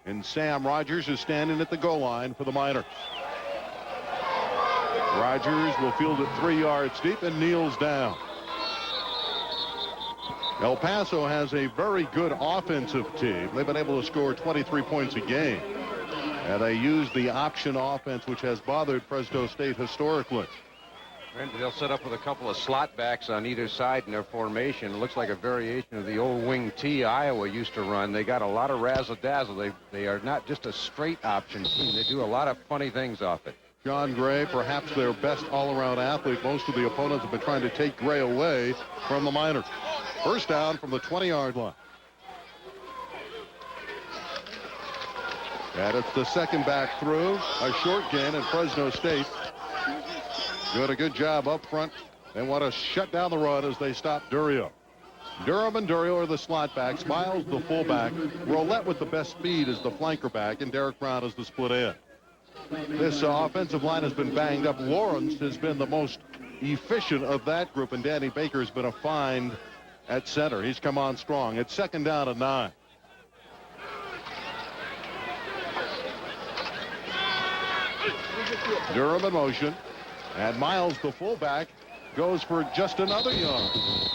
And Sam Rogers is standing at the goal line for the Miners. Rogers will field it 3 yards deep and kneels down. El Paso has a very good offensive team. They've been able to score 23 points a game. And they use the option offense, which has bothered Fresno State historically. And they'll set up with a couple of slot backs on either side in their formation. It looks like a variation of the old wing T Iowa used to run. They got a lot of razzle-dazzle. They are not just a straight option team. They do a lot of funny things off it. John Gray, perhaps their best all-around athlete. Most of the opponents have been trying to take Gray away from the Miners. First down from the 20-yard line. And it's the second back through. A short gain, and Fresno State doing a good job up front. They want to shut down the run as they stop Durio. Durham and Durio are the slot backs. Miles the fullback. Roulette with the best speed is the flanker back, and Derek Brown is the split end. This offensive line has been banged up. Lawrence has been the most efficient of that group, and Danny Baker has been a find at center. He's come on strong. It's second down and 9. Durham in motion, and Miles the fullback goes for just another yard.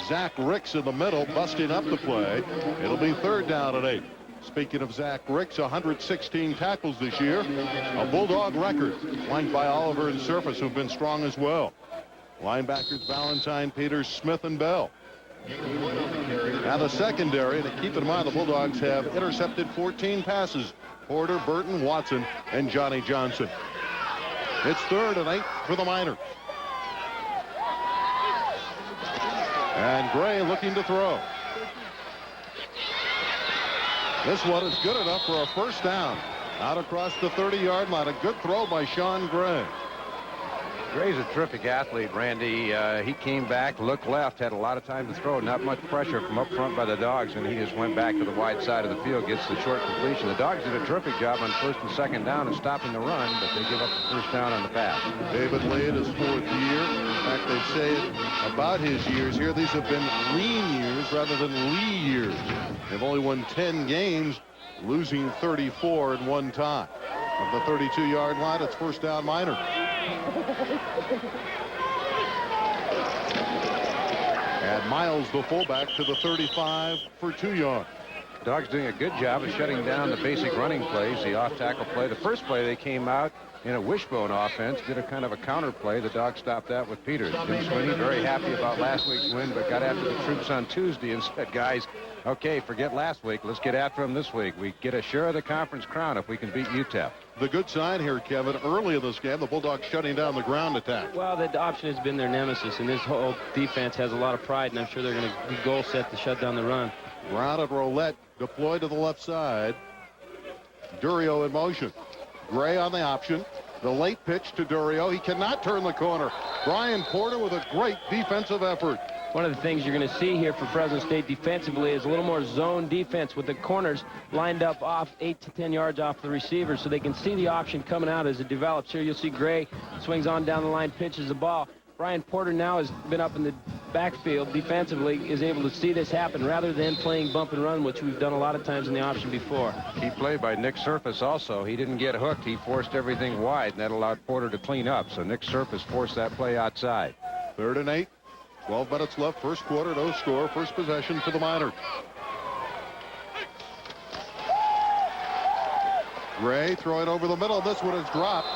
Zach Ricks in the middle, busting up the play. It'll be third down and 8. Speaking of Zach Ricks, 116 tackles this year, a Bulldog record, flanked by Oliver and Surface, who've been strong as well. Linebackers Valentine, Peters, Smith, and Bell. Now the secondary, and keep in mind the Bulldogs have intercepted 14 passes. Porter, Burton, Watson, and Johnny Johnson. It's third and 8 for the Miners. And Gray looking to throw. This one is good enough for a first down. Out across the 30-yard line. A good throw by Sean Gray. Gray's a terrific athlete, Randy. He came back, looked left, had a lot of time to throw. Not much pressure from up front by the Dogs, and he just went back to the wide side of the field, gets the short completion. The Dogs did a terrific job on first and second down and stopping the run, but they give up the first down on the pass. David Lee in his 4th year. In fact, they say about his years here, these have been lean years rather than Lee years. They've only won 10 games, losing 34 in one time. From the 32-yard line, it's first down Miners. And Miles, the fullback, to the 35 for 2 yards. Dogs doing a good job of shutting down the basic running plays, the off-tackle play. The first play they came out in a wishbone offense, did a kind of a counter play. The Dogs stopped that with Peters. Jim Sweeney very happy about last week's win, but got after the troops on Tuesday and said, guys, okay, forget last week. Let's get after them this week. We get a share of the conference crown if we can beat UTEP. The good sign here, Kevin, early in this game, the Bulldogs shutting down the ground attack. Well, the option has been their nemesis, and this whole defense has a lot of pride, and I'm sure they're going to be goal set to shut down the run. Brown and Roulette deployed to the left side. Durio in motion. Gray on the option. The late pitch to Durio. He cannot turn the corner. Brian Porter with a great defensive effort. One of the things you're going to see here for Fresno State defensively is a little more zone defense with the corners lined up off 8 to 10 yards off the receiver so they can see the option coming out as it develops. Here you'll see Gray swings on down the line, pitches the ball. Brian Porter now has been up in the backfield defensively, is able to see this happen rather than playing bump and run, which we've done a lot of times in the option before. Key play by Nick Surface also. He didn't get hooked. He forced everything wide, and that allowed Porter to clean up. So Nick Surface forced that play outside. 3rd and 8. 12 minutes left. First quarter, no score. First possession for the Miners. Gray throwing over the middle. This one is dropped.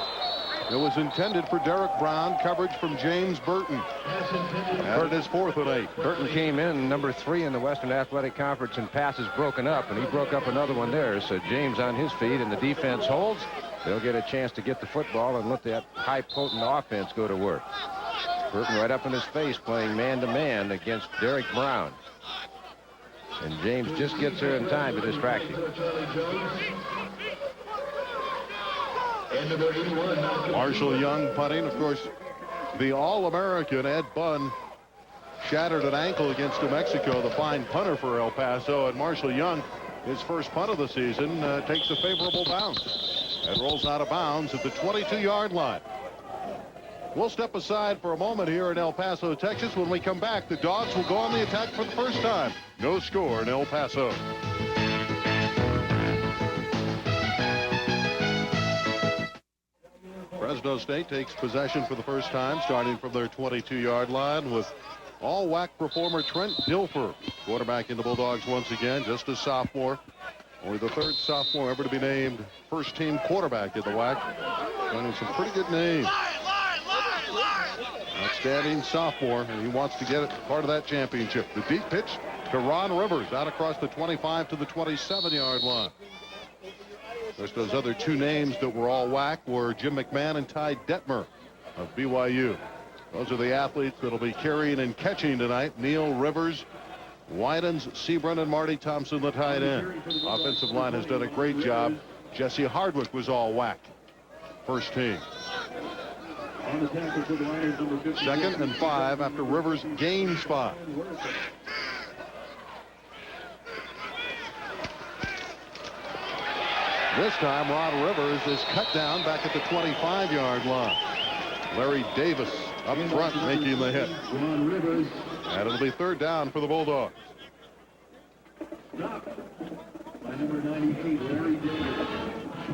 It was intended for Derek Brown. Coverage from James Burton. And it is 4th and 8. Burton came in number 3 in the Western Athletic Conference in passes broken up, and he broke up another one there. So James on his feet, and the defense holds. They'll get a chance to get the football and let that high potent offense go to work. Burton right up in his face, playing man-to-man against Derek Brown. And James just gets there in time to distract him. Marshall Young punting. Of course, the All-American Ed Bunn shattered an ankle against New Mexico, the fine punter for El Paso. And Marshall Young, his first punt of the season, takes a favorable bounce and rolls out of bounds at the 22-yard line. We'll step aside for a moment here in El Paso, Texas. When we come back, the Dogs will go on the attack for the first time. No score in El Paso. Fresno State takes possession for the first time, starting from their 22-yard line with all-WAC performer Trent Dilfer, quarterbacking the Bulldogs once again, just a sophomore. Only the third sophomore ever to be named first-team quarterback in the WAC. Joining some pretty good names. Outstanding sophomore, and he wants to get it part of that championship. The deep pitch to Ron Rivers out across the 25 to the 27-yard line. Of course, those other two names that were all WAC were Jim McMahon and Ty Detmer of BYU. Those are the athletes that will be carrying and catching tonight. Neil Rivers, Widens, Sebron, and Marty Thompson, the tight end. Offensive line has done a great job. Jesse Hardwick was all WAC. First team. Second and 5 after Rivers gains 5. This time, Ron Rivers is cut down back at the 25-yard line. Larry Davis up front making the hit. And it'll be third down for the Bulldogs.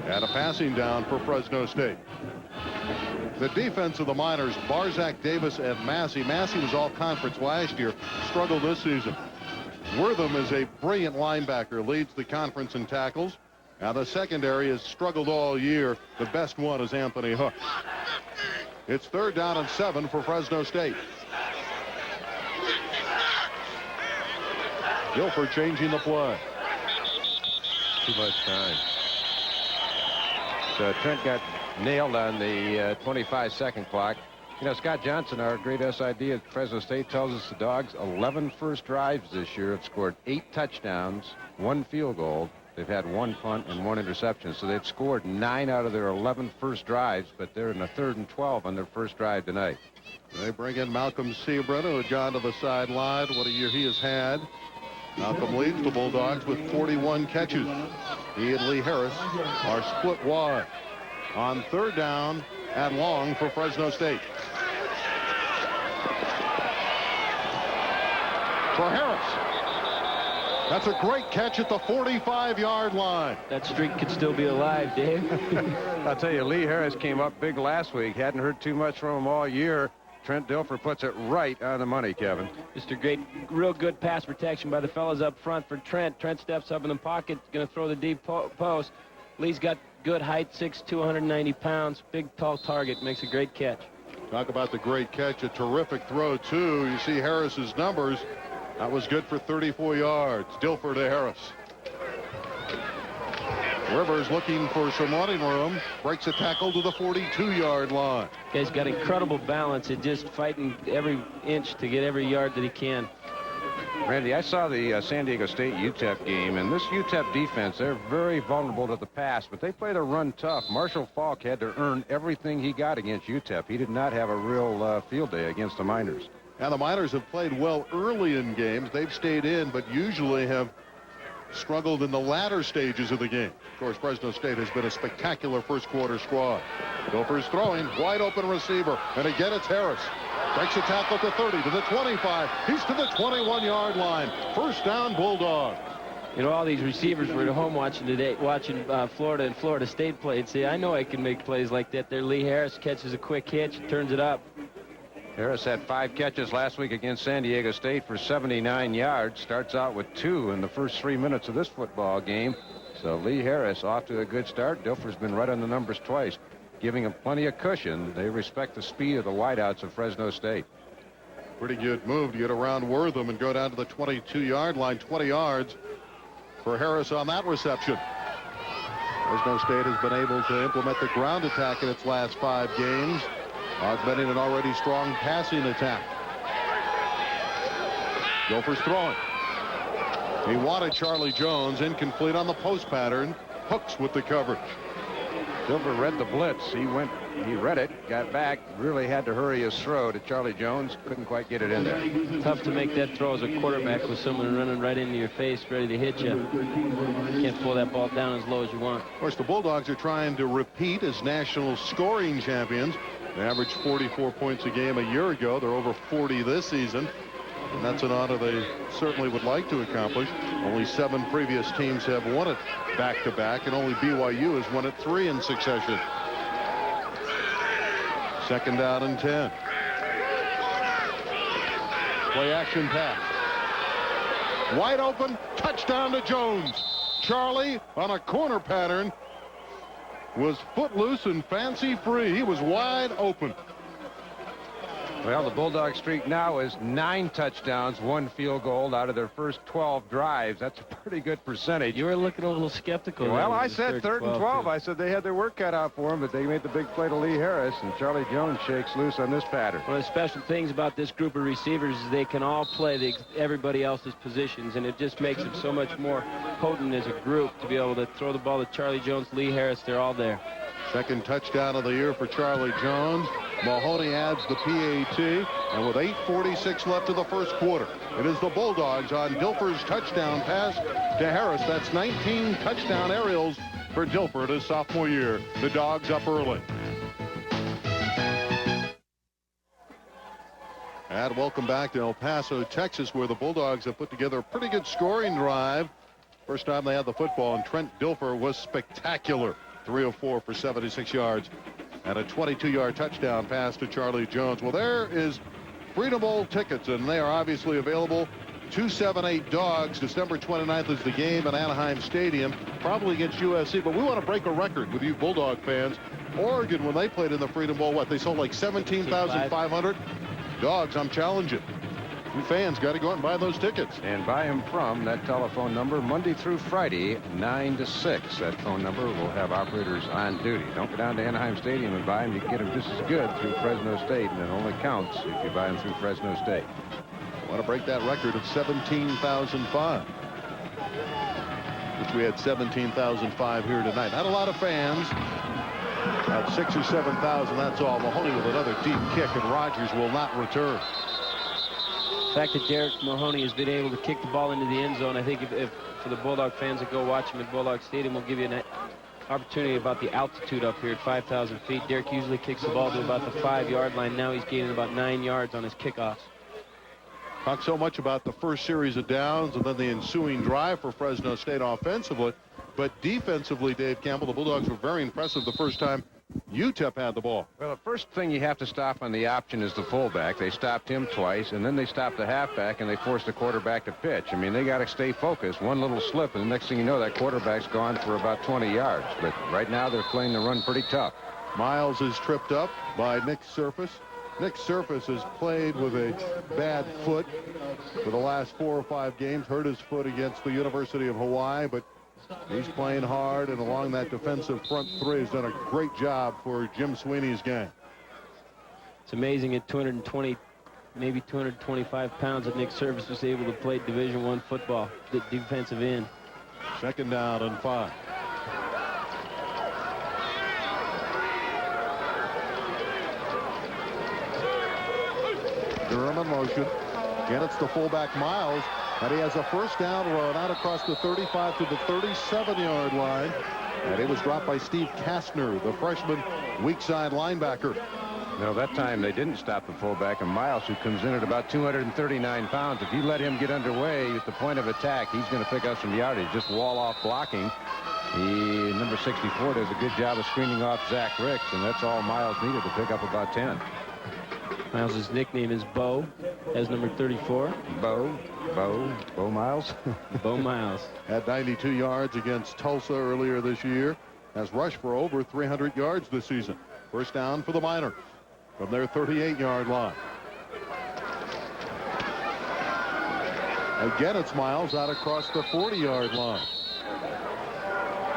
And a passing down for Fresno State. The defense of the Miners, Barzak, Davis, and Massey. Massey was all conference last year, struggled this season. Wortham is a brilliant linebacker, leads the conference in tackles. Now the secondary has struggled all year. The best one is Anthony Hook. It's third down and 7 for Fresno State. Dilfer changing the play. Too much time. So Trent got nailed on the 25-second clock. You know, Scott Johnson, our great SID at Fresno State, tells us the Dogs 11 first drives this year have scored 8 touchdowns, 1 field goal. They've had 1 punt and 1 interception, so they've scored 9 out of their 11 first drives, but they're in a 3rd and 12 on their first drive tonight. They bring in Malcolm Sebron, who had gone to the sideline. What a year he has had. Malcolm leads the Bulldogs with 41 catches. He and Lee Harris are split wide. On third down and long for Fresno State. For Harris. That's a great catch at the 45-yard line. That streak could still be alive, Dave. I'll tell you, Lee Harris came up big last week. Hadn't heard too much from him all year. Trent Dilfer puts it right on the money, Kevin. Just a great, real good pass protection by the fellas up front for Trent. Trent steps up in the pocket, going to throw the deep post. Lee's got good height, 6'2", 290 pounds. Big, tall target. Makes a great catch. Talk about the great catch. A terrific throw, too. You see Harris's numbers. That was good for 34 yards. Dilfer to Harris. Rivers looking for some running room. Breaks a tackle to the 42-yard line. Guy's got incredible balance and just fighting every inch to get every yard that he can. Randy, I saw the San Diego State UTEP game, and this UTEP defense, they're very vulnerable to the pass, but they play the run tough. Marshall Falk had to earn everything he got against UTEP. He did not have a real field day against the Miners. And the Miners have played well early in games. They've stayed in, but usually have struggled in the latter stages of the game. Of course, Fresno State has been a spectacular first-quarter squad. Dilfer's throwing, wide open receiver, and again it's Harris. Breaks a tackle to 30, to the 25. He's to the 21-yard line. First down, Bulldogs. You know, all these receivers were at home watching today, Florida and Florida State play, and say, I know I can make plays like that. There, Lee Harris catches a quick hitch, turns it up. Harris had 5 catches last week against San Diego State for 79 yards. Starts out with 2 in the first 3 minutes of this football game. So Lee Harris off to a good start. Dilfer's been right on the numbers twice, giving him plenty of cushion. They respect the speed of the wideouts of Fresno State. Pretty good move to get around Wortham and go down to the 22-yard line. 20 yards for Harris on that reception. Fresno State has been able to implement the ground attack in its last 5 games, augmenting an already strong passing attack. Dilfer's throwing. He wanted Charlie Jones, incomplete on the post pattern. Hooks with the coverage. Dilfer read the blitz. He read it, got back, really had to hurry his throw to Charlie Jones. Couldn't quite get it in there. Tough to make that throw as a quarterback with someone running right into your face, ready to hit you. Can't pull that ball down as low as you want. Of course, the Bulldogs are trying to repeat as national scoring champions. They averaged 44 points a game a year ago. They're over 40 this season. And that's an honor they certainly would like to accomplish. Only 7 previous teams have won it back-to-back, and only BYU has won it 3 in succession. Second down and 10. Play action pass. Wide open, touchdown to Jones. Charlie on a corner pattern was footloose and fancy free. He was wide open. Well, the Bulldog streak now is 9 touchdowns, 1 field goal out of their first 12 drives. That's a pretty good percentage. You were looking a little skeptical. Well, I said third and 12. I said they had their work cut out for them, but they made the big play to Lee Harris, and Charlie Jones shakes loose on this pattern. One of the special things about this group of receivers is they can all play everybody else's positions, and it just makes them so much more potent as a group to be able to throw the ball to Charlie Jones, Lee Harris. They're all there. Second touchdown of the year for Charlie Jones. Mahoney adds the PAT, and with 8:46 left in the first quarter, it is the Bulldogs on Dilfer's touchdown pass to Harris. That's 19 touchdown aerials for Dilfer in his sophomore year. The Dogs up early. And welcome back to El Paso, Texas, where the Bulldogs have put together a pretty good scoring drive. First time they had the football, and Trent Dilfer was spectacular. 3 of 4 for 76 yards and a 22-yard touchdown pass to Charlie Jones. Well, there is Freedom Bowl tickets, and they are obviously available. 278 Dogs. December 29th is the game at Anaheim Stadium, probably against USC. But we want to break a record with you Bulldog fans. Oregon, when they played in the Freedom Bowl, what, they sold like 17,500? Dogs, I'm challenging. You fans got to go out and buy those tickets. And buy them from that telephone number Monday through Friday, 9 to 6. That phone number will have operators on duty. Don't go down to Anaheim Stadium and buy them. You can get them just as good through Fresno State, and it only counts if you buy them through Fresno State. I want to break that record of 17,005, which we had 17,005 here tonight. Not a lot of fans. About 6,000 or 7,000, that's all. Mahoney with another deep kick, and Rogers will not return. The fact that Derek Mahoney has been able to kick the ball into the end zone, I think if for the Bulldog fans that go watch him at Bulldog Stadium, will give you an opportunity about the altitude up here at 5,000 feet. Derek usually kicks the ball to about the 5-yard line. Now he's gaining about 9 yards on his kickoffs. Talk so much about the first series of downs and then the ensuing drive for Fresno State offensively. But defensively, Dave Campbell, the Bulldogs were very impressive the first time UTEP had the ball. Well, the first thing you have to stop on the option is the fullback. They stopped him twice, and then they stopped the halfback, and they forced the quarterback to pitch. I mean, they got to stay focused. One little slip, and the next thing you know, that quarterback's gone for about 20 yards. But right now, they're playing the run pretty tough. Miles is tripped up by Nick Surface. Nick Surface has played with a bad foot for the last 4 or 5 games. Hurt his foot against the University of Hawaii, but he's playing hard, and along that defensive front three has done a great job for Jim Sweeney's gang. It's amazing at 220, maybe 225 pounds that Nick Surface was able to play Division I football, the defensive end. Second down and 5. Durham in motion. Again, it's the fullback Miles. And he has a first down run out across the 35 to the 37-yard line. And it was dropped by Steve Casner, the freshman weak side linebacker. No, that time they didn't stop the fullback, and Miles, who comes in at about 239 pounds. If you let him get underway at the point of attack, he's going to pick up some yardage. Just wall off blocking. Number 64 does a good job of screening off Zach Ricks, and that's all Miles needed to pick up about 10. Miles' nickname is Bo, as number 34. Bo Miles. Bo Miles. Had 92 yards against Tulsa earlier this year. Has rushed for over 300 yards this season. First down for the Miners from their 38-yard line. Again, it's Miles out across the 40-yard line.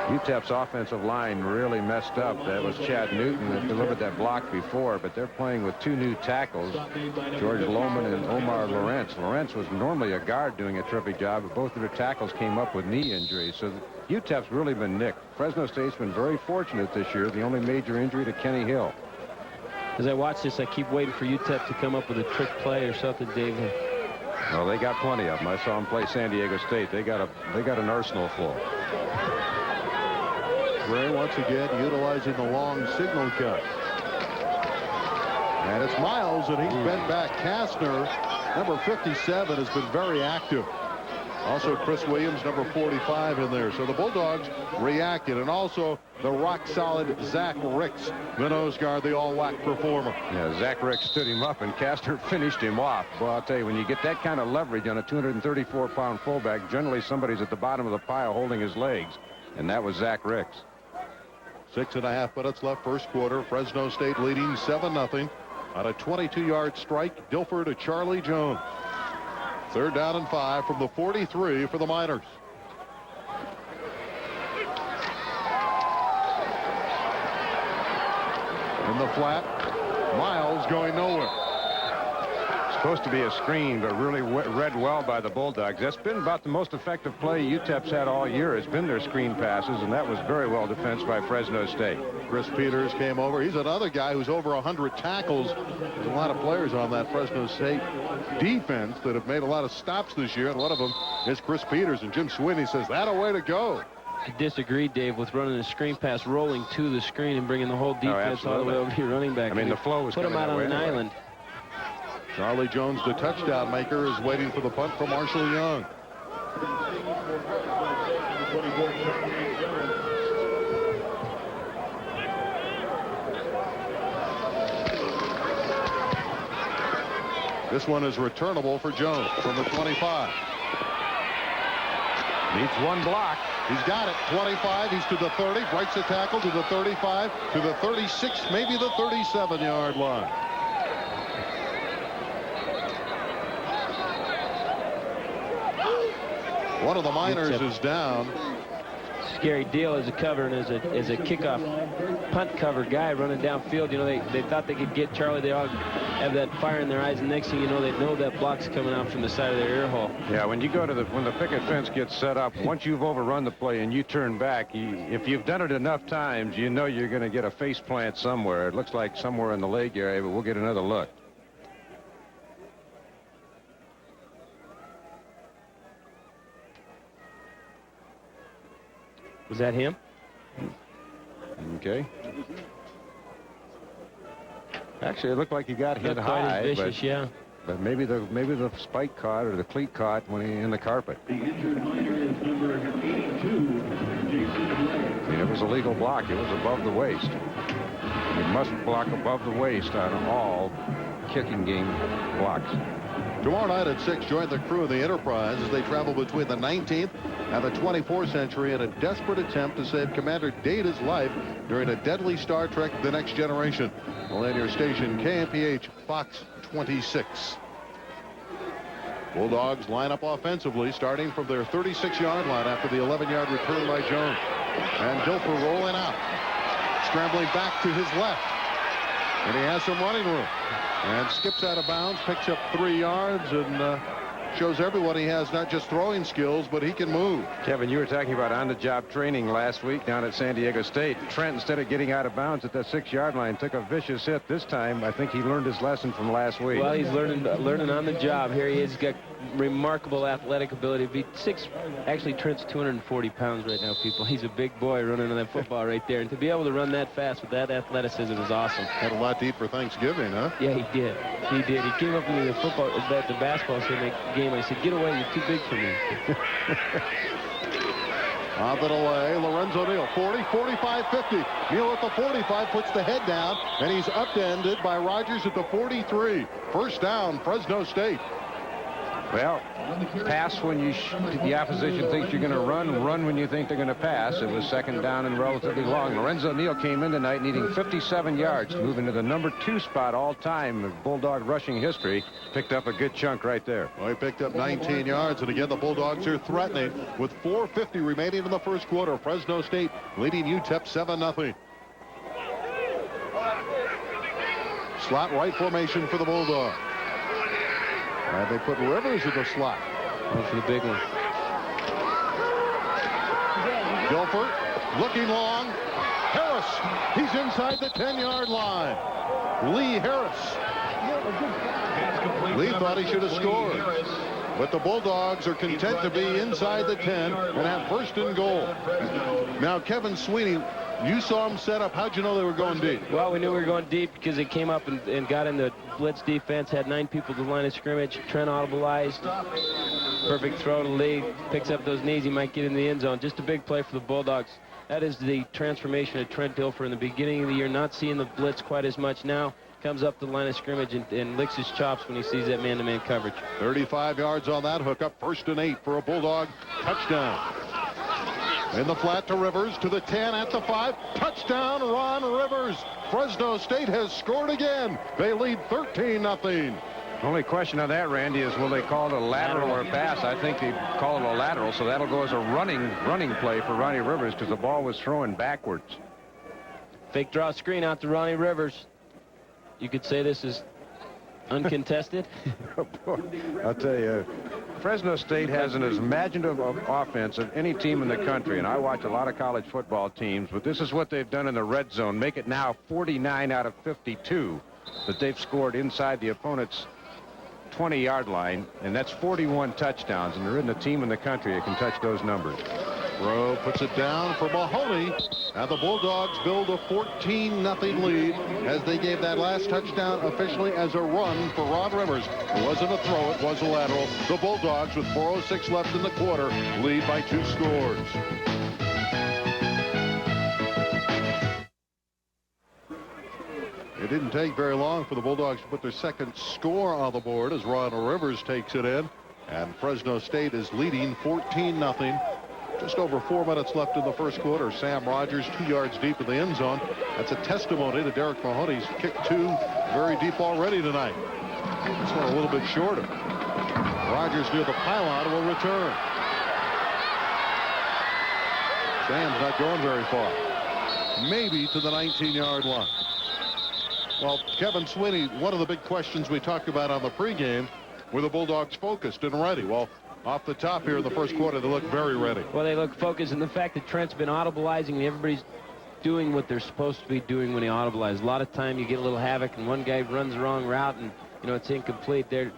UTEP's offensive line really messed up. That was Chad Newton that delivered that block before, but they're playing with 2 new tackles, George Lohman and Omar Lawrence. Lawrence was normally a guard doing a terrific job, but both of their tackles came up with knee injuries. So UTEP's really been nicked. Fresno State's been very fortunate this year. The only major injury to Kenny Hill. As I watch this, I keep waiting for UTEP to come up with a trick play or something, Dave. Well, they got plenty of them. I saw them play San Diego State. They got an arsenal full. Gray once again utilizing the long signal cut. And it's Miles, and he's bent back. Casner, number 57, has been very active. Also, Chris Williams, number 45 in there. So the Bulldogs reacted. And also the rock-solid Zach Ricks, the nose guard, the all-WAC performer. Yeah, Zach Ricks stood him up, and Casner finished him off. Well, I'll tell you, when you get that kind of leverage on a 234-pound fullback, generally somebody's at the bottom of the pile holding his legs. And that was Zach Ricks. 6.5 minutes left, first quarter. Fresno State leading 7-0 on a 22-yard strike. Dilfer to Charlie Jones. 3rd down and 5 from the 43 for the Miners. In the flat, Miles going nowhere. Supposed to be a screen, but really read well by the Bulldogs. That's been about the most effective play UTEP's had all year. Has been their screen passes, and that was very well defensed by Fresno State. Chris Peters came over. He's another guy who's over 100 tackles. There's a lot of players on that Fresno State defense that have made a lot of stops this year, and one of them is Chris Peters. And Jim Sweeney says, that a way to go. I disagree, Dave, with running a screen pass, rolling to the screen and bringing the whole defense all the way over to your running back. I mean, the flow was put him out on an island. Charlie Jones, the touchdown maker, is waiting for the punt from Marshall Young. This one is returnable for Jones from the 25. Needs one block. He's got it. 25. He's to the 30. Breaks the tackle to the 35, to the 36, maybe the 37-yard line. One of the Miners is down. Scary deal as a cover and as a kickoff punt cover guy running downfield. You know, they thought they could get Charlie. They all have that fire in their eyes, and next thing you know, they know that block's coming out from the side of their ear hole. Yeah, when you go to when the picket fence gets set up, once you've overrun the play and you turn back, if you've done it enough times, you know you're going to get a face plant somewhere. It looks like somewhere in the leg area, but we'll get another look. Was that him? Okay. Actually, it looked like he got hit high, vicious, yeah. But maybe the spike caught or the cleat caught when he in the carpet. The injured Miner is number 82, Jason. I mean, it was a legal block. It was above the waist. You must block above the waist on all kicking game blocks. Tomorrow night at 6, join the crew of the Enterprise as they travel between the 19th and the 24th century in a desperate attempt to save Commander Data's life during a deadly Star Trek The Next Generation. We'll end your station, KMPH Fox 26. Bulldogs line up offensively, starting from their 36-yard line after the 11-yard return by Jones. And Dilfer rolling out, scrambling back to his left. And he has some running room. And skips out of bounds, picks up 3 yards, and shows everyone he has not just throwing skills, but he can move. Kevin, you were talking about on-the-job training last week down at San Diego State. Trent, instead of getting out of bounds at that 6-yard line, took a vicious hit. This time, I think he learned his lesson from last week. Well, he's learning on the job. Here he is. He's got remarkable athletic ability. Actually, Trent's 240 pounds right now, people. He's a big boy running on that football right there. And to be able to run that fast with that athleticism is awesome. Had a lot to eat for Thanksgiving, huh? Yeah, he did. He did. He came up into the basketball game. I said, "Get away, you're too big for me." On the delay, Lorenzo Neal, 40, 45, 50. Neal at the 45 puts the head down, and he's upended by Rogers at the 43. First down, Fresno State. Well, pass when the opposition thinks you're going to run when you think they're going to pass. It was 2nd down and relatively long. Lorenzo Neal came in tonight needing 57 yards to move into the number 2 spot all time of Bulldog rushing history. Picked up a good chunk right there. Well, he picked up 19 yards, and again, the Bulldogs are threatening with 4:50 remaining in the first quarter. Fresno State leading UTEP 7-0. Slot right formation for the Bulldogs. And they put Rivers in the slot. Going for the big one. Dilfer looking long. Harris, he's inside the 10-yard line. Lee Harris. Lee thought he should have scored. But the Bulldogs are content to be inside the 10 and have 1st and goal. Now, Kevin Sweeney, you saw them set up. How'd you know they were going deep? Well, we knew we were going deep because they came up and got in the blitz defense, had 9 people to the line of scrimmage. Trent audibleized. Perfect throw to Lee. Picks up those knees. He might get in the end zone. Just a big play for the Bulldogs. That is the transformation of Trent Dilfer in the beginning of the year. Not seeing the blitz quite as much now. Comes up the line of scrimmage and licks his chops when he sees that man-to-man coverage. 35 yards on that hookup. 1st and 8 for a Bulldog touchdown. In the flat to Rivers, to the 10, at the 5. Touchdown, Ron Rivers. Fresno State has scored again. They lead 13-0. Only question on that, Randy, is will they call it a lateral or a pass? I think they call it a lateral, so that'll go as a running play for Ronnie Rivers because the ball was thrown backwards. Fake draw screen out to Ronnie Rivers. You could say this is uncontested. I'll tell you, Fresno State has an as imaginative offense of any team in the country, and I watch a lot of college football teams, but this is what they've done in the red zone. Make it now 49 out of 52 that they've scored inside the opponent's 20-yard line, and that's 41 touchdowns, and there isn't a team in the country that can touch those numbers. Rowe puts it down for Mahoney, and the Bulldogs build a 14-0 lead as they gave that last touchdown officially as a run for Ron Rivers. It wasn't a throw, it was a lateral. The Bulldogs, with 4:06 left in the quarter, lead by 2 scores. It didn't take very long for the Bulldogs to put their second score on the board as Ron Rivers takes it in, and Fresno State is leading 14-0. Just over 4 minutes left in the first quarter. Sam Rogers 2 yards deep in the end zone. That's a testimony to Derek Mahoney's kicked 2 very deep already tonight. This one a little bit shorter. Rogers near the pylon will return. Sam's not going very far. Maybe to the 19-yard line. Well, Kevin Sweeney, one of the big questions we talked about on the pregame, were the Bulldogs focused and ready? Well, off the top here in the first quarter, they look very ready. Well, they look focused, and the fact that Trent's been audibilizing and everybody's doing what they're supposed to be doing when he audibilizes. A lot of time you get a little havoc, and one guy runs the wrong route, and it's incomplete. They're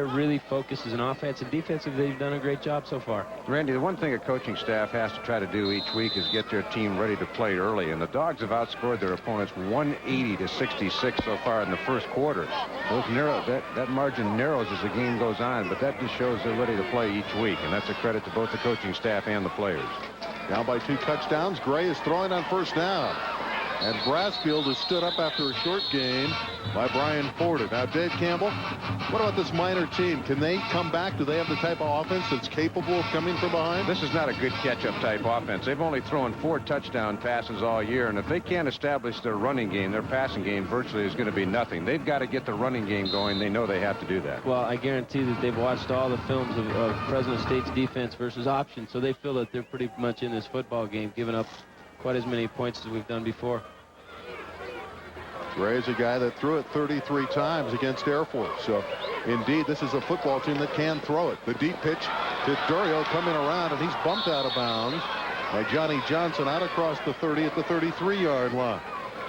really focused as an offense, and defensively they've done a great job so far. Randy, the one thing a coaching staff has to try to do each week is get their team ready to play early, and the Dogs have outscored their opponents 180-66 so far in the first quarter. That margin narrows as the game goes on, but that just shows they're ready to play each week, and that's a credit to both the coaching staff and the players. Down by 2 touchdowns. Gray is throwing on first down. And Brassfield has stood up after a short gain by Brian Porter. Now, Dave Campbell, what about this minor team? Can they come back? Do they have the type of offense that's capable of coming from behind? This is not a good catch-up type offense. They've only thrown 4 touchdown passes all year, and if they can't establish their running game, their passing game virtually is going to be nothing. They've got to get the running game going. They know they have to do that. Well, I guarantee that they've watched all the films of Fresno State's defense versus option, so they feel that they're pretty much in this football game, giving up quite as many points as we've done before. Gray's a guy that threw it 33 times against Air Force. So, indeed, this is a football team that can throw it. The deep pitch to Durio coming around, and he's bumped out of bounds by Johnny Johnson out across the 30 at the 33-yard line.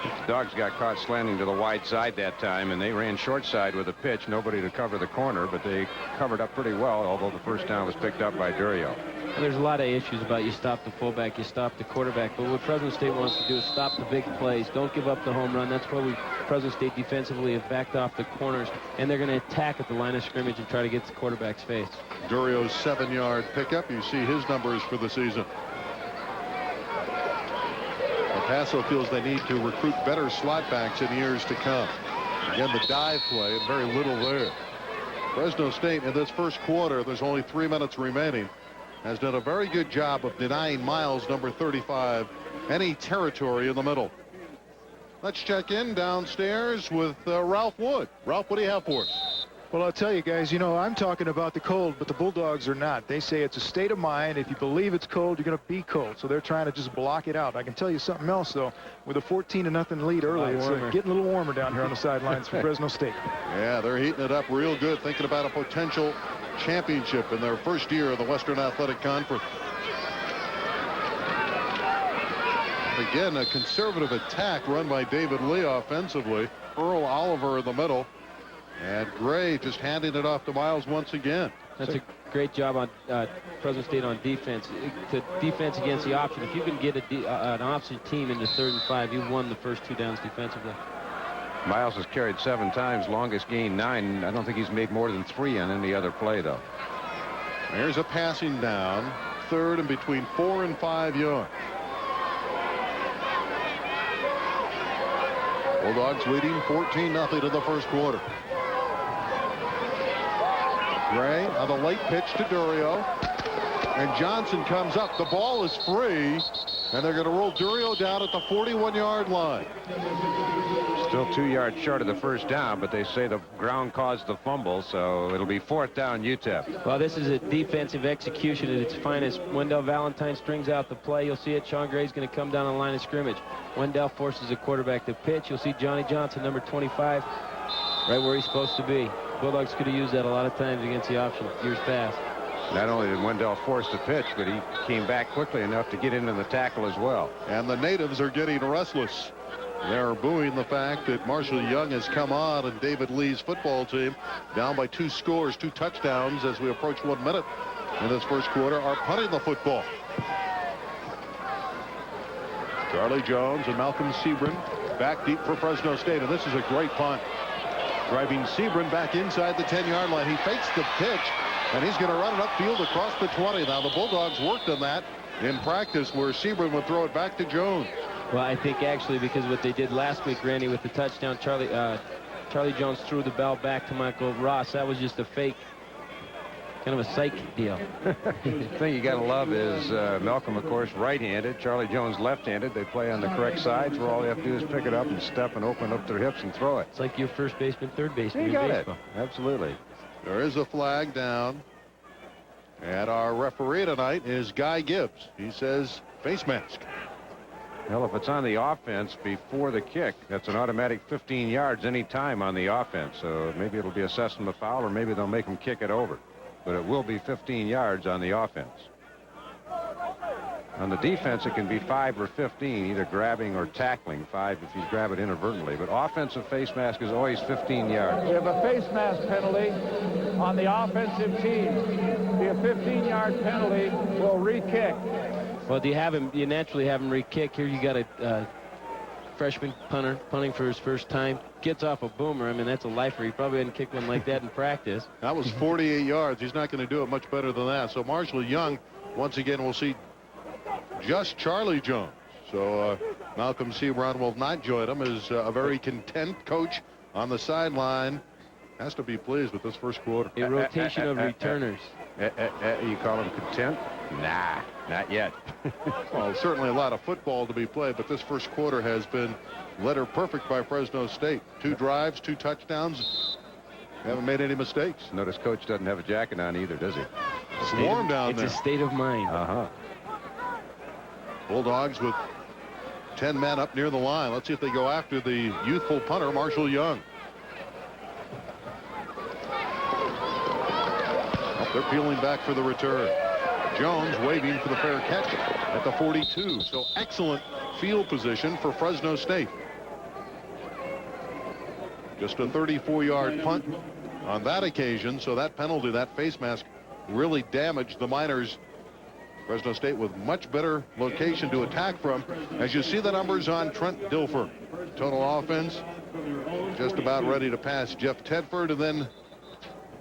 The Dogs got caught slanting to the wide side that time, and they ran short side with a pitch. Nobody to cover the corner, but they covered up pretty well, although the first down was picked up by Durio. There's a lot of issues about you stop the fullback, you stop the quarterback, but what Fresno State wants to do is stop the big plays. Don't give up the home run. That's why Fresno State defensively have backed off the corners, and they're going to attack at the line of scrimmage and try to get the quarterback's face. Durio's 7-yard pickup. You see his numbers for the season. El Paso feels they need to recruit better slot backs in years to come. Again, the dive play, and very little there. Fresno State in this first quarter, there's only 3 minutes remaining, has done a very good job of denying Miles, number 35, any territory in the middle. Let's check in downstairs with Ralph Wood. Ralph, what do you have for us? Well, I'll tell you guys, I'm talking about the cold, but the Bulldogs are not. They say it's a state of mind. If you believe it's cold, you're going to be cold. So they're trying to just block it out. I can tell you something else, though. With a 14-0 lead early, it's getting a little warmer down here on the sidelines for Fresno State. Yeah, they're heating it up real good, thinking about a potential championship in their first year in the Western Athletic Conference. Again, a conservative attack run by David Lee offensively. Earl Oliver in the middle. And Gray just handing it off to Miles once again. That's a great job on Fresno State on defense. The defense against the option. If you can get an option team into 3rd and 5, you've won the first 2 downs defensively. Miles has carried 7 times, longest gain 9. I don't think he's made more than 3 on any other play, though. There's a passing down. Third and between 4 and 5 yards. Bulldogs leading 14-0 in the first quarter. Gray on the late pitch to Durio. And Johnson comes up. The ball is free. And they're going to roll Durio down at the 41-yard line. Still 2 yards short of the first down, but they say the ground caused the fumble, so it'll be 4th down UTEP. Well, this is a defensive execution at its finest. Wendell Valentine strings out the play. You'll see it. Sean Gray's going to come down the line of scrimmage. Wendell forces the quarterback to pitch. You'll see Johnny Johnson, number 25, right where he's supposed to be. Bulldogs could have used that a lot of times against the option years past. Not only did Wendell force the pitch, but he came back quickly enough to get into the tackle as well. And the natives are getting restless. They're booing the fact that Marshall Young has come on and David Lee's football team, down by 2 scores, 2 touchdowns as we approach 1 minute in this first quarter, are punting the football. Charlie Jones and Malcolm Sebring back deep for Fresno State, and this is a great punt. Driving Sebring back inside the 10-yard line. He fakes the pitch, and he's going to run it upfield across the 20. Now, the Bulldogs worked on that in practice where Sebring would throw it back to Jones. Well, I think actually because what they did last week, Randy, with the touchdown, Charlie Jones threw the ball back to Michael Ross. That was just a fake, kind of a psych deal. The thing you got to love is Malcolm, of course, right-handed. Charlie Jones left-handed. They play on the correct sides where all they have to do is pick it up and step and open up their hips and throw it. It's like your first baseman, third baseman. You got in it. baseball. Absolutely. There is a flag down. And our referee tonight is Guy Gibbs. He says face mask. Well, if it's on the offense before the kick, that's an automatic 15 yards any time on the offense. So maybe it'll be assessing the foul, or maybe they'll make them kick it over. But it will be 15 yards on the offense. On the defense, it can be 5 or 15, either grabbing or tackling. 5 if you grab it inadvertently. But offensive face mask is always 15 yards. We have a face mask penalty on the offensive team. The 15-yard penalty will re-kick. Well, you naturally have him re-kick. Here you got a freshman punter punting for his first time. Gets off a boomer. I mean, that's a lifer. He probably hadn't kicked one like that in practice. That was 48 yards. He's not going to do it much better than that. So Marshall Young, once again, we'll see just Charlie Jones. So Malcolm Sebring will not join him as a very content coach on the sideline. Has to be pleased with this first quarter. A rotation of returners. You call him content? Nah, not yet. Well, certainly a lot of football to be played, but this first quarter has been letter perfect by Fresno State. 2 drives, 2 touchdowns. Haven't made any mistakes. Notice Coach doesn't have a jacket on either, does he? It's warm down there. It's a state of mind. Uh-huh. Bulldogs with 10 men up near the line. Let's see if they go after the youthful punter, Marshall Young. They're peeling back for the return. Jones waving for the fair catch at the 42. So excellent field position for Fresno State. Just a 34-yard punt on that occasion. So that penalty, that face mask, really damaged the Miners. Fresno State with much better location to attack from. As you see the numbers on Trent Dilfer. Total offense just about ready to pass Jeff Tedford, and then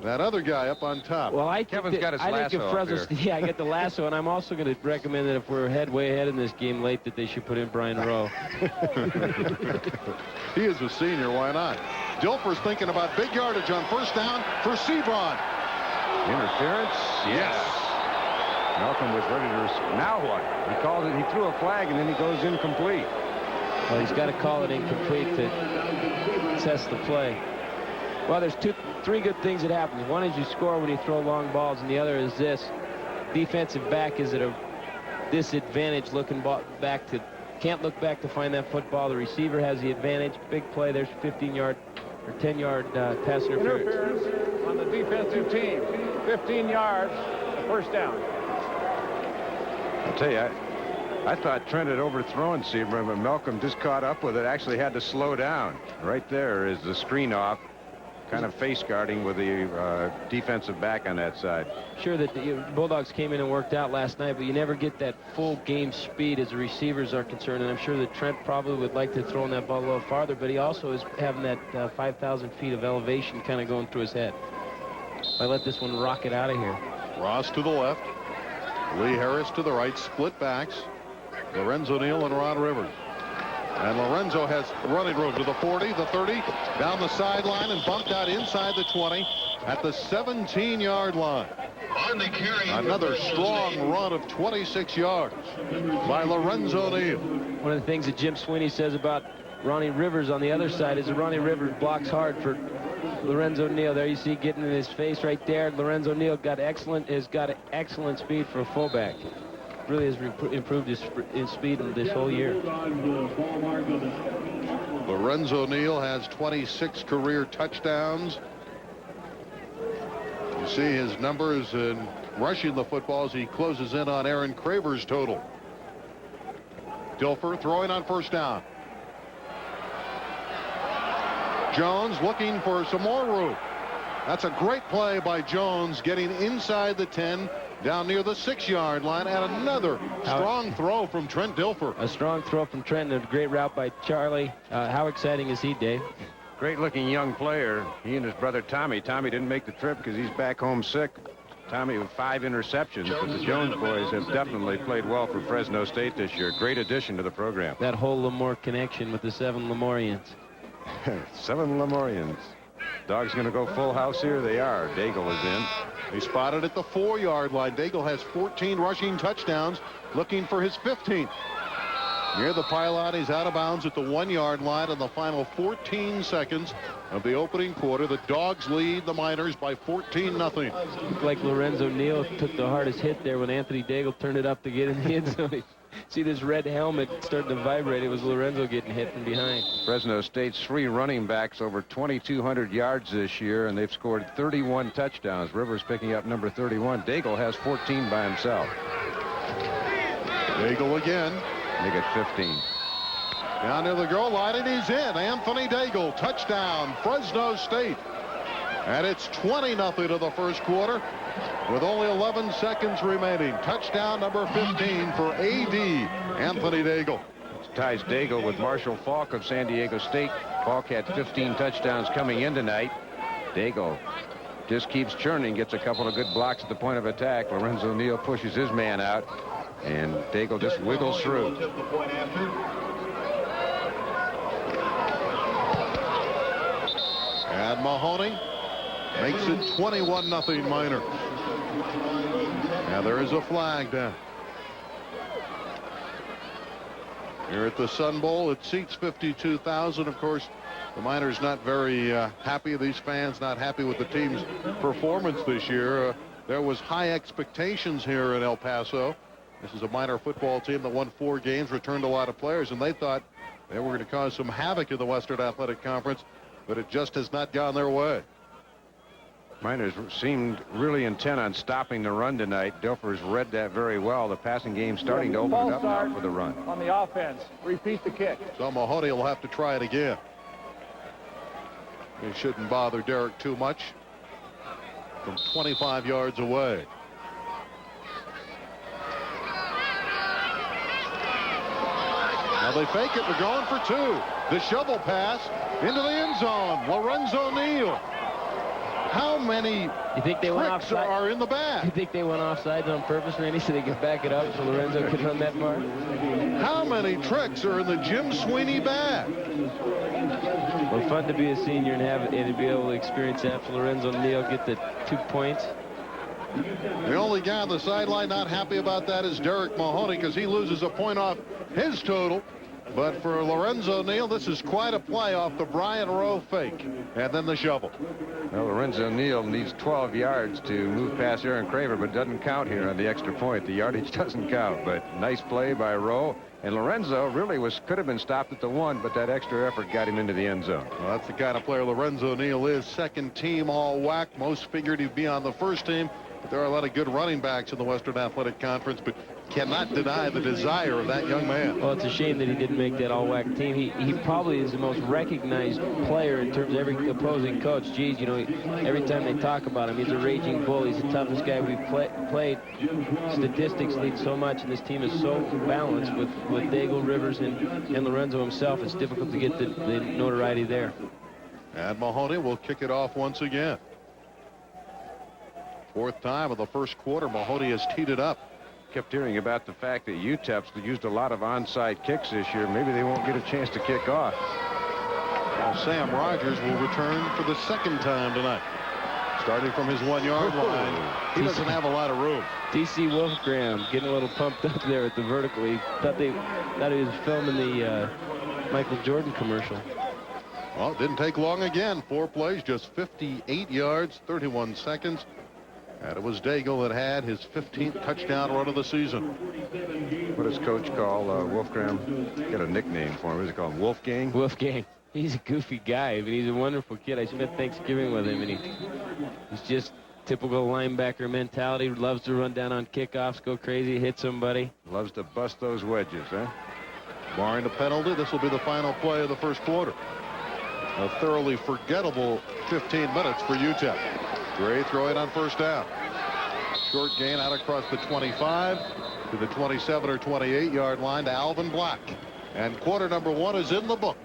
that other guy up on top. Well, Kevin's got his lasso up here. Yeah, I got the lasso, and I'm also going to recommend that if we're way ahead in this game late, that they should put in Brian Rowe. He is a senior. Why not? Dilfer's thinking about big yardage on first down for Sebring. Interference? Yes. Malcolm was ready to. Now what? He called it. He threw a flag, and then he goes incomplete. Well, he's got to call it incomplete to test the play. Well, there's 3 good things that happen. One is you score when you throw long balls, and the other is this. Defensive back is at a disadvantage looking back to, can't look back to find that football. The receiver has the advantage. Big play. There's 15-yard or 10-yard pass interference. Interference on the defensive team. 15 yards, first down. I'll tell you, I thought Trent had overthrown Sebring, but Malcolm just caught up with it. Actually had to slow down. Right there is the screen off. Kind of face guarding with the defensive back on that side. Sure that the Bulldogs came in and worked out last night, but you never get that full game speed as the receivers are concerned. And I'm sure that Trent probably would like to throw in that ball a little farther, but he also is having that 5,000 feet of elevation kind of going through his head. I let this one rocket out of here. Ross to the left. Lee Harris to the right. Split backs. Lorenzo Neal and Ron Rivers. And Lorenzo has running room to the 40, the 30, down the sideline and bumped out inside the 20 at the 17-yard line. Another strong run of 26 yards by Lorenzo Neal. One of the things that Jim Sweeney says about Ronnie Rivers on the other side is that Ronnie Rivers blocks hard for Lorenzo Neal. There you see getting in his face right there. Lorenzo Neal has got excellent speed for a fullback. Really has improved his speed in this whole year. Lorenzo Neal has 26 career touchdowns. You see his numbers in rushing the football as he closes in on Aaron Craver's total. Dilfer throwing on first down. Jones looking for some more room. That's a great play by Jones, getting inside the 10, down near the 6-yard line, and another strong throw from Trent Dilfer. A strong throw from Trent and a great route by Charlie. How exciting is he, Dave? Great-looking young player. He and his brother Tommy. Tommy didn't make the trip because he's back home sick. Tommy with 5 interceptions, but the Jones boys have definitely played well for Fresno State this year. Great addition to the program. That whole Lemoore connection with the 7 Lemorians. 7 Lemorians. Dogs going to go full house here. They are. Daigle is in. He spotted at the 4-yard line. Daigle has 14 rushing touchdowns, looking for his 15th. Near the pylon, he's out of bounds at the 1-yard line in the final 14 seconds of the opening quarter. The Dogs lead the Miners by 14-0. Looked like Lorenzo Neal took the hardest hit there when Anthony Daigle turned it up to get in the end zone. See this red helmet starting to vibrate. It was Lorenzo getting hit from behind. Fresno State's 3 running backs over 2,200 yards this year, and they've scored 31 touchdowns. Rivers picking up number 31. Daigle has 14 by himself. Daigle again. Make it 15. Down near the goal line, and he's in. Anthony Daigle, touchdown, Fresno State. And it's 20-0 to the first quarter with only 11 seconds remaining. Touchdown number 15 for A.D. Anthony Daigle. Ties Daigle with Marshall Falk of San Diego State. Falk had 15 touchdowns coming in tonight. Daigle just keeps churning, gets a couple of good blocks at the point of attack. Lorenzo Neal pushes his man out, and Daigle just wiggles through. And Mahoney makes it 21-0 Miner. Now there is a flag down. Here at the Sun Bowl, it seats 52,000. Of course, the Miners not very happy. These fans not happy with the team's performance this year. There was high expectations here in El Paso. This is a Miner football team that won 4 games, returned a lot of players, and they thought they were going to cause some havoc in the Western Athletic Conference, but it just has not gone their way. Miners seemed really intent on stopping the run tonight. Dilfer's read that very well. The passing game starting to open it up now for the run. On the offense, repeat the kick. So Mahoney will have to try it again. He shouldn't bother Derek too much from 25 yards away. Now they fake it. They're going for 2. The shovel pass into the end zone. Lorenzo Neal. How many tricks are in the bag? You think they went offsides on purpose, Randy, so they could back it up so Lorenzo could run that far? How many tricks are in the Jim Sweeney bag? Well, fun to be a senior and be able to experience that for Lorenzo Neal, get the 2 points. The only guy on the sideline not happy about that is Derek Mahoney, because he loses a point off his total. But for Lorenzo Neal, this is quite a play off the Brian Rowe fake. And then the shovel. Well, Lorenzo Neal needs 12 yards to move past Aaron Craver, but doesn't count here on the extra point. The yardage doesn't count, but nice play by Rowe. And Lorenzo really could have been stopped at the 1, but that extra effort got him into the end zone. Well, that's the kind of player Lorenzo Neal is. Second team all WAC. Most figured he'd be on the first team. But there are a lot of good running backs in the Western Athletic Conference, but cannot deny the desire of that young man. Well, it's a shame that he didn't make that all-WAC team. He probably is the most recognized player in terms of every opposing coach. Geez, you know, every time they talk about him, he's a raging bull. He's the toughest guy we've played. Statistics lead so much, and this team is so balanced with Daigle, Rivers, and Lorenzo himself. It's difficult to get the notoriety there. And Mahoney will kick it off once again. Fourth time of the first quarter, Mahoney has teed it up. Kept hearing about the fact that UTEP's used a lot of onside kicks this year. Maybe they won't get a chance to kick off. Now Sam Rogers will return for the second time tonight. Starting from his 1-yard line. He doesn't have a lot of room. DC Wolfgram getting a little pumped up there at the vertical. He thought he was filming the Michael Jordan commercial. Well, it didn't take long again. 4 plays, just 58 yards, 31 seconds. And it was Daigle that had his 15th touchdown run of the season. What does Coach call Wolfgram? Got a nickname for him. What does he call him? Wolfgang? Wolfgang. He's a goofy guy, but he's a wonderful kid. I spent Thanksgiving with him, and he's just typical linebacker mentality. Loves to run down on kickoffs, go crazy, hit somebody. Loves to bust those wedges, huh? Barring a penalty, this will be the final play of the first quarter. A thoroughly forgettable 15 minutes for UTEP. Gray throwing on first down. Short gain out across the 25 to the 27 or 28-yard line to Alvin Black. And quarter number 1 is in the book.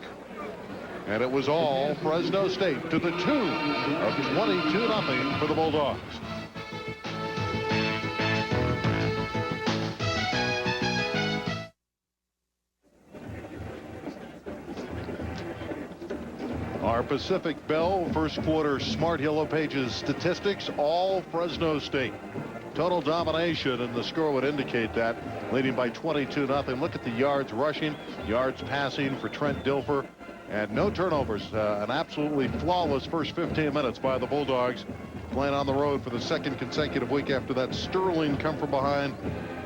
And it was all Fresno State to the tune of 22-0 for the Bulldogs. Our Pacific Bell first quarter Smart Yellow Pages statistics, all Fresno State. Total domination, and the score would indicate that, leading by 22-0. Look at the yards rushing, yards passing for Trent Dilfer. And no turnovers. An absolutely flawless first 15 minutes by the Bulldogs, playing on the road for the second consecutive week after that sterling come from behind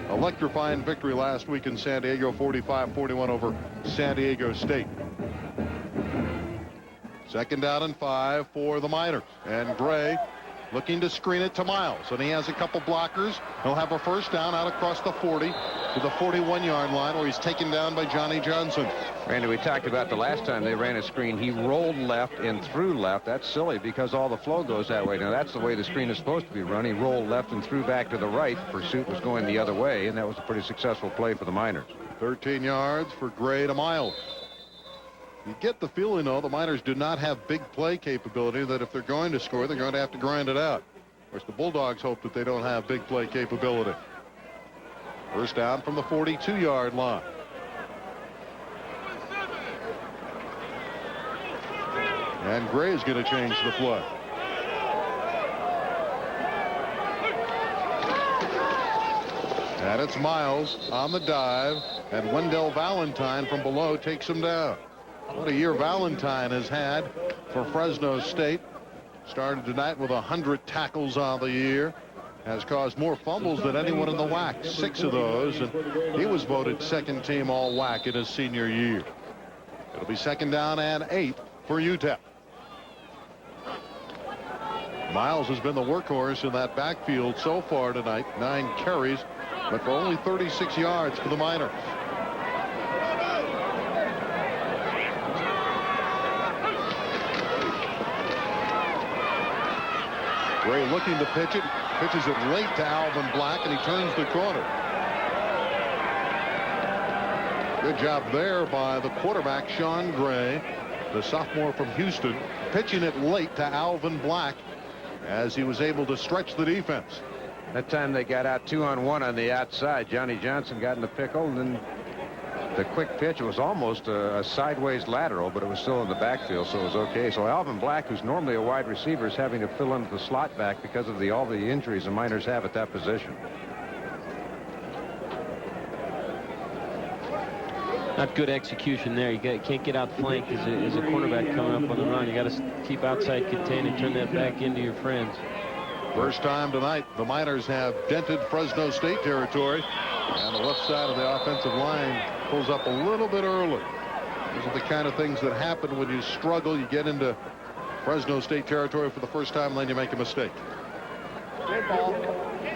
electrifying victory last week in San Diego, 45-41 over San Diego State. Second down and 5 for the Miners. And Gray looking to screen it to Miles, and he has a couple blockers. He'll have a first down out across the 40 to the 41-yard line, where he's taken down by Johnny Johnson. Randy, we talked about the last time they ran a screen. He rolled left and threw left. That's silly because all the flow goes that way. Now, that's the way the screen is supposed to be run. He rolled left and threw back to the right. Pursuit was going the other way, and that was a pretty successful play for the Miners. 13 yards for Gray to Miles. You get the feeling, though, the Miners do not have big play capability, that if they're going to score, they're going to have to grind it out. Of course, the Bulldogs hope that they don't have big play capability. First down from the 42-yard line. And Gray is going to change the play. And it's Miles on the dive, and Wendell Valentine from below takes him down. What a year Valentine has had for Fresno State. Started tonight with 100 tackles on the year. Has caused more fumbles than anyone in the WAC, 6 of those, and he was voted second team all WAC in his senior year. It'll be second down and 8 for UTEP. Miles has been the workhorse in that backfield so far tonight. 9 carries, but for only 36 yards for the Miners. Gray looking to pitch it. Pitches it late to Alvin Black, and he turns the corner. Good job there by the quarterback, Sean Gray, the sophomore from Houston, pitching it late to Alvin Black as he was able to stretch the defense. That time they got out 2-on-1 on the outside. Johnny Johnson got in the pickle, and then the quick pitch, it was almost a sideways lateral, but it was still in the backfield, so it was okay. So Alvin Black, who's normally a wide receiver, is having to fill into the slot back because of all the injuries the Miners have at that position. Not good execution there. You can't get out flank as a cornerback coming up on the run. You got to keep outside contain and turn that back into your friends. First time tonight, the Miners have dented Fresno State territory, and the left side of the offensive line pulls up a little bit early. These are the kind of things that happen when you struggle. You get into Fresno State territory for the first time, and then you make a mistake. Good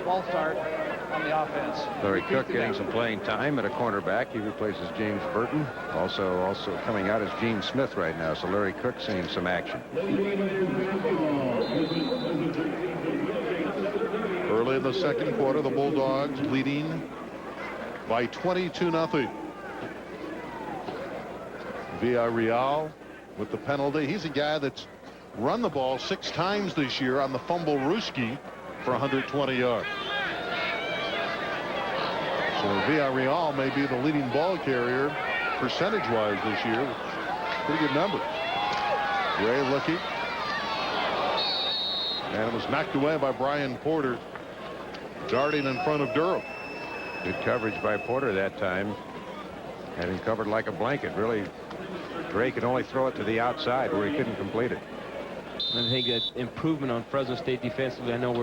ball start on the offense. Larry Cook getting some playing time at a cornerback. He replaces James Burton. Also coming out is Gene Smith right now, so Larry Cook seeing some action. Early in the second quarter, the Bulldogs leading by 22-0. Villarreal with the penalty. He's a guy that's run the ball 6 times this year on the fumble Ruski. for 120 yards. So Villarreal may be the leading ball carrier percentage-wise this year. Pretty good numbers. Gray looking. And it was knocked away by Brian Porter, darting in front of Durham. Good coverage by Porter that time. Had him covered like a blanket. Really, Gray could only throw it to the outside where he couldn't complete it. I think that improvement on Fresno State defensively. I know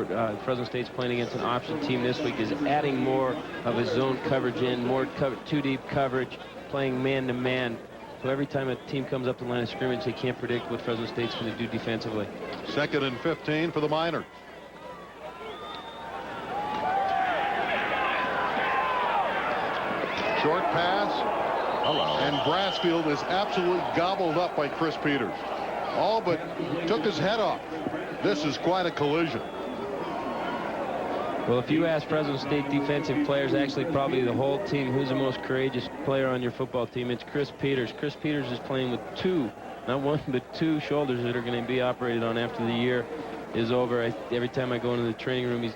Fresno State's playing against an option team this week, is adding more of his zone coverage in, more too deep coverage, playing man-to-man. So every time a team comes up the line of scrimmage, they can't predict what Fresno State's going to do defensively. 2nd and 15 for the Miners. Short pass. Hello. And Brassfield is absolutely gobbled up by Chris Peters. All but took his head off. This is quite a collision. Well, if you ask Fresno State defensive players, actually probably the whole team, who's the most courageous player on your football team, it's Chris Peters. Chris Peters is playing with 2, not 1, but 2 shoulders that are going to be operated on after the year is over. Every time I go into the training room, he's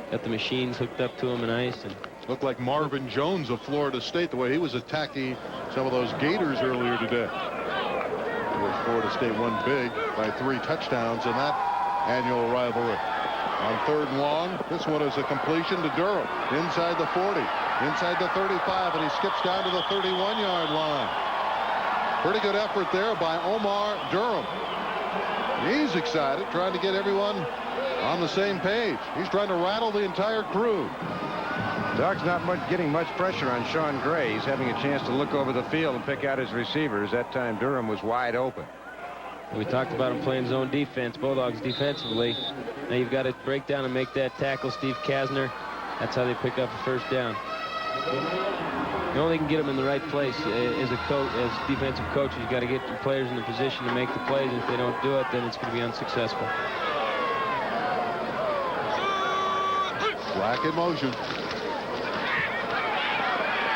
got the machines hooked up to him and ice. And looked like Marvin Jones of Florida State, the way he was attacking some of those Gators earlier today. Florida State won big by 3 touchdowns in that annual rivalry. On 3rd and long, this one is a completion to Durham. Inside the 40, inside the 35, and he skips down to the 31-yard line. Pretty good effort there by Omar Durham. He's excited, trying to get everyone on the same page. He's trying to rattle the entire crew. Doug's not getting much pressure on Sean Gray. He's having a chance to look over the field and pick out his receivers. That time Durham was wide open. we talked about him playing zone defense, Bulldogs defensively. Now you've got to break down and make that tackle, Steve Casner. That's how they pick up a 1st down. You only can get them in the right place as a coach, as defensive coaches. You got to get your players in the position to make the plays. And if they don't do it, then it's going to be unsuccessful. Black in motion.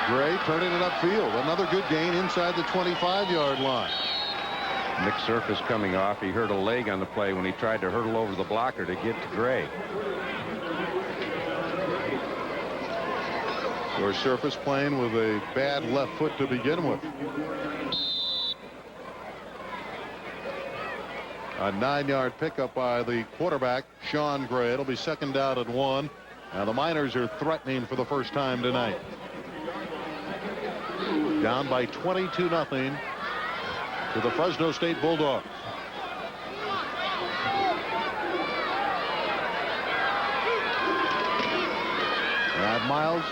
Gray turning it upfield. Another good gain inside the 25-yard line. Nick Surface coming off. He hurt a leg on the play when he tried to hurdle over the blocker to get to Gray. Or Surface playing with a bad left foot to begin with. A 9-yard pickup by the quarterback, Sean Gray. It'll be 2nd down and 1. Now the Miners are threatening for the first time tonight. Down by 22-0 to the Fresno State Bulldogs. Brad Miles.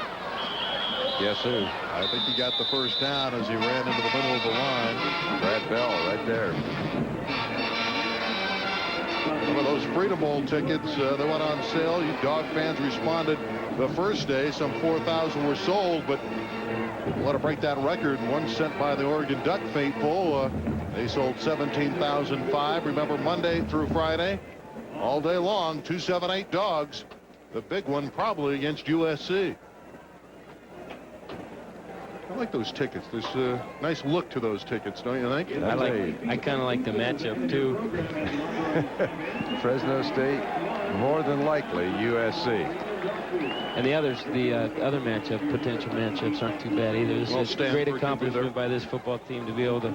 Yes, sir. I think he got the 1st down as he ran into the middle of the line. Brad Bell right there. Some of those Freedom Bowl tickets, they went on sale. You dog fans responded the first day. Some 4,000 were sold, but want to break that record. One sent by the Oregon Duck faithful. They sold 17,005. Remember, Monday through Friday, all day long, 278 dogs. The big one probably against USC. I like those tickets. There's a nice look to those tickets, don't you think? I kind of like the matchup too. Fresno State, more than likely USC. And the other matchup, potential matchups aren't too bad either. This is a great accomplishment by this football team to be able to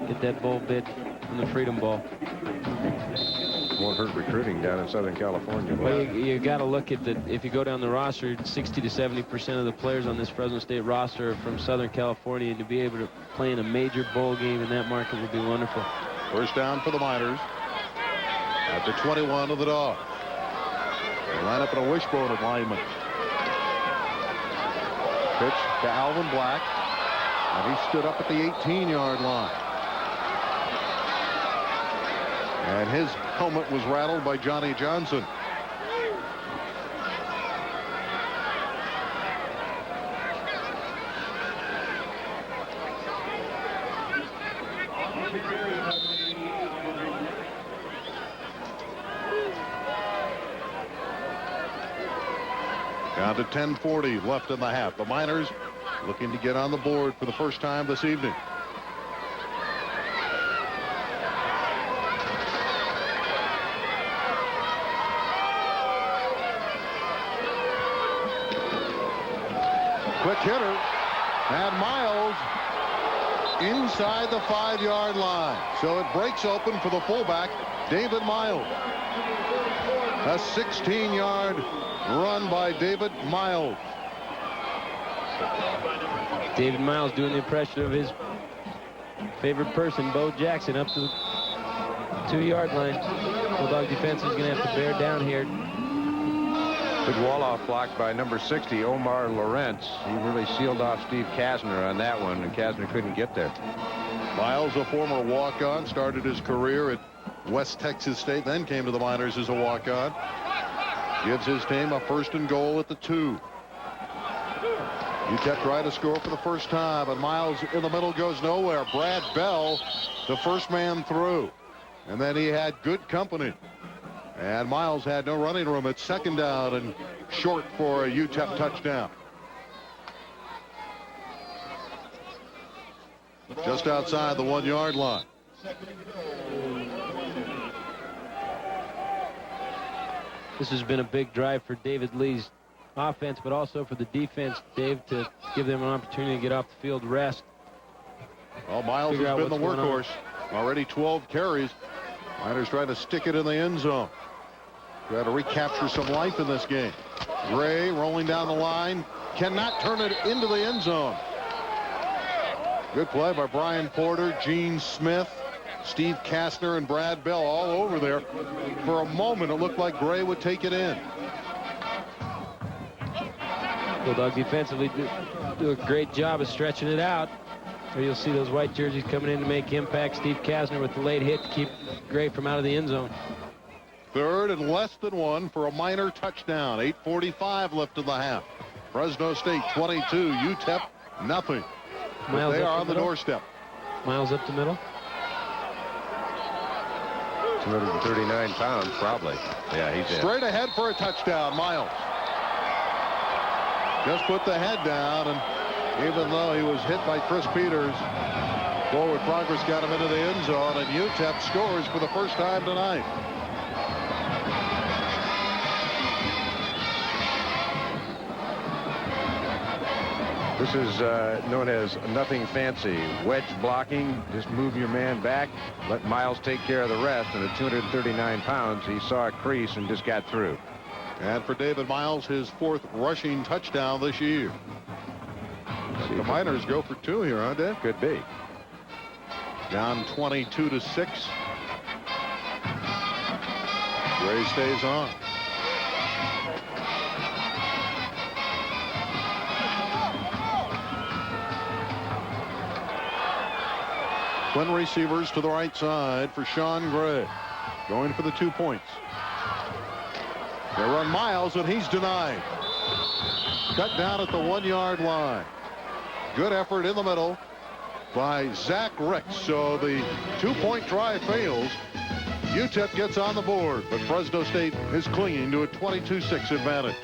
get that bowl bid from the Freedom Bowl. Won't hurt recruiting down in Southern California. Well, you got to look at if you go down the roster, 60 to 70% of the players on this Fresno State roster are from Southern California, and to be able to play in a major bowl game in that market would be wonderful. 1st down for the Miners at the 21 of the Dogs. They line up in a wishbone alignment. Pitch to Alvin Black, and he stood up at the 18-yard line. And his helmet was rattled by Johnny Johnson. Down to 10:40 left in the half. The Miners looking to get on the board for the first time this evening. Kidder and Miles inside the 5-yard line. So it breaks open for the fullback, David Miles. A 16-yard run by David Miles. David Miles doing the impression of his favorite person, Bo Jackson, up to the 2-yard line. Bulldog defense is going to have to bear down here. Good wall-off block by number 60, Omar Lawrence. He really sealed off Steve Casner on that one, and Casner couldn't get there. Miles, a former walk-on, started his career at West Texas State, then came to the minors as a walk-on. Gives his team a 1st and goal at the 2. UTEP trying to score for the first time, and Miles in the middle goes nowhere. Brad Bell, the first man through. And then he had good company. And Miles had no running room at 2nd down and short for a UTEP touchdown. Just outside the 1-yard line. This has been a big drive for David Lee's offense, but also for the defense, Dave, to give them an opportunity to get off the field, rest. Well, Miles has been the workhorse. Already 12 carries. Miners trying to stick it in the end zone. Try to recapture some life in this game. Gray rolling down the line. Cannot turn it into the end zone. Good play by Brian Porter, Gene Smith, Steve Casner, and Brad Bell all over there. For a moment, it looked like Gray would take it in. Bulldog defensively do a great job of stretching it out. There you'll see those white jerseys coming in to make impact. Steve Casner with the late hit to keep Gray from out of the end zone. 3rd and less than 1 for a Miner touchdown. 8:45 left in the half. Fresno State 22, UTEP nothing. But they are on the doorstep. Miles up the middle. 239 pounds, probably. Yeah, he's in. Straight ahead for a touchdown, Miles. Just put the head down, and even though he was hit by Chris Peters, forward progress got him into the end zone, and UTEP scores for the first time tonight. This is known as nothing fancy. Wedge blocking. Just move your man back. Let Miles take care of the rest. And at 239 pounds, he saw a crease and just got through. And for David Miles, his 4th rushing touchdown this year. The Miners go for 2 here, huh, Dave? Could be. Down 22-6. Gray stays on. Twin receivers to the right side for Sean Gray. Going for the 2 points. They run Miles, and he's denied. Cut down at the 1-yard line. Good effort in the middle by Zach Ricks. So the 2-point try fails. UTEP gets on the board, but Fresno State is clinging to a 22-6 advantage.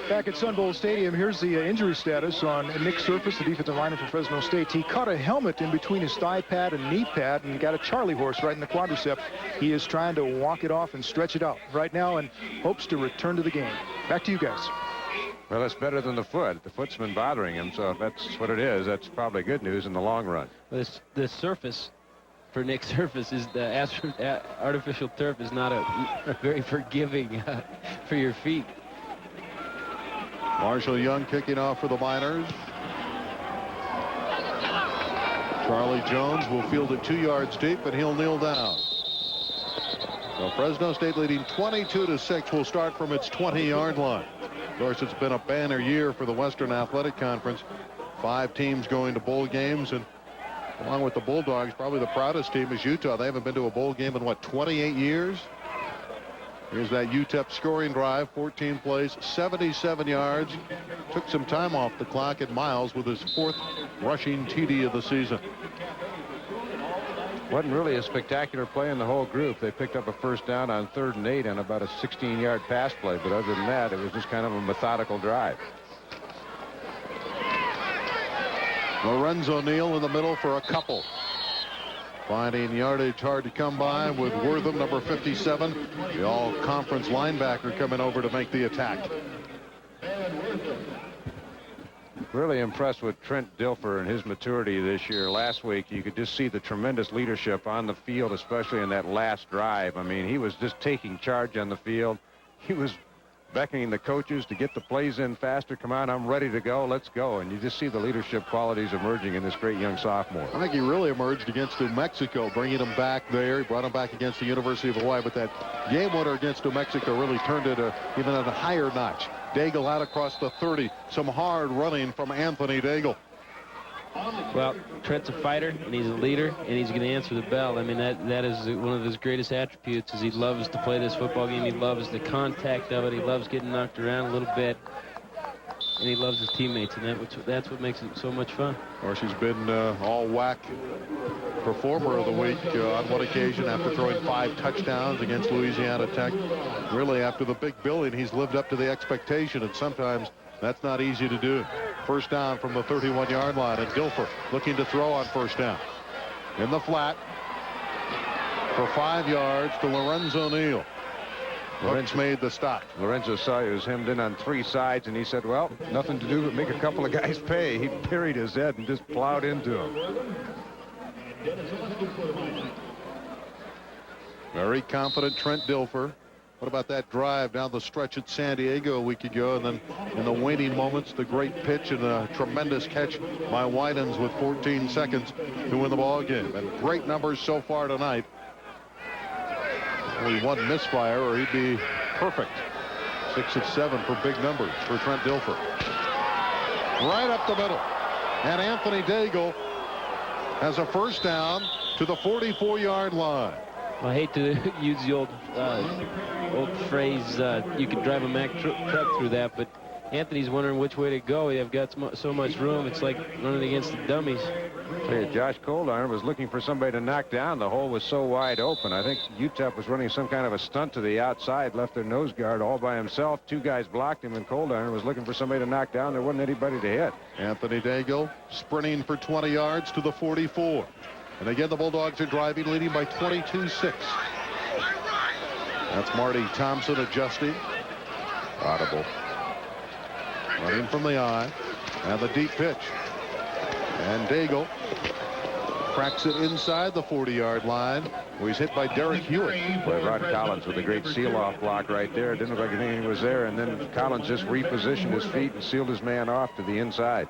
Back at Sun Bowl Stadium, here's the injury status on Nick Surface, the defensive lineman for Fresno State. He caught a helmet in between his thigh pad and knee pad and got a Charlie horse right in the quadricep. He is trying to walk it off and stretch it out right now and hopes to return to the game. Back to you guys. Well, it's better than the foot. The foot's been bothering him, so if that's what it is, that's probably good news in the long run. The surface for Nick Surface is the artificial turf is not a very forgiving for your feet. Marshall Young kicking off for the Miners. Charlie Jones will field it 2 yards deep, and he'll kneel down. So Fresno State leading 22-6 will start from its 20-yard line. Of course, it's been a banner year for the Western Athletic Conference. 5 teams going to bowl games, and along with the Bulldogs, probably the proudest team is Utah. They haven't been to a bowl game in, what, 28 years? Here's that UTEP scoring drive, 14 plays, 77 yards. Took some time off the clock at Miles with his 4th rushing TD of the season. Wasn't really a spectacular play in the whole group. They picked up a 1st down on 3rd and 8 on about a 16-yard pass play, but other than that, it was just kind of a methodical drive. Lorenzo Neal in the middle for a couple. Finding yardage hard to come by with Wortham, number 57, the all-conference linebacker, coming over to make the attack. Really impressed with Trent Dilfer and his maturity this year. Last week, you could just see the tremendous leadership on the field, especially in that last drive. I mean, he was just taking charge on the field. He was beckoning the coaches to get the plays in faster. Come on, I'm ready to go. Let's go. And you just see the leadership qualities emerging in this great young sophomore. I think he really emerged against New Mexico, bringing him back there. He brought him back against the University of Hawaii, but that game winner against New Mexico really turned it even at a higher notch. Daigle out across the 30. Some hard running from Anthony Daigle. Well, Trent's a fighter, and he's a leader, and he's going to answer the bell. I mean, that is one of his greatest attributes, is he loves to play this football game. He loves the contact of it. He loves getting knocked around a little bit, and he loves his teammates, and that's what makes it so much fun. Of course, he's been all-WAC performer of the week on one occasion after throwing 5 touchdowns against Louisiana Tech. Really, after the big billing, he's lived up to the expectation, and sometimes that's not easy to do. First down from the 31-yard line, and Dilfer looking to throw on first down. In the flat for 5 yards to Lorenzo Neal. Hooks made the stop. Lorenzo saw he was hemmed in on 3 sides, and he said, well, nothing to do but make a couple of guys pay. He buried his head and just plowed into him. Very confident Trent Dilfer. What about that drive down the stretch at San Diego a week ago, and then in the waning moments, the great pitch and a tremendous catch by Widens with 14 seconds to win the ball game. And great numbers so far tonight. Only one misfire, or he'd be perfect. 6 of 7 for big numbers for Trent Dilfer. Right up the middle, and Anthony Daigle has a first down to the 44-yard line. I hate to use the old phrase, you could drive a Mack truck through that, but Anthony's wondering which way to go. They've got so much room. It's like running against the dummies. Josh Coldarn was looking for somebody to knock down. The hole was so wide open. I think UTEP was running some kind of a stunt to the outside, left their nose guard all by himself. 2 guys blocked him, and Coldarn was looking for somebody to knock down. There wasn't anybody to hit. Anthony Daigle sprinting for 20 yards to the 44. And again, the Bulldogs are driving, leading by 22-6. That's Marty Thompson adjusting. Audible. Running from the eye. And the deep pitch. And Daigle cracks it inside the 40-yard line, where he's hit by Derek Hewitt. Boy, Rod Collins with a great seal-off block right there. Didn't look like anything was there. And then Collins just repositioned his feet and sealed his man off to the inside.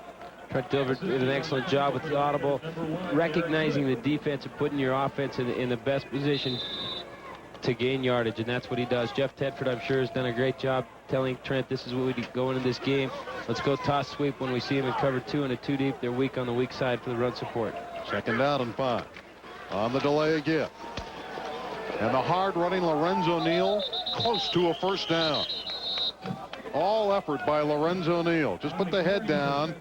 Trent Dilfer did an excellent job with the audible, recognizing the defense and putting your offense in the best position to gain yardage, and that's what he does. Jeff Tedford, I'm sure, has done a great job telling Trent, this is what we do go into this game. Let's go toss sweep when we see him in cover 2 and a 2 deep. They're weak on the weak side for the run support. Second down and 5. On the delay again. And the hard running Lorenzo Neal close to a first down. All effort by Lorenzo Neal. Just put the head down.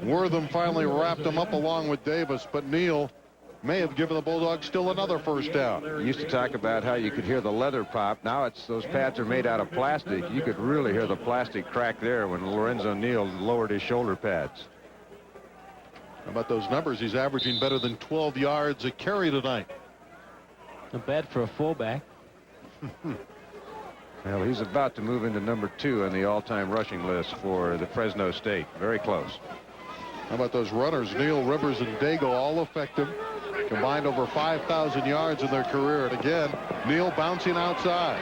Wortham finally wrapped him up along with Davis, but Neal may have given the Bulldogs still another first down. You used to talk about how you could hear the leather pop. Now those pads are made out of plastic. You could really hear the plastic crack there when Lorenzo Neal lowered his shoulder pads. How about those numbers? He's averaging better than 12 yards a carry tonight. Not bad for a fullback. Well, he's about to move into number 2 on the all-time rushing list for the Fresno State. Very close. How about those runners? Neal, Rivers, and Daigle all effective. Combined over 5,000 yards in their career. And again, Neal bouncing outside.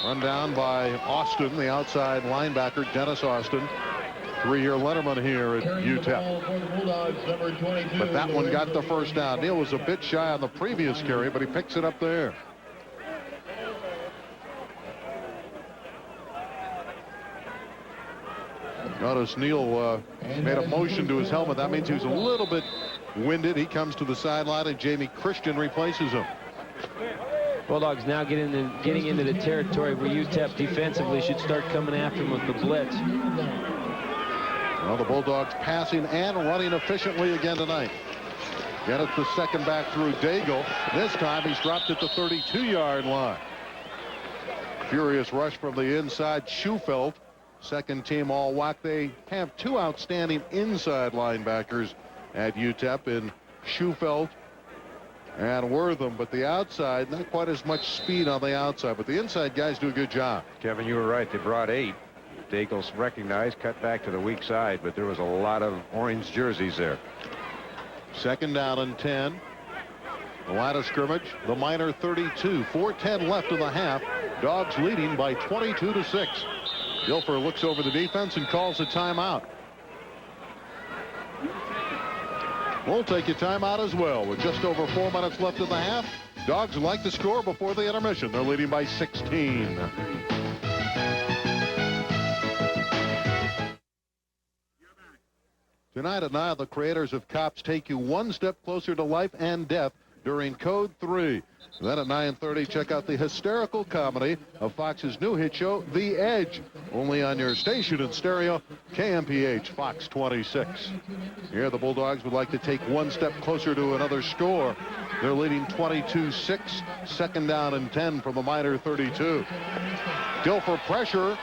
Run down by Austin, the outside linebacker, Dennis Austin. 3-year letterman here at UTEP. But that one got the first down. Neal was a bit shy on the previous carry, but he picks it up there. Notice Neal made a motion to his helmet. That means he was a little bit winded. He comes to the sideline, and Jamie Christian replaces him. Bulldogs now getting into the territory where UTEP defensively should start coming after him with the blitz. Well, the Bulldogs passing and running efficiently again tonight. Again, it's the second back through Daigle. This time he's dropped at the 32-yard line. Furious rush from the inside. Schufelt, second team all-WAC. They have 2 outstanding inside linebackers at UTEP in Schufelt and Wortham, but the outside, not quite as much speed on the outside, but the inside guys do a good job. Kevin, you were right. They brought 8. Daigle's recognized, cut back to the weak side, but there was a lot of orange jerseys there. 2nd down and 10. The line of scrimmage, the Miner 32. 4:10 left in the half. Dogs leading by 22-6. Dilfer looks over the defense and calls a timeout. We'll take a timeout as well with just over 4 minutes left in the half. Dogs like to score before the intermission. They're leading by 16. Tonight at 9, the creators of Cops take you one step closer to life and death during Code 3. Then at 9:30, check out the hysterical comedy of Fox's new hit show, The Edge, only on your station in stereo, KMPH Fox 26. Here, the Bulldogs would like to take one step closer to another score. They're leading 22-6, 2nd down and 10 from the Miner 32. Dilfer pressure,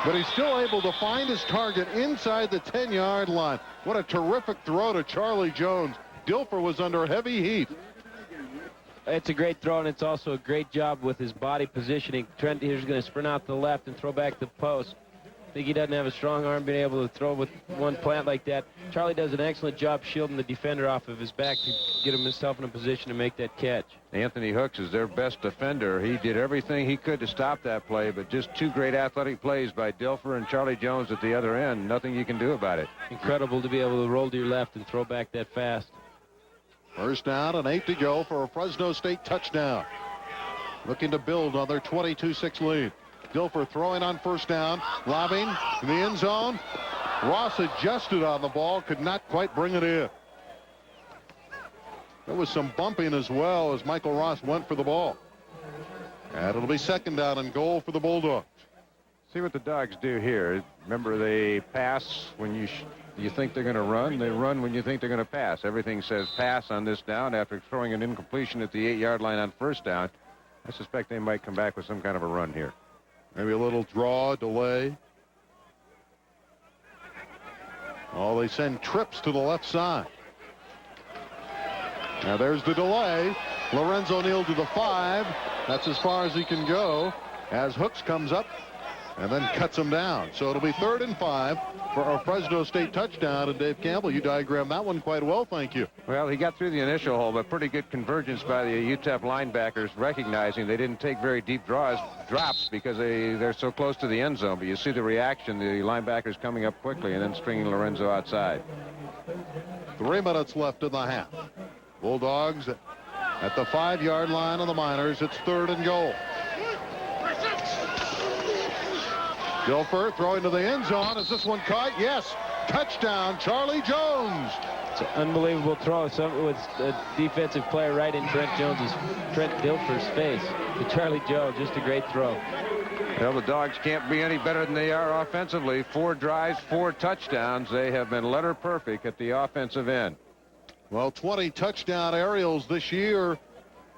but he's still able to find his target inside the 10-yard line. What a terrific throw to Charlie Jones. Dilfer was under heavy heat. It's a great throw, and it's also a great job with his body positioning. Trent here's going to sprint out to the left and throw back the post. I think he doesn't have a strong arm being able to throw with one plant like that. Charlie does an excellent job shielding the defender off of his back to get himself in a position to make that catch. Anthony Hooks is their best defender. He did everything he could to stop that play, but just 2 great athletic plays by Dilfer and Charlie Jones at the other end. Nothing you can do about it. Incredible to be able to roll to your left and throw back that fast. 1st down and 8 to go for a Fresno State touchdown. Looking to build on their 22-6 lead. Dilfer throwing on 1st down, lobbing in the end zone. Ross adjusted on the ball, could not quite bring it in. There was some bumping as well as Michael Ross went for the ball. And it'll be 2nd down and goal for the Bulldogs. See what the Dogs do here. Remember, they pass when you think they're going to run. They run when you think they're going to pass. Everything says pass on this down after throwing an incompletion at the 8-yard line on 1st down. I suspect they might come back with some kind of a run here. Maybe a little draw, delay. Oh, they send trips to the left side. Now there's the delay. Lorenzo Neal to the 5. That's as far as he can go as Hooks comes up and then cuts him down. So it'll be 3rd and 5 for a Fresno State touchdown. And Dave Campbell, you diagrammed that one quite well, thank you. Well, he got through the initial hole, but pretty good convergence by the UTEP linebackers, recognizing they didn't take very deep drops because they're so close to the end zone. But you see the reaction, the linebackers coming up quickly and then stringing Lorenzo outside. 3 minutes left in the half. Bulldogs at the 5-yard line of the Miners. It's 3rd and goal. Dilfer throwing to the end zone. Is this one caught? Yes. Touchdown, Charlie Jones. It's an unbelievable throw. Some with a defensive player right in Trent Dilfer's face. To Charlie Jones, just a great throw. Well, the Dogs can't be any better than they are offensively. 4 drives, 4 touchdowns. They have been letter perfect at the offensive end. Well, 20 touchdown aerials this year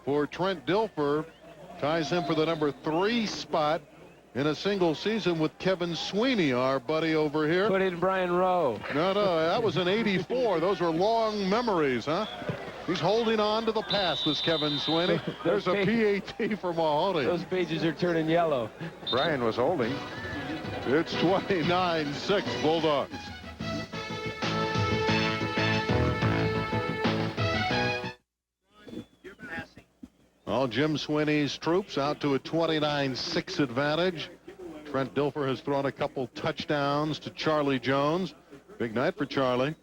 for Trent Dilfer. Ties him for the number 3 spot in a single season with Kevin Sweeney, our buddy over here. Put in Brian Rowe. No, that was in '84. Those are long memories, huh? He's holding on to the past, this Kevin Sweeney. There's a PAT for Mahoney. Those pages are turning yellow. Brian was holding. It's 29-6 Bulldogs. Well, Jim Sweeney's troops out to a 29-6 advantage. Trent Dilfer has thrown a couple touchdowns to Charlie Jones. Big night for Charlie.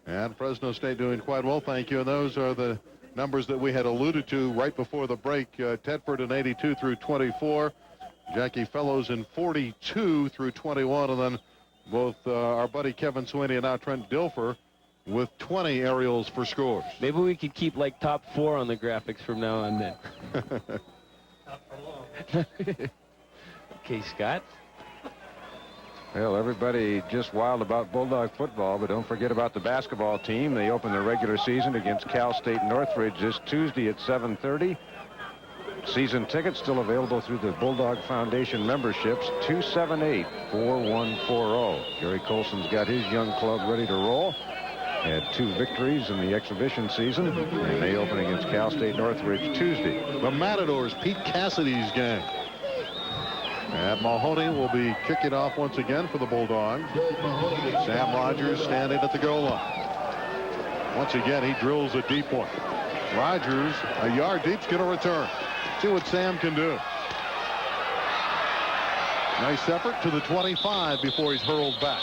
And Fresno State doing quite well, thank you. And those are the numbers that we had alluded to right before the break. Tedford in 82 through 24. Jackie Fellows in 42 through 21. And then both our buddy Kevin Sweeney and now Trent Dilfer with 20 aerials for scores. Maybe we could keep like top 4 on the graphics from now on then. Okay, Scott. Well, everybody just wild about Bulldog football, but don't forget about the basketball team. They open their regular season against Cal State Northridge this Tuesday at 7:30. Season tickets still available through the Bulldog Foundation memberships, 278-4140. Gary Colson's got his young club ready to roll. Had 2 victories in the exhibition season, and they open against Cal State Northridge Tuesday. The Matadors, Pete Cassidy's gang. And Mahoney will be kicking off once again for the Bulldogs. Sam Rogers standing at the goal line. Once again, he drills a deep one. Rogers, a yard deep, is going to return. See what Sam can do. Nice effort to the 25 before he's hurled back.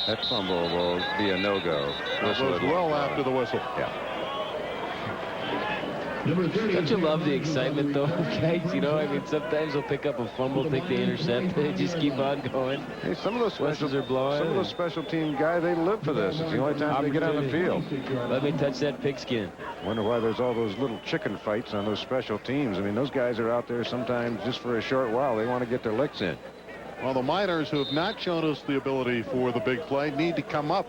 That fumble will be a no-go. That was well after the whistle. Yeah. Don't you love the excitement, though, guys? You know, I mean, sometimes they'll pick up a fumble, think they intercept, they just keep on going. Hey, some of those special team guys, they live for this. It's the only time they get on the field. Let me touch that pigskin. Wonder why there's all those little chicken fights on those special teams. I mean, those guys are out there sometimes just for a short while. They want to get their licks in. Well, the Miners, who have not shown us the ability for the big play, need to come up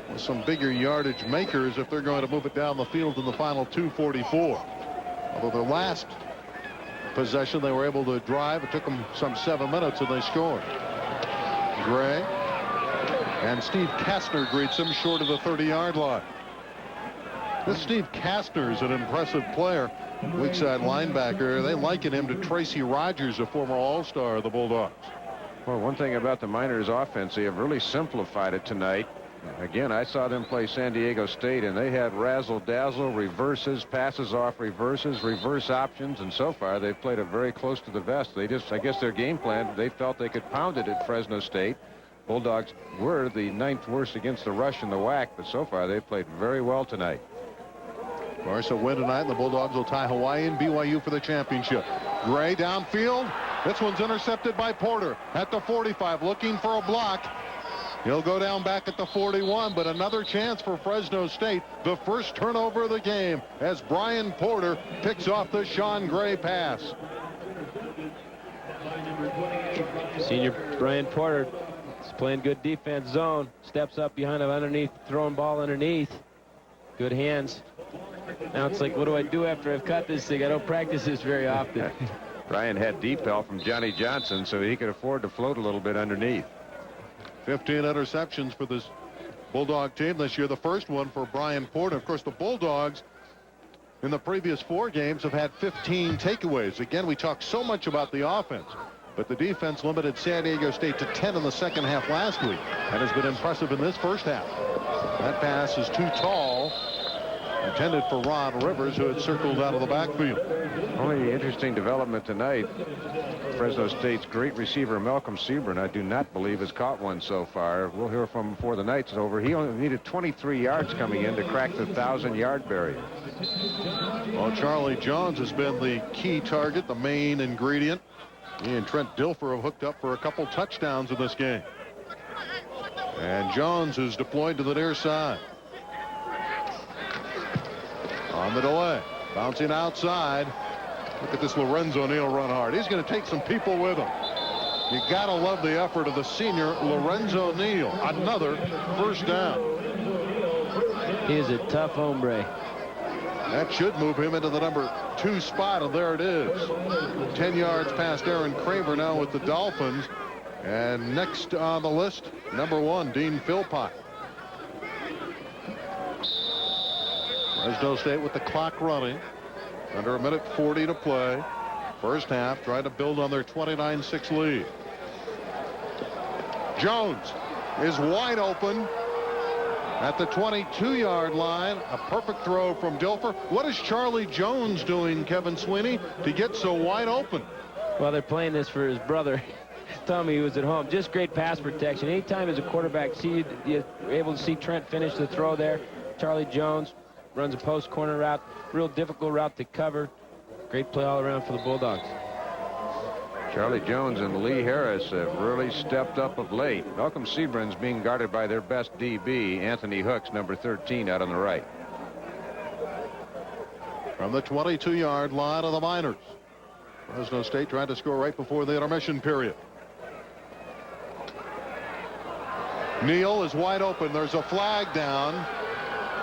with some bigger yardage makers if they're going to move it down the field in the final 2:44. Although their last possession, they were able to drive. It took them some 7 minutes, and they scored. Gray and Steve Casner greets him short of the 30-yard line. This Steve Casner is an impressive player. Weak side linebacker. They liken him to Tracy Rogers, a former All-Star of the Bulldogs. Well, one thing about the Miners offense, they have really simplified it tonight. Again, I saw them play San Diego State, and they had razzle-dazzle, reverses, passes off reverses, reverse options, and so far they've played it very close to the vest. They just, I guess their game plan, they felt they could pound it at Fresno State. Bulldogs were the 9th worst against the rush in the WAC, but so far they've played very well tonight. Of course, a win tonight, and the Bulldogs will tie Hawaii and BYU for the championship. Gray downfield. This one's intercepted by Porter at the 45, looking for a block. He'll go down back at the 41, but another chance for Fresno State. The first turnover of the game as Brian Porter picks off the Sean Gray pass. Senior Brian Porter is playing good defense zone. Steps up behind him underneath, throwing ball underneath. Good hands. Now it's like, what do I do after I've cut this thing? I don't practice this very often. Brian had deep help from Johnny Johnson, so he could afford to float a little bit underneath. 15 interceptions for this Bulldog team this year. The first one for Brian Porter. Of course, the Bulldogs in the previous 4 games have had 15 takeaways. Again, we talked so much about the offense, but the defense limited San Diego State to 10 in the second half last week and has been impressive in this first half. That pass is too tall, intended for Ron Rivers, who had circled out of the backfield. Only interesting development tonight, Fresno State's great receiver Malcolm Sebring, I do not believe has caught one so far. We'll hear from him before the night's over. He only needed 23 yards coming in to crack the 1,000-yard barrier. Well, Charlie Jones has been the key target, the main ingredient. He and Trent Dilfer have hooked up for a couple touchdowns in this game. And Jones is deployed to the near side. On the delay, bouncing outside. Look at this Lorenzo Neal run hard. He's going to take some people with him. You got to love the effort of the senior Lorenzo Neal. Another first down. He is a tough hombre. That should move him into the number 2 spot, and there it is. 10 yards past Aaron Craver now with the Dolphins. And next on the list, number 1, Dean Philpott. Fresno State with the clock running. Under 1:40 to play. First half, trying to build on their 29-6 lead. Jones is wide open at the 22-yard line. A perfect throw from Dilfer. What is Charlie Jones doing, Kevin Sweeney, to get so wide open? Well, they're playing this for his brother, Tommy, who was at home. Just great pass protection. Anytime as a quarterback, you're able to see Trent finish the throw there. Charlie Jones runs a post corner route, real difficult route to cover. Great play all around for the Bulldogs. Charlie Jones and Lee Harris have really stepped up of late. Malcolm Sebring's being guarded by their best DB, Anthony Hooks, number 13, out on the right. From the 22-yard line of the Miners. Fresno State trying to score right before the intermission period. Neal is wide open. There's a flag down.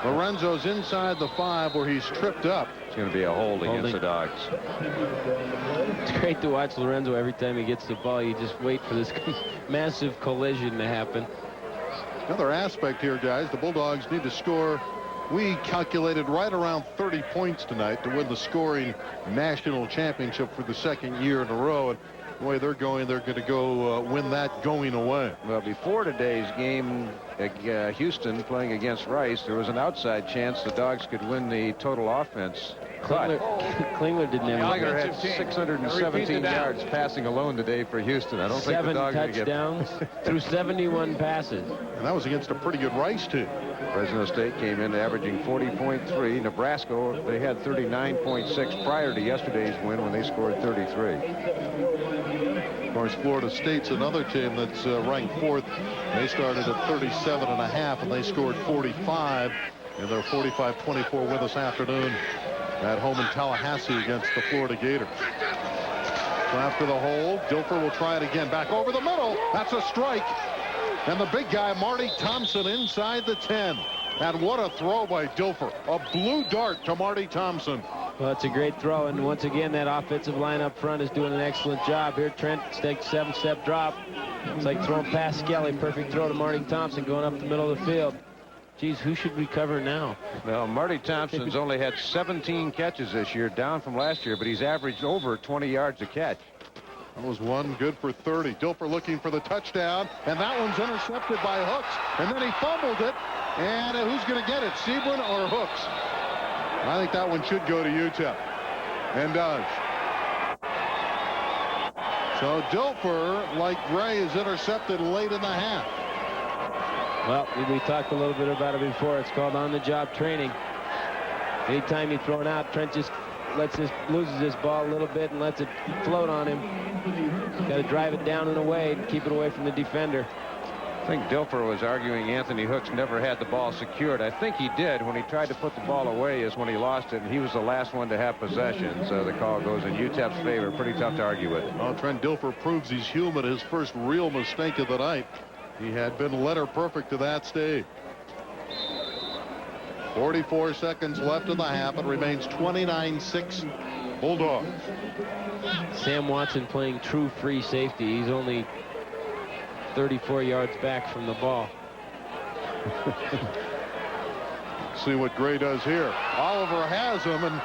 Lorenzo's inside the 5 where he's tripped up. It's going to be a hold against the Dogs. It's great to watch Lorenzo every time he gets the ball. You just wait for this massive collision to happen. Another aspect here, guys, the Bulldogs need to score. We calculated right around 30 points tonight to win the scoring national championship for the second year in a row. And the way they're going to go win that going away. Well, before today's game, Houston playing against Rice, there was an outside chance the Dogs could win the total offense. Klingler didn't have Klingler had 617 yards passing alone today for Houston. I don't think the 7 Dogs are touchdowns through 71 passes. And that was against a pretty good Rice team. Fresno State came in averaging 40.3. Nebraska, they had 39.6 prior to yesterday's win when they scored 33. Of course, Florida State's another team that's ranked 4th. They started at 37.5 and they scored 45 in their 45-24 win this afternoon at home in Tallahassee against the Florida Gators. So after the hold, Dilfer will try it again. Back over the middle. That's a strike. And the big guy, Marty Thompson, inside the 10. And what a throw by Dilfer. A blue dart to Marty Thompson. Well, it's a great throw, and once again, that offensive line up front is doing an excellent job. Here, Trent takes 7-step drop. It's like throwing past Skelly. Perfect throw to Marty Thompson going up the middle of the field. Geez, who should we cover now? Well, Marty Thompson's only had 17 catches this year, down from last year, but he's averaged over 20 yards a catch. That was one good for 30. Dilfer looking for the touchdown, and that one's intercepted by Hooks, and then he fumbled it. And who's going to get it, Sebring or Hooks? I think that one should go to UTEP, and does. So Dilfer, like Gray, is intercepted late in the half. Well, we talked a little bit about it before. It's called on-the-job training. Anytime you throw it out, Trent just loses his ball a little bit and lets it float on him. Got to drive it down and away and keep it away from the defender. I think Dilfer was arguing Anthony Hooks never had the ball secured. I think he did. When he tried to put the ball away is when he lost it, and he was the last one to have possession. So the call goes in UTEP's favor. Pretty tough to argue with. Well, Trent Dilfer proves he's human. His first real mistake of the night. He had been letter perfect to that stage. 44 seconds left in the half. It remains 29-6 Bulldogs. Sam Watson playing true free safety. He's only 34 yards back from the ball. See what Gray does here. Oliver has him and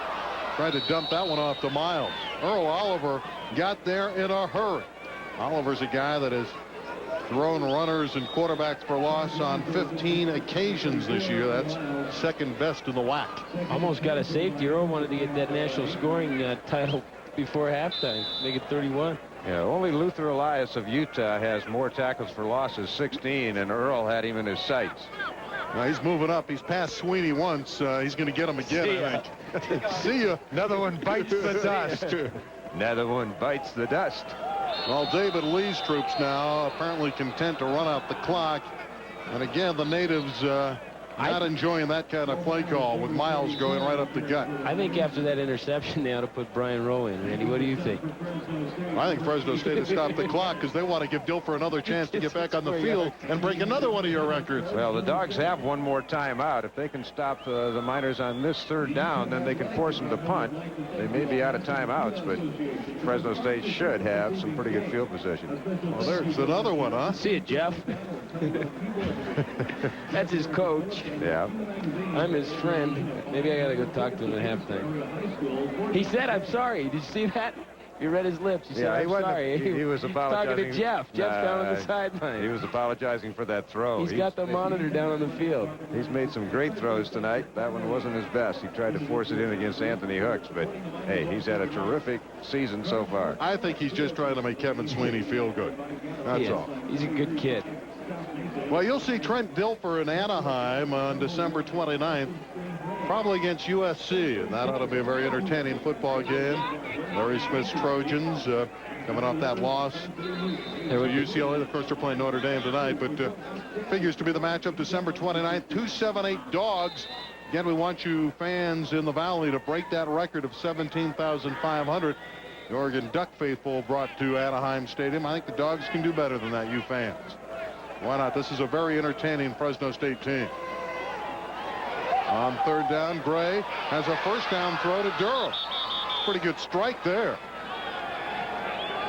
tried to dump that one off to Miles. Earl Oliver got there in a hurry. Oliver's a guy that has thrown runners and quarterbacks for loss on 15 occasions this year. That's second best in the WAC. Almost got a safety. Earl wanted to get that national scoring title before halftime. Make it 31. Yeah, only Luther Elias of Utah has more tackles for losses, 16, and Earl had him in his sights. Now he's moving up. He's passed Sweeney once. He's going to get him again, I think. See ya. Another one bites the dust. Another one bites the dust. Well, David Lee's troops now apparently content to run out the clock. And again, the natives not enjoying that kind of play call with Miles going right up the gut. I think after that interception, they ought to put Brian Rowe in. Randy, what do you think? I think Fresno State has stopped the clock because they want to give Dilfer another chance to get back on the field and break another one of your records. Well, the Dogs have one more timeout. If they can stop the Miners on this third down, then they can force them to punt. They may be out of timeouts, but Fresno State should have some pretty good field position. Well, there's another one, huh? See it, Jeff. That's his coach. Yeah. I'm his friend. Maybe I got to go talk to him at halftime. He said, I'm sorry. Did you see that? You read his lips. He said, I'm sorry. He was apologizing. Talking to Jeff. Jeff's down on the sideline. He was apologizing for that throw. He's got the monitor down on the field. He's made some great throws tonight. That one wasn't his best. He tried to force it in against Anthony Hooks, but hey, he's had a terrific season so far. I think he's just trying to make Kevin Sweeney feel good. That's all. He's a good kid. Well, you'll see Trent Dilfer in Anaheim on December 29th, probably against USC, and that ought to be a very entertaining football game. Larry Smith's Trojans coming off that loss to UCLA. Of course, they're playing Notre Dame tonight, but figures to be the matchup December 29th. 278 Dogs. Again, we want you fans in the Valley to break that record of 17,500. The Oregon Duck faithful brought to Anaheim Stadium. I think the Dogs can do better than that, you fans. Why not? This is a very entertaining Fresno State team. On third down, Gray has a first down throw to Durham. Pretty good strike there.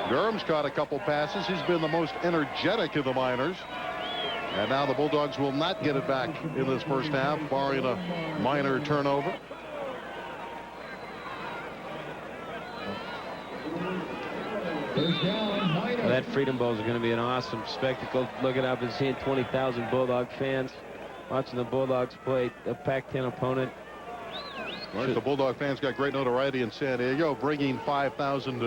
Durham's caught a couple passes. He's been the most energetic of the Miners. And now the Bulldogs will not get it back in this first half, barring a Miner turnover. Well, that Freedom Bowl is going to be an awesome spectacle. Looking up and seeing 20,000 Bulldog fans watching the Bulldogs play a Pac-10 opponent. Of course, the Bulldog fans got great notoriety in San Diego, bringing 5,000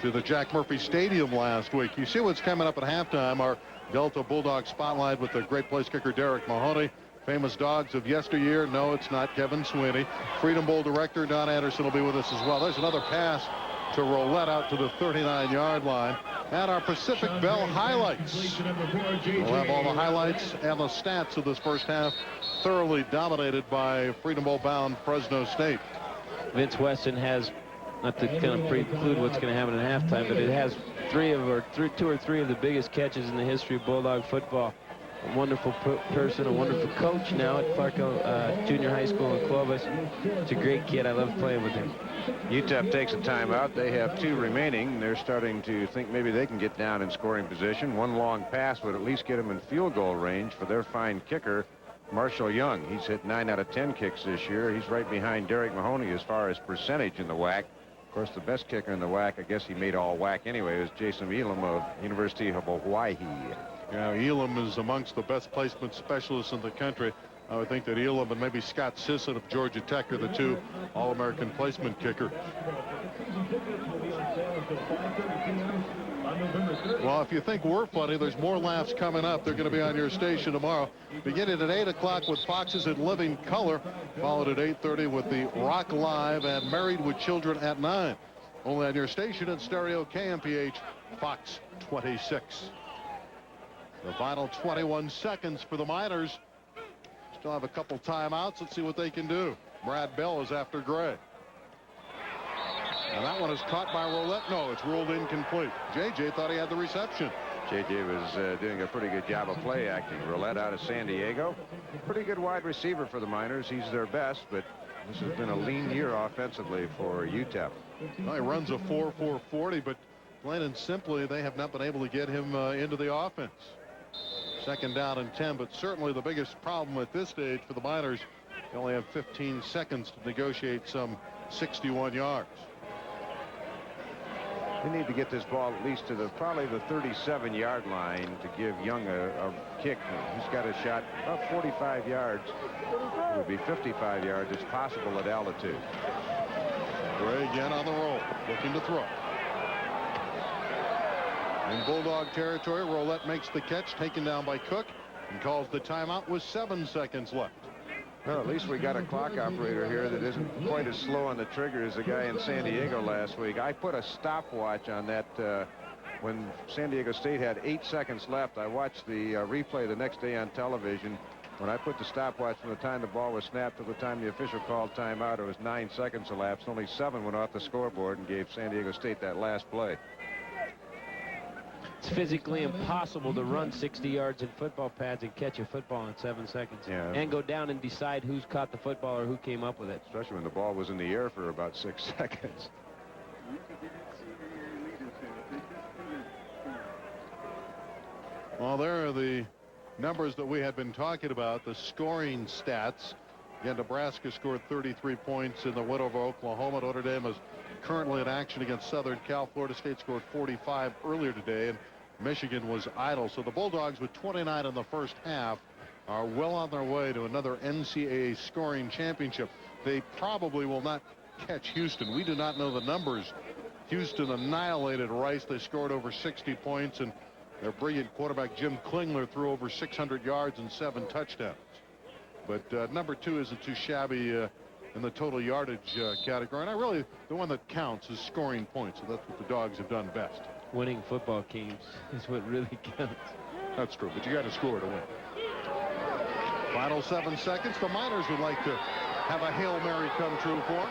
to the Jack Murphy Stadium last week. You see what's coming up at halftime. Our Delta Bulldog spotlight with the great place kicker Derek Mahoney. Famous dogs of yesteryear. No, it's not Kevin Sweeney. Freedom Bowl director Don Anderson will be with us as well. There's another pass to Roulette out to the 39-yard line. And our Pacific Bell highlights. We'll have all the highlights and the stats of this first half, thoroughly dominated by Freedom Bowl bound Fresno State. Vince Weston has, not to kind of preclude what's going to happen at halftime, but it has two or three of the biggest catches in the history of Bulldog football. A wonderful person, a wonderful coach now at Clarko Junior High School in Clovis. It's a great kid. I love playing with him. UTEP takes a timeout. They have 2 remaining. They're starting to think maybe they can get down in scoring position. One long pass would at least get them in field goal range for their fine kicker, Marshall Young. He's hit 9 out of 10 kicks this year. He's right behind Derek Mahoney as far as percentage in the WAC. Of course, the best kicker in the WAC, I guess he made all WAC anyway, was Jason Elam of University of Hawaii. Yeah, Elam is amongst the best placement specialists in the country. I would think that Elam and maybe Scott Sisson of Georgia Tech are the 2 All-American placement kicker. Well, if you think we're funny, there's more laughs coming up. They're going to be on your station tomorrow, beginning at 8 o'clock with Foxes in Living Color, followed at 8:30 with the Rock Live and Married with Children at 9. Only on your station at Stereo KMPH, Fox 26. The final 21 seconds for the Miners. Still have a couple timeouts. Let's see what they can do. Brad Bell is after Gray. And that one is caught by Roulette. No, it's ruled incomplete. JJ thought he had the reception. JJ was doing a pretty good job of play acting. Roulette out of San Diego. Pretty good wide receiver for the Miners. He's their best, but this has been a lean year offensively for UTEP. Well, he runs a 4.40, but plain and simply, they have not been able to get him into the offense. Second down and 10, but certainly the biggest problem at this stage for the Miners, they only have 15 seconds to negotiate some 61 yards. They need to get this ball at least to probably the 37-yard line to give Young a kick. He's got a shot about 45 yards. It would be 55 yards. It's possible at altitude. Gray again on the roll, looking to throw. In Bulldog territory, Roulette makes the catch, taken down by Cook, and calls the timeout with 7 seconds left. Well, at least we got a clock operator here that isn't quite as slow on the trigger as the guy in San Diego last week. I put a stopwatch on that when San Diego State had 8 seconds left. I watched the replay the next day on television. When I put the stopwatch from the time the ball was snapped to the time the official called timeout, it was 9 seconds elapsed. Only 7 went off the scoreboard and gave San Diego State that last play. It's physically impossible to run 60 yards in football pads and catch a football in 7 seconds. Yeah. And go down and decide who's caught the football or who came up with it. Especially when the ball was in the air for about 6 seconds. Well, there are the numbers that we had been talking about, the scoring stats. Again, Nebraska scored 33 points in the win over Oklahoma. Notre Dame is currently in action against Southern Cal. Florida State scored 45 earlier today, and Michigan was idle. So the Bulldogs, with 29 in the first half, are well on their way to another NCAA scoring championship. They probably will not catch Houston. We do not know the numbers. Houston annihilated Rice. They scored over 60 points, and their brilliant quarterback Jim Klingler threw over 600 yards and 7 touchdowns. But number 2 isn't too shabby in the total yardage category. And really, the one that counts is scoring points. So that's what the Dogs have done best. Winning football games is what really counts. That's true, but you got to score to win. Final 7 seconds. The Miners would like to have a Hail Mary come true for them.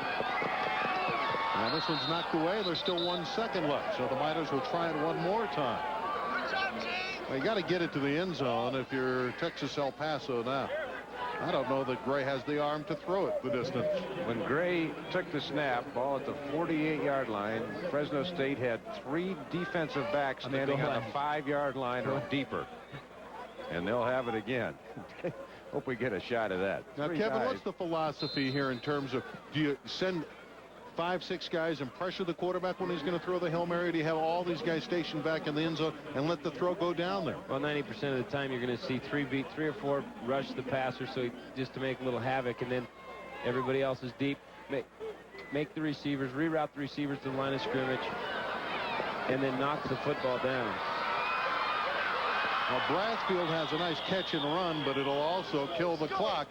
Now this one's knocked away. There's still 1 second left. So the Miners will try it one more time. Well, you got to get it to the end zone if you're Texas-El Paso now. I don't know that Gray has the arm to throw it the distance. When Gray took the snap, ball at the 48-yard line, Fresno State had 3 defensive backs standing on the 5-yard line or deeper. And they'll have it again. Hope we get a shot of that. Now, 3 Kevin, guys. what's the philosophy here in terms of, do you send 5, 6 guys and pressure the quarterback when he's going to throw the Hail Mary? Do you have all these guys stationed back in the end zone and let the throw go down there? Well, 90% of the time you're going to see 3 or 4 rush the passer, so just to make a little havoc, and then everybody else is deep. Make the receivers, reroute the receivers to the line of scrimmage, and then knock the football down. Well, Brassfield has a nice catch and run, but it'll also kill the clock.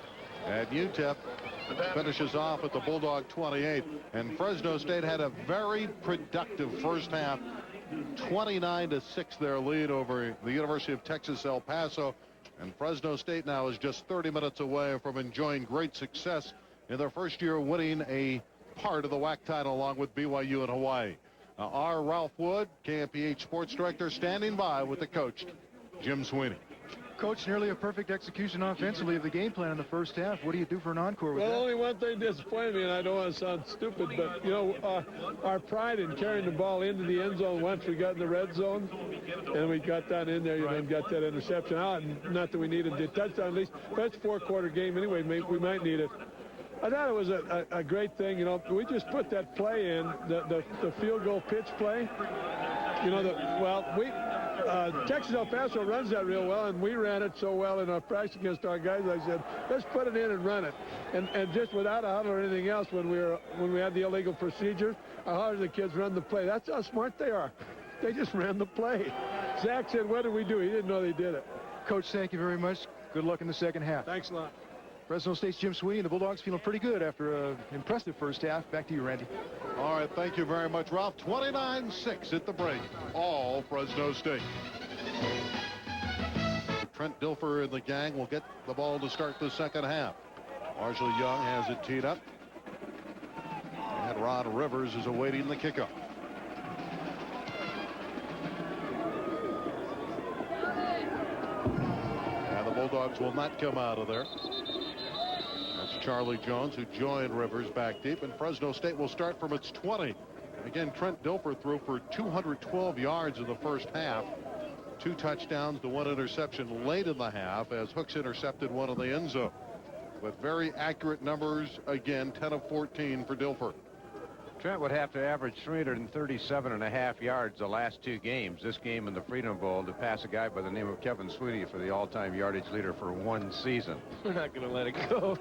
And UTEP finishes off at the Bulldog 28. And Fresno State had a very productive first half. 29-6 their lead over the University of Texas-El Paso. And Fresno State now is just 30 minutes away from enjoying great success in their first year, winning a part of the WAC title along with BYU and Hawaii. Our Ralph Wood, KMPH Sports Director, standing by with the coach, Jim Sweeney. Coach, nearly a perfect execution offensively of the game plan in the first half. What do you do for an encore with that? Well, only one thing disappointed me, and I don't want to sound stupid, but, you know, our pride in carrying the ball into the end zone once we got in the red zone, and we got down in there, you know, and got that interception out. Not that we needed the touchdown, at least, but it's a 4-quarter game anyway. We might need it. I thought it was a great thing, you know. We just put that play in, the field goal pitch play. You know, Texas-El Paso runs that real well, and we ran it so well in our practice against our guys. I said, let's put it in and run it. And just without a huddle or anything else, when we had the illegal procedures, I hollered the kids run the play. That's how smart they are. They just ran the play. Zach said, what did we do? He didn't know they did it. Coach, thank you very much. Good luck in the second half. Thanks a lot. Fresno State's Jim Sweeney. The Bulldogs feeling pretty good after an impressive first half. Back to you, Randy. All right, thank you very much, Ralph. 29-6 at the break. All Fresno State. Trent Dilfer and the gang will get the ball to start the second half. Marshall Young has it teed up. And Ron Rivers is awaiting the kickoff. And the Bulldogs will not come out of there. That's Charlie Jones, who joined Rivers back deep. And Fresno State will start from its 20. Again, Trent Dilfer threw for 212 yards in the first half. 2 touchdowns to 1 interception late in the half as Hooks intercepted one in the end zone. With very accurate numbers, again, 10 of 14 for Dilfer. Trent would have to average 337.5 yards the last 2 games, this game and the Freedom Bowl, to pass a guy by the name of Kevin Sweeney for the all-time yardage leader for 1 season. We're not going to let it go.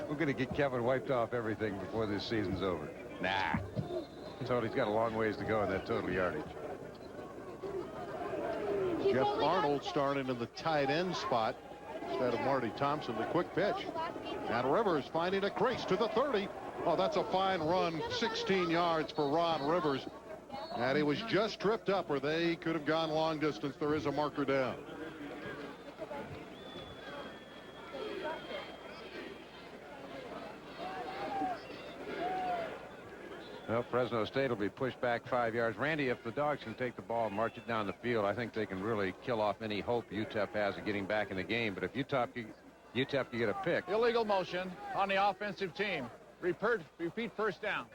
We're going to get Kevin wiped off everything before this season's over. Nah. So he's got a long ways to go in that total yardage. Jeff Arnold starting in the tight end spot instead of Marty Thompson. The quick pitch. And Rivers finding a crease to the 30. Oh, that's a fine run. 16 yards for Ron Rivers. And he was just tripped up, or they could have gone long distance. There is a marker down. Well, Fresno State will be pushed back 5 yards. Randy, if the Dogs can take the ball and march it down the field, I think they can really kill off any hope UTEP has of getting back in the game. But if UTEP can get a pick. Illegal motion on the offensive team. Repeat first down.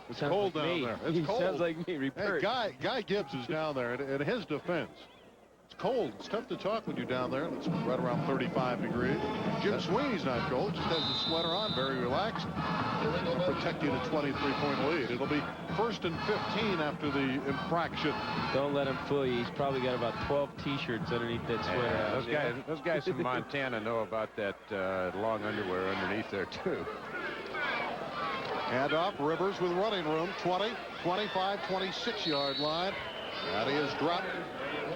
It's cold down there. It's cold. Sounds like me. Hey, Guy Gibbs is down there, and in his defense, it's cold. It's tough to talk when you're down there. It's right around 35 degrees. Jim Sweeney's not cold, just has the sweater on, very relaxed. Protecting a 23-point lead. It'll be 1st and 15 after the infraction. Don't let him fool you. He's probably got about 12 T-shirts underneath that sweater. Those guys from Montana know about that long underwear underneath there, too. Hand off, Rivers with running room. 20, 25, 26-yard line. And he is dropped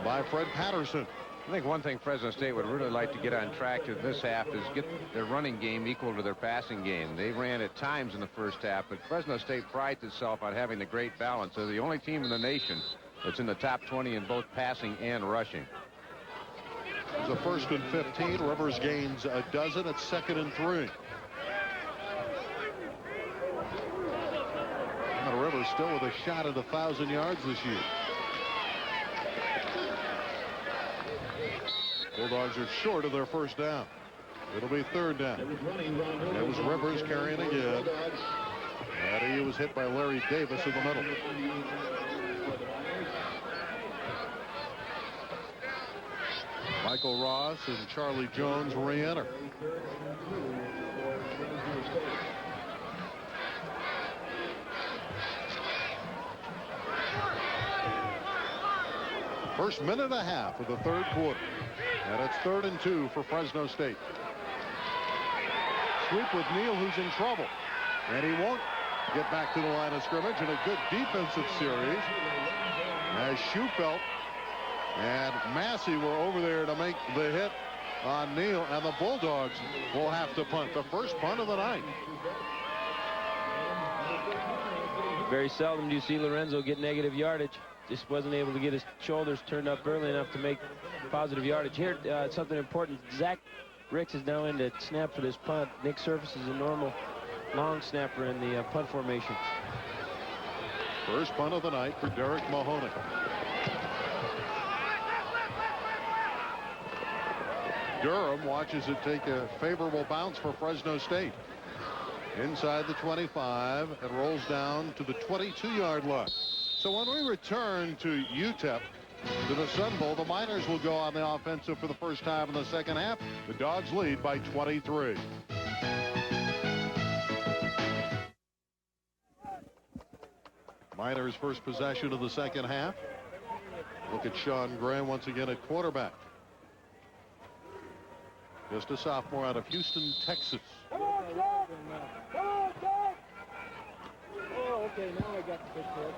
by Fred Patterson. I think one thing Fresno State would really like to get on track to this half is get their running game equal to their passing game. They ran at times in the first half, but Fresno State prides itself on having the great balance. They're the only team in the nation that's in the top 20 in both passing and rushing. It's a 1st and 15. Rivers gains a dozen. It's 2nd and 3. And Rivers still with a shot at 1,000 yards this year. Bulldogs are short of their first down. It'll be third down. It was Rivers carrying again. And he was hit by Larry Davis in the middle. Michael Ross and Charlie Jones re-enter. First minute and a half of the third quarter. And it's 3rd and 2 for Fresno State. Sweep with Neal, who's in trouble. And he won't get back to the line of scrimmage in a good defensive series. As Schufelt and Massey were over there to make the hit on Neal, and the Bulldogs will have to punt. The first punt of the night. Very seldom do you see Lorenzo get negative yardage. Just wasn't able to get his shoulders turned up early enough to make positive yardage. Here, something important. Zach Ricks is now in to snap for this punt. Nick Surface is a normal long snapper in the punt formation. First punt of the night for Derek Mahoney. Durham watches it take a favorable bounce for Fresno State. Inside the 25 and rolls down to the 22-yard line. So when we return to UTEP, to the Sun Bowl, the Miners will go on the offensive for the first time in the second half. The Dogs lead by 23. Miners' first possession of the second half. Look at Sean Graham once again at quarterback. Just a sophomore out of Houston, Texas. Come on, Jack! Come on, Jack! Oh, okay, now I got the picture.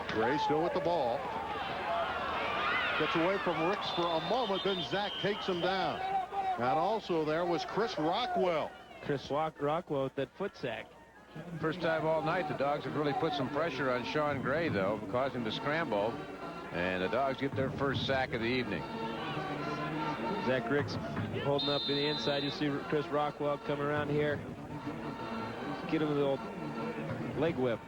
Gray still with the ball. Gets away from Ricks for a moment, then Zach takes him down. And also there was Chris Rockwell. Chris Rockwell with that foot sack. First time all night, the Dogs have really put some pressure on Sean Gray, though, caused him to scramble. And the Dogs get their first sack of the evening. Zach Ricks holding up to the inside. You see Chris Rockwell coming around here. Get him with the old leg whip.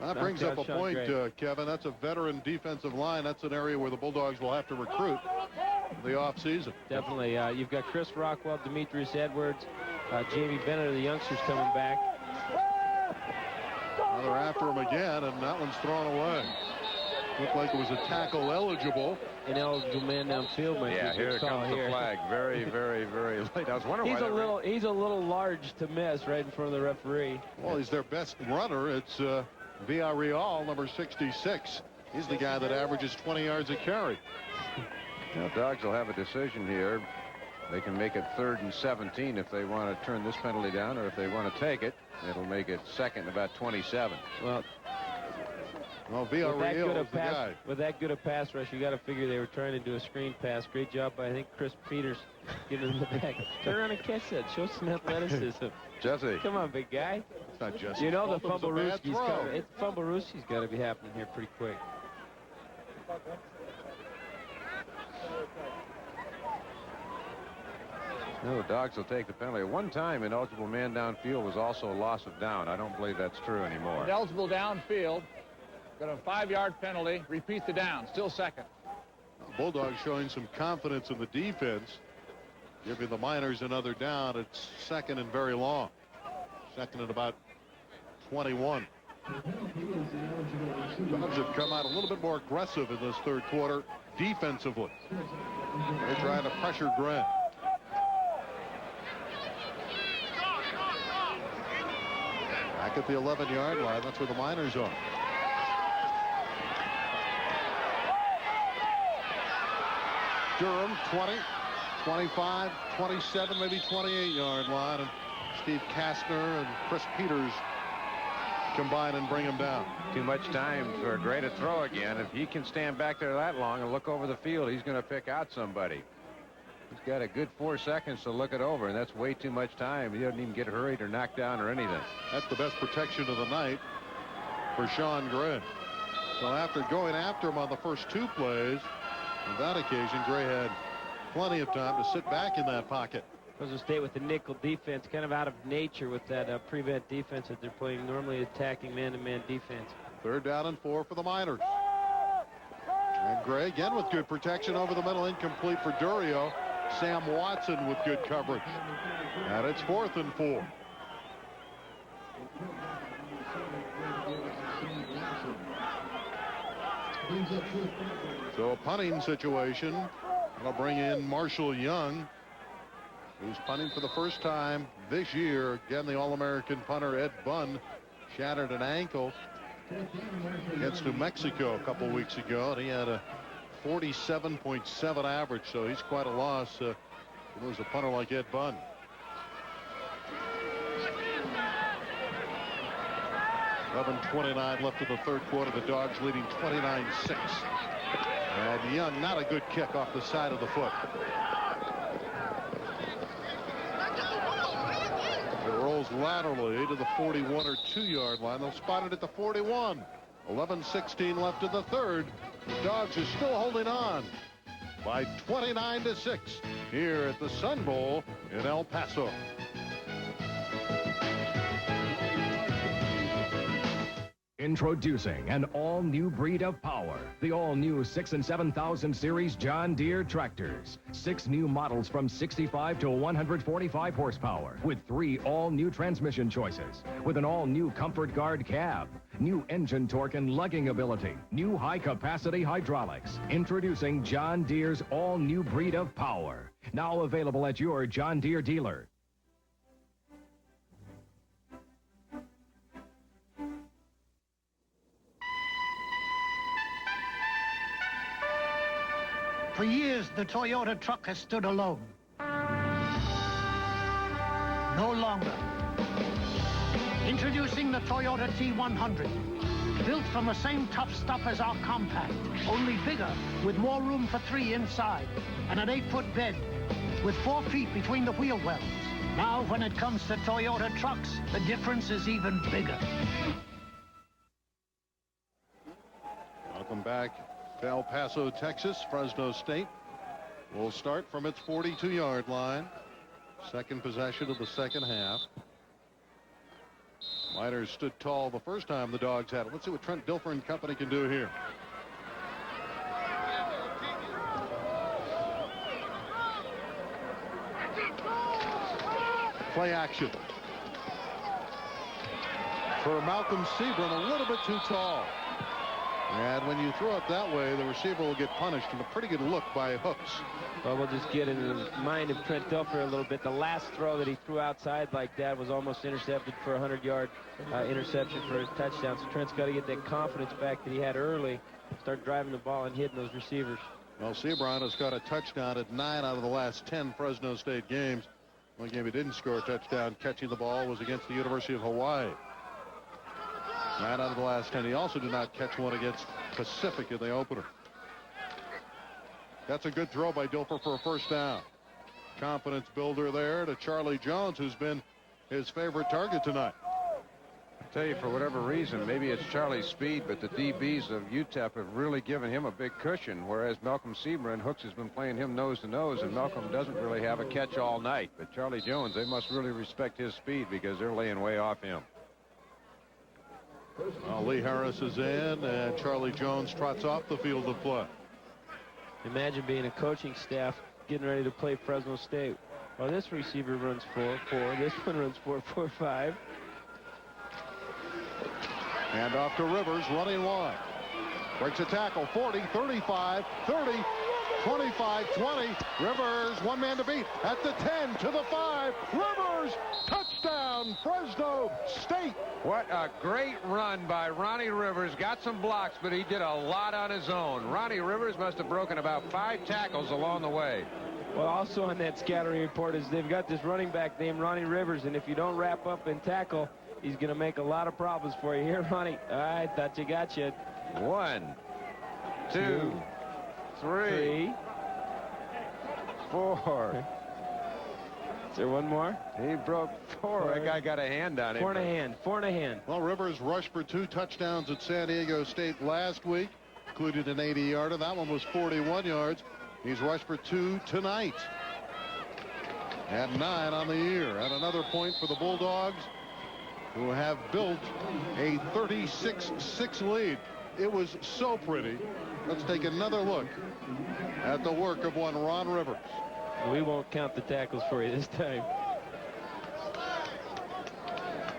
That brings up a point, Kevin. That's a veteran defensive line. That's an area where the Bulldogs will have to recruit in the offseason. Definitely. You've got Chris Rockwell, Demetrius Edwards, Jamie Bennett of the youngsters coming back. Now they're after him again, and that one's thrown away. Looked like it was a tackle eligible. Ineligible man downfield. Yeah, here comes the flag. Very, very, very late. I was wondering why he's a little large to miss right in front of the referee. Well, he's their best runner. It's Villarreal, number 66. He's the guy that averages 20 yards a carry. Now, Dogs will have a decision here. They can make it 3rd and 17 if they want to turn this penalty down, or if they want to take it, it'll make it 2nd about 27. Well, Villarreal is the guy. With that good a pass rush, you got to figure they were trying to do a screen pass. Great job by, I think, Chris Peters getting in the back. Turn around and catch that. Show some athleticism. Jesse. Come on, big guy. It's not Jesse. You know the Fumblerooski's coming. Fumblerooski's got to be happening here pretty quick. No, the Dogs will take the penalty. At one time, ineligible man downfield was also a loss of down. I don't believe that's true anymore. Ineligible downfield. Got a 5-yard penalty. Repeat the down. Still second. Bulldogs showing some confidence in the defense. Giving the Miners another down. It's 2nd and very long. 2nd and about 21. Dogs have come out a little bit more aggressive in this third quarter defensively. They're trying to pressure Grant. Back at the 11-yard line. That's where the Miners are. Durham, 20, 25, 27, maybe 28-yard line. And Steve Casner and Chris Peters combine and bring him down. Too much time for Gray to throw again. If he can stand back there that long and look over the field, he's going to pick out somebody. He's got a good 4 seconds to look it over, and that's way too much time. He doesn't even get hurried or knocked down or anything. That's the best protection of the night for Sean Gray. So after going after him on the first 2 plays, on that occasion, Gray had plenty of time to sit back in that pocket Fresno State with the nickel defense, kind of out of nature with that prevent defense that they're playing, normally attacking man-to-man defense. 3rd down and 4 for the Miners. And Gray again with good protection over the middle, incomplete for Durio. Sam Watson with good coverage. And it's 4th and 4. So a punting situation. That'll bring in Marshall Young, who's punting for the first time this year. Again, the All-American punter Ed Bunn shattered an ankle against New Mexico a couple weeks ago, and he had a 47.7 average, so he's quite a loss to lose a punter like Ed Bunn. .29 left in the 3rd quarter. The Dogs leading 29-6. And Young, not a good kick off the side of the foot. It rolls laterally to the 41 or 2-yard line. They'll spot it at the 41. 11:16 left in the 3rd. The Dogs are still holding on by 29-6 here at the Sun Bowl in El Paso. Introducing an all-new breed of power. The all-new 6,000 and 7,000 series John Deere tractors. 6 new models from 65 to 145 horsepower with 3 all-new transmission choices. With an all-new Comfort Guard cab. New engine torque and lugging ability. New high-capacity hydraulics. Introducing John Deere's all-new breed of power. Now available at your John Deere dealer. For years, the Toyota truck has stood alone. No longer. Introducing the Toyota T100. Built from the same tough stuff as our compact, only bigger, with more room for 3 inside, and an 8-foot bed, with 4 feet between the wheel wells. Now, when it comes to Toyota trucks, the difference is even bigger. Welcome back to El Paso, Texas. Fresno State will start from its 42-yard line. Second possession of the second half. Miners stood tall the first time the Dogs had it. Let's see what Trent Dilfer and company can do here. Play action. For Malcolm Sebron, a little bit too tall. And when you throw it that way, the receiver will get punished, and a pretty good look by Hooks. Well, we'll just get into the mind of Trent Dilfer a little bit. The last throw that he threw outside like that was almost intercepted for a 100-yard interception for a touchdown. So Trent's got to get that confidence back that he had early, start driving the ball and hitting those receivers. Well, Sebron has got a touchdown at 9 out of the last 10 Fresno State games. One game he didn't score a touchdown catching the ball was against the University of Hawaii. 9 out of the last 10. He also did not catch one against Pacific in the opener. That's a good throw by Dilfer for a first down. Confidence builder there to Charlie Jones, who's been his favorite target tonight. I tell you, for whatever reason, maybe it's Charlie's speed, but the DBs of UTEP have really given him a big cushion, whereas Malcolm Sebron, Hooks has been playing him nose to nose, and Malcolm doesn't really have a catch all night. But Charlie Jones, they must really respect his speed because they're laying way off him. Well, Lee Harris is in, and Charlie Jones trots off the field of play. Imagine being a coaching staff getting ready to play Fresno State. Well, this receiver runs 4-4. This one runs 4-4-5. And off to Rivers, running wide. Breaks a tackle, 40, 35, 30, 25, 20. Rivers, one man to beat at the 10 to the 5. Rivers, touchdown, Fresno State. What a great run by Ronnie Rivers. Got some blocks, but he did a lot on his own. Ronnie Rivers must have broken about 5 tackles along the way. Well, also on that scattering report is they've got this running back named Ronnie Rivers, and if you don't wrap up and tackle, he's going to make a lot of problems for you. Here, Ronnie. All right, thought you got you. 1, 2, 3, 4. Is there one more? He broke 4. That guy got a hand on him. 4 and a hand. 4 and a hand. Well, Rivers rushed for 2 touchdowns at San Diego State last week, included an 80-yarder. That one was 41 yards. He's rushed for 2 tonight. at 9 on the year. And another point for the Bulldogs, who have built a 36-6 lead. It was so pretty. Let's take another look at the work of one Ron Rivers. We won't count the tackles for you this time.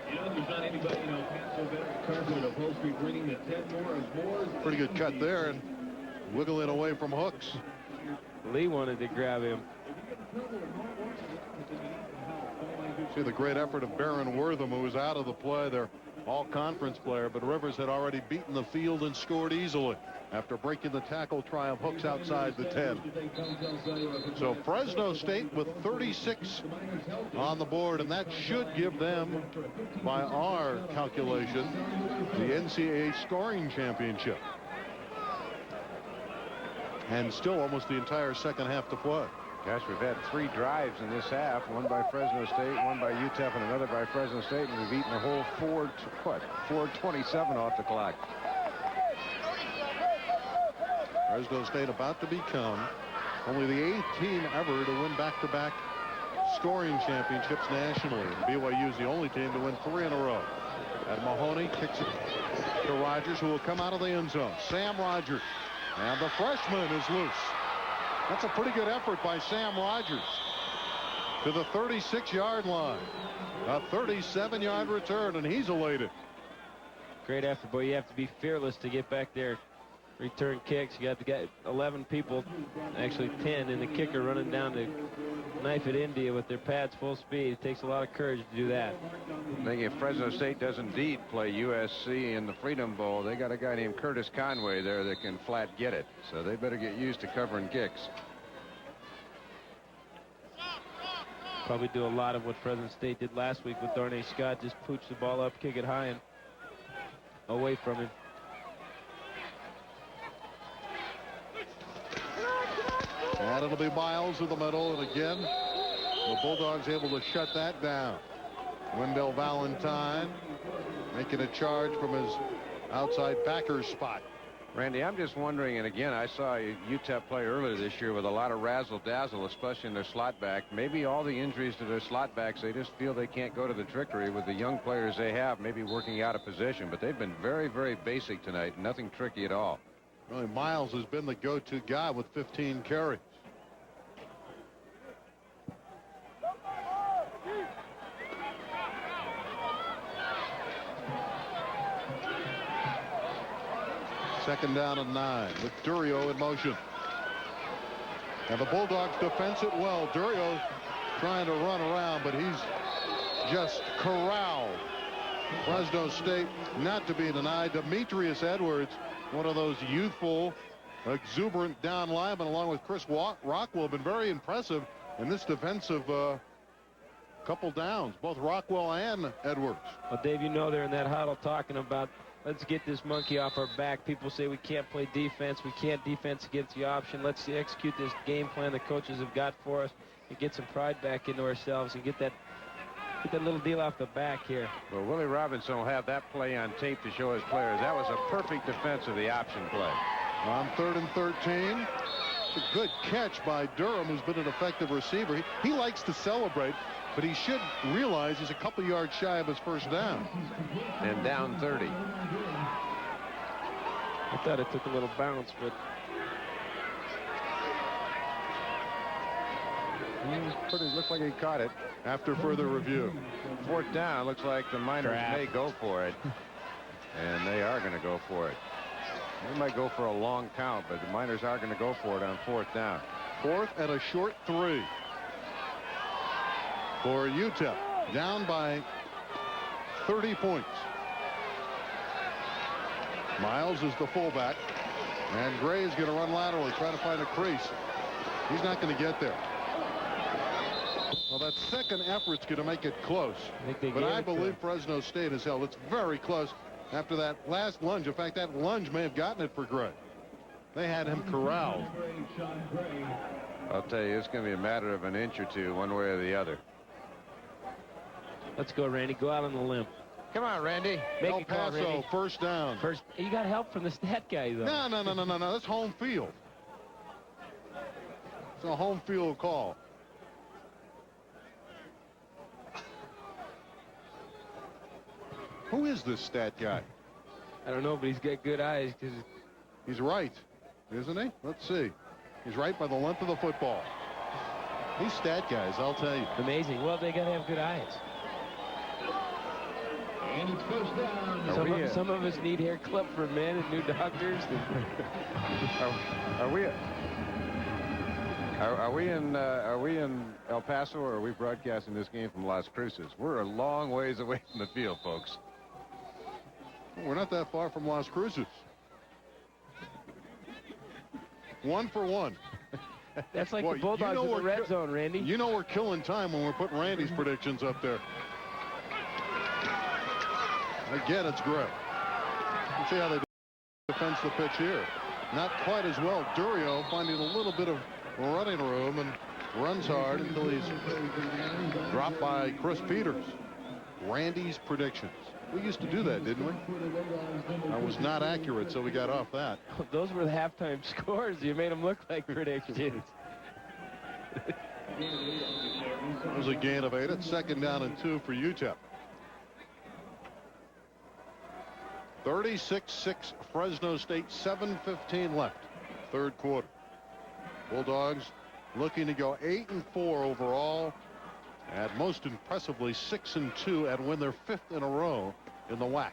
There's not anybody, so better at carpet upholstery bringing the 10 more and more. Pretty good cut there and wiggling away from hooks. Lee wanted to grab him. See the great effort of Baron Wortham, who was out of the play. Their all-conference player, but Rivers had already beaten the field and scored easily after breaking the tackle try of hooks outside the 10. So Fresno State with 36 on the board, and that should give them, by our calculation, the NCAA scoring championship. And still almost the entire second half to play. Gosh, we've had 3 drives in this half, one by Fresno State, one by UTEP, and another by Fresno State, and we've eaten a whole 4:27 off the clock. Fresno State about to become only the 8th team ever to win back-to-back scoring championships nationally. And BYU is the only team to win 3 in a row. And Mahoney kicks it to Rogers, who will come out of the end zone. Sam Rogers, and the freshman is loose. That's a pretty good effort by Sam Rogers to the 36-yard line. A 37-yard return, and he's elated. Great effort, boy. You have to be fearless to get back there. Return kicks. You got to get 11 people, actually 10, and the kicker running down to knife it India with their pads full speed. It takes a lot of courage to do that. I think if Fresno State does indeed play USC in the Freedom Bowl, they got a guy named Curtis Conway there that can flat get it. So they better get used to covering kicks. Probably do a lot of what Fresno State did last week with Darnay Scott. Just pooch the ball up, kick it high and away from him. And it'll be Miles in the middle, and again, the Bulldogs able to shut that down. Wendell Valentine making a charge from his outside backer spot. Randy, I'm just wondering, and again, I saw UTEP play earlier this year with a lot of razzle-dazzle, especially in their slot back. Maybe all the injuries to their slot backs, they just feel they can't go to the trickery with the young players they have, maybe working out of position. But they've been very, very basic tonight. Nothing tricky at all. Really, Miles has been the go-to guy with 15 carries. Second down and 9 with Durio in motion. And the Bulldogs defense it well. Durio trying to run around, but he's just corralled. Fresno State not to be denied. Demetrius Edwards, one of those youthful, exuberant down linemen, along with Chris Rockwell, been very impressive in this defensive couple downs, both Rockwell and Edwards. Well, Dave, you know they're in that huddle talking about, let's get this monkey off our back. People say we can't play defense. We can't defense against the option. Let's execute this game plan the coaches have got for us and get some pride back into ourselves and get that little deal off the back here. Well, Willie Robinson will have that play on tape to show his players. That was a perfect defense of the option play. On 3rd and 13. A good catch by Durham, who's been an effective receiver. He likes to celebrate, but he should realize he's a couple yards shy of his first down. And down 30. I thought it took a little bounce, but Looks like he caught it. After further review. 4th down. Looks like the Miners may go for it. And they are going to go for it. They might go for a long count, but the Miners are going to go for it on 4th down. 4th and a short 3 for UTEP, down by 30 points. Miles is the fullback, and Gray is going to run laterally, trying to find a crease. He's not going to get there. Well, that second effort's going to make it close. But I believe Fresno State has held. It's very close after that last lunge. In fact, that lunge may have gotten it for Gray. They had him corralled. I'll tell you, it's going to be a matter of an inch or two, one way or the other. Let's go, Randy. Go out on the limb. Come on, Randy. Make El it call, Paso, Randy. first down. You got help from the stat guy, though. No. That's home field. It's a home field call. Who is this stat guy? I don't know, but he's got good eyes. Because He's right, isn't he? Let's see. He's right by the length of the football. These stat guys, I'll tell you. amazing. Well, they got to have good eyes. And it's first down. Some of us need hair clip for men and new doctors. Are we in El Paso, or are we broadcasting this game from Las Cruces? We're a long ways away from the field, folks. We're not that far from Las Cruces. 1 for 1. That's like Boy, the Bulldogs in the red zone, Randy. You know we're killing time when we're putting Randy's predictions up there. Again, it's Gray. Let's see how they defend the pitch here. Not quite as well. Durio finding a little bit of running room and runs hard until he's dropped by Chris Peters. Randy's predictions. We used to do that, didn't we? I was not accurate, so we got off that. Those were the halftime scores. You made them look like predictions. It was a gain of 8. It's 2nd down and 2 for UTEP. 36-6 Fresno State, 7:15 left. 3rd quarter. Bulldogs looking to go 8-4 overall. And most impressively 6-2 and win their 5th in a row in the WAC.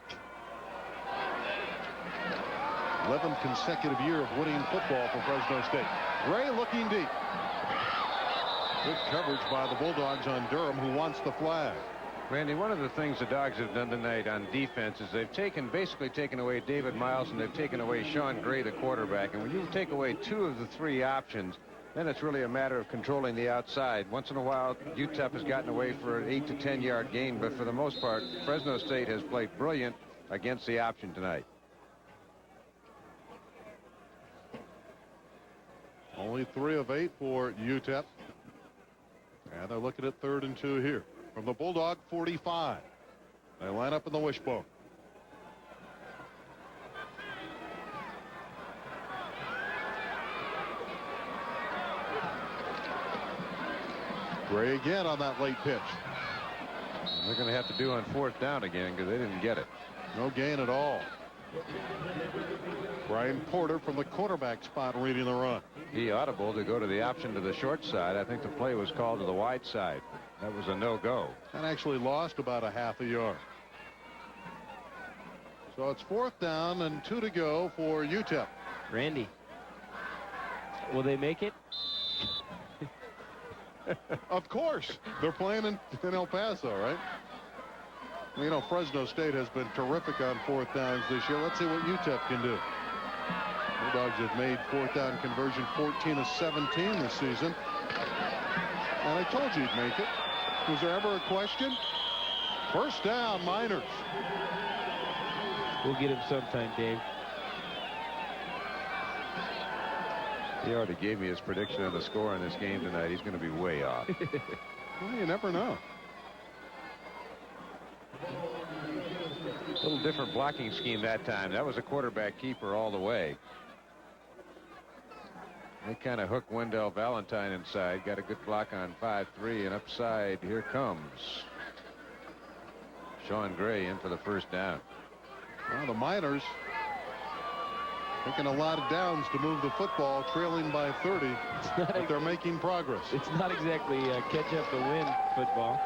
11th consecutive year of winning football for Fresno State. Gray looking deep. Good coverage by the Bulldogs on Durham, who wants the flag. Randy, one of the things the Dogs have done tonight on defense is they've basically taken away David Miles, and they've taken away Sean Gray, the quarterback. And when you take away 2 of the 3 options, then it's really a matter of controlling the outside. Once in a while, UTEP has gotten away for an 8 to 10 yard gain, but for the most part, Fresno State has played brilliant against the option tonight. Only 3 of 8 for UTEP. And they're looking at 3rd and 2 here. From the Bulldog 45. They line up in the wishbone. Gray again on that late pitch. They're going to have to do on 4th down again because they didn't get it. No gain at all. Brian Porter from the quarterback spot reading the run. He audible to go to the option to the short side. I think the play was called to the wide side. That was a no-go. And actually lost about a half a yard. So it's 4th down and 2 to go for UTEP. Randy, will they make it? Of course. They're playing in El Paso, right? You know, Fresno State has been terrific on 4th downs this year. Let's see what UTEP can do. Bulldogs have made 4th down conversion 14 of 17 this season. And I told you he'd make it. Was there ever a question? 1st down, Miners. We'll get him sometime, Dave. He already gave me his prediction on the score in this game tonight. He's going to be way off. Well, you never know. A little different blocking scheme that time. That was a quarterback keeper all the way. They kind of hooked Wendell Valentine inside. Got a good block on 5-3, and upside here comes Sean Gray in for the 1st down. Well, the Miners taking a lot of downs to move the football, trailing by 30, but they're making progress. It's not exactly catch up the win football.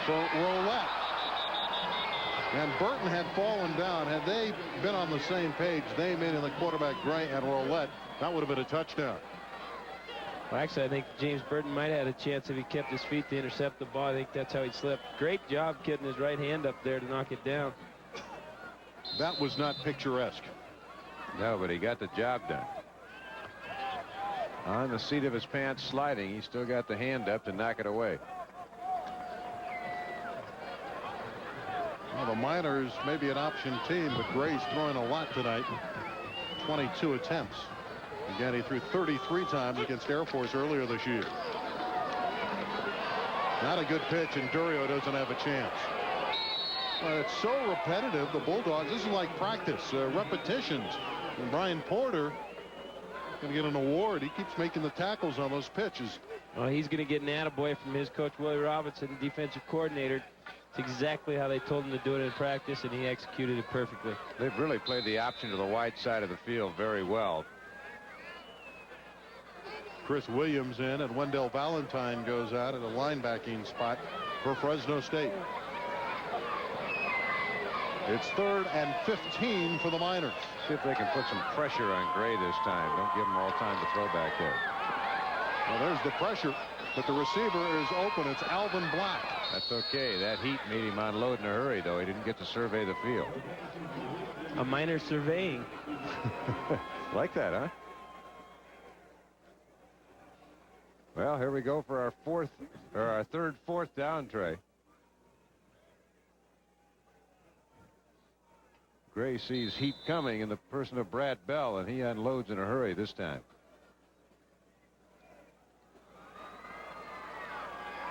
So Roulette and Burton had fallen down. Had they been on the same page, they meaning the quarterback Gray and Roulette, that would have been a touchdown. Well, actually, I think James Burton might have had a chance if he kept his feet to intercept the ball. I think that's how he slipped. Great job getting his right hand up there to knock it down. That was not picturesque. No, but he got the job done. On the seat of his pants sliding, he still got the hand up to knock it away. Well, the Miners may be an option team, but Gray's throwing a lot tonight. 22 attempts. Again, he threw 33 times against Air Force earlier this year. Not a good pitch, and Durio doesn't have a chance. It's so repetitive. The Bulldogs, this is like practice, repetitions. And Brian Porter going to get an award. He keeps making the tackles on those pitches. Well, he's going to get an attaboy from his coach, Willie Robinson, defensive coordinator. It's exactly how they told him to do it in practice, and he executed it perfectly. They've really played the option to the wide side of the field very well. Chris Williams in, and Wendell Valentine goes out at a linebacking spot for Fresno State. It's 3rd and 15 for the Miners. See if they can put some pressure on Gray this time. Don't give him all time to throw back there. Well, there's the pressure, but the receiver is open. It's Alvin Black. That's okay. That heat made him unload in a hurry, though. He didn't get to survey the field. A Miner surveying. Like that, huh? Well, here we go for our third fourth down tray. Gray sees heat coming in the person of Brad Bell, and he unloads in a hurry this time.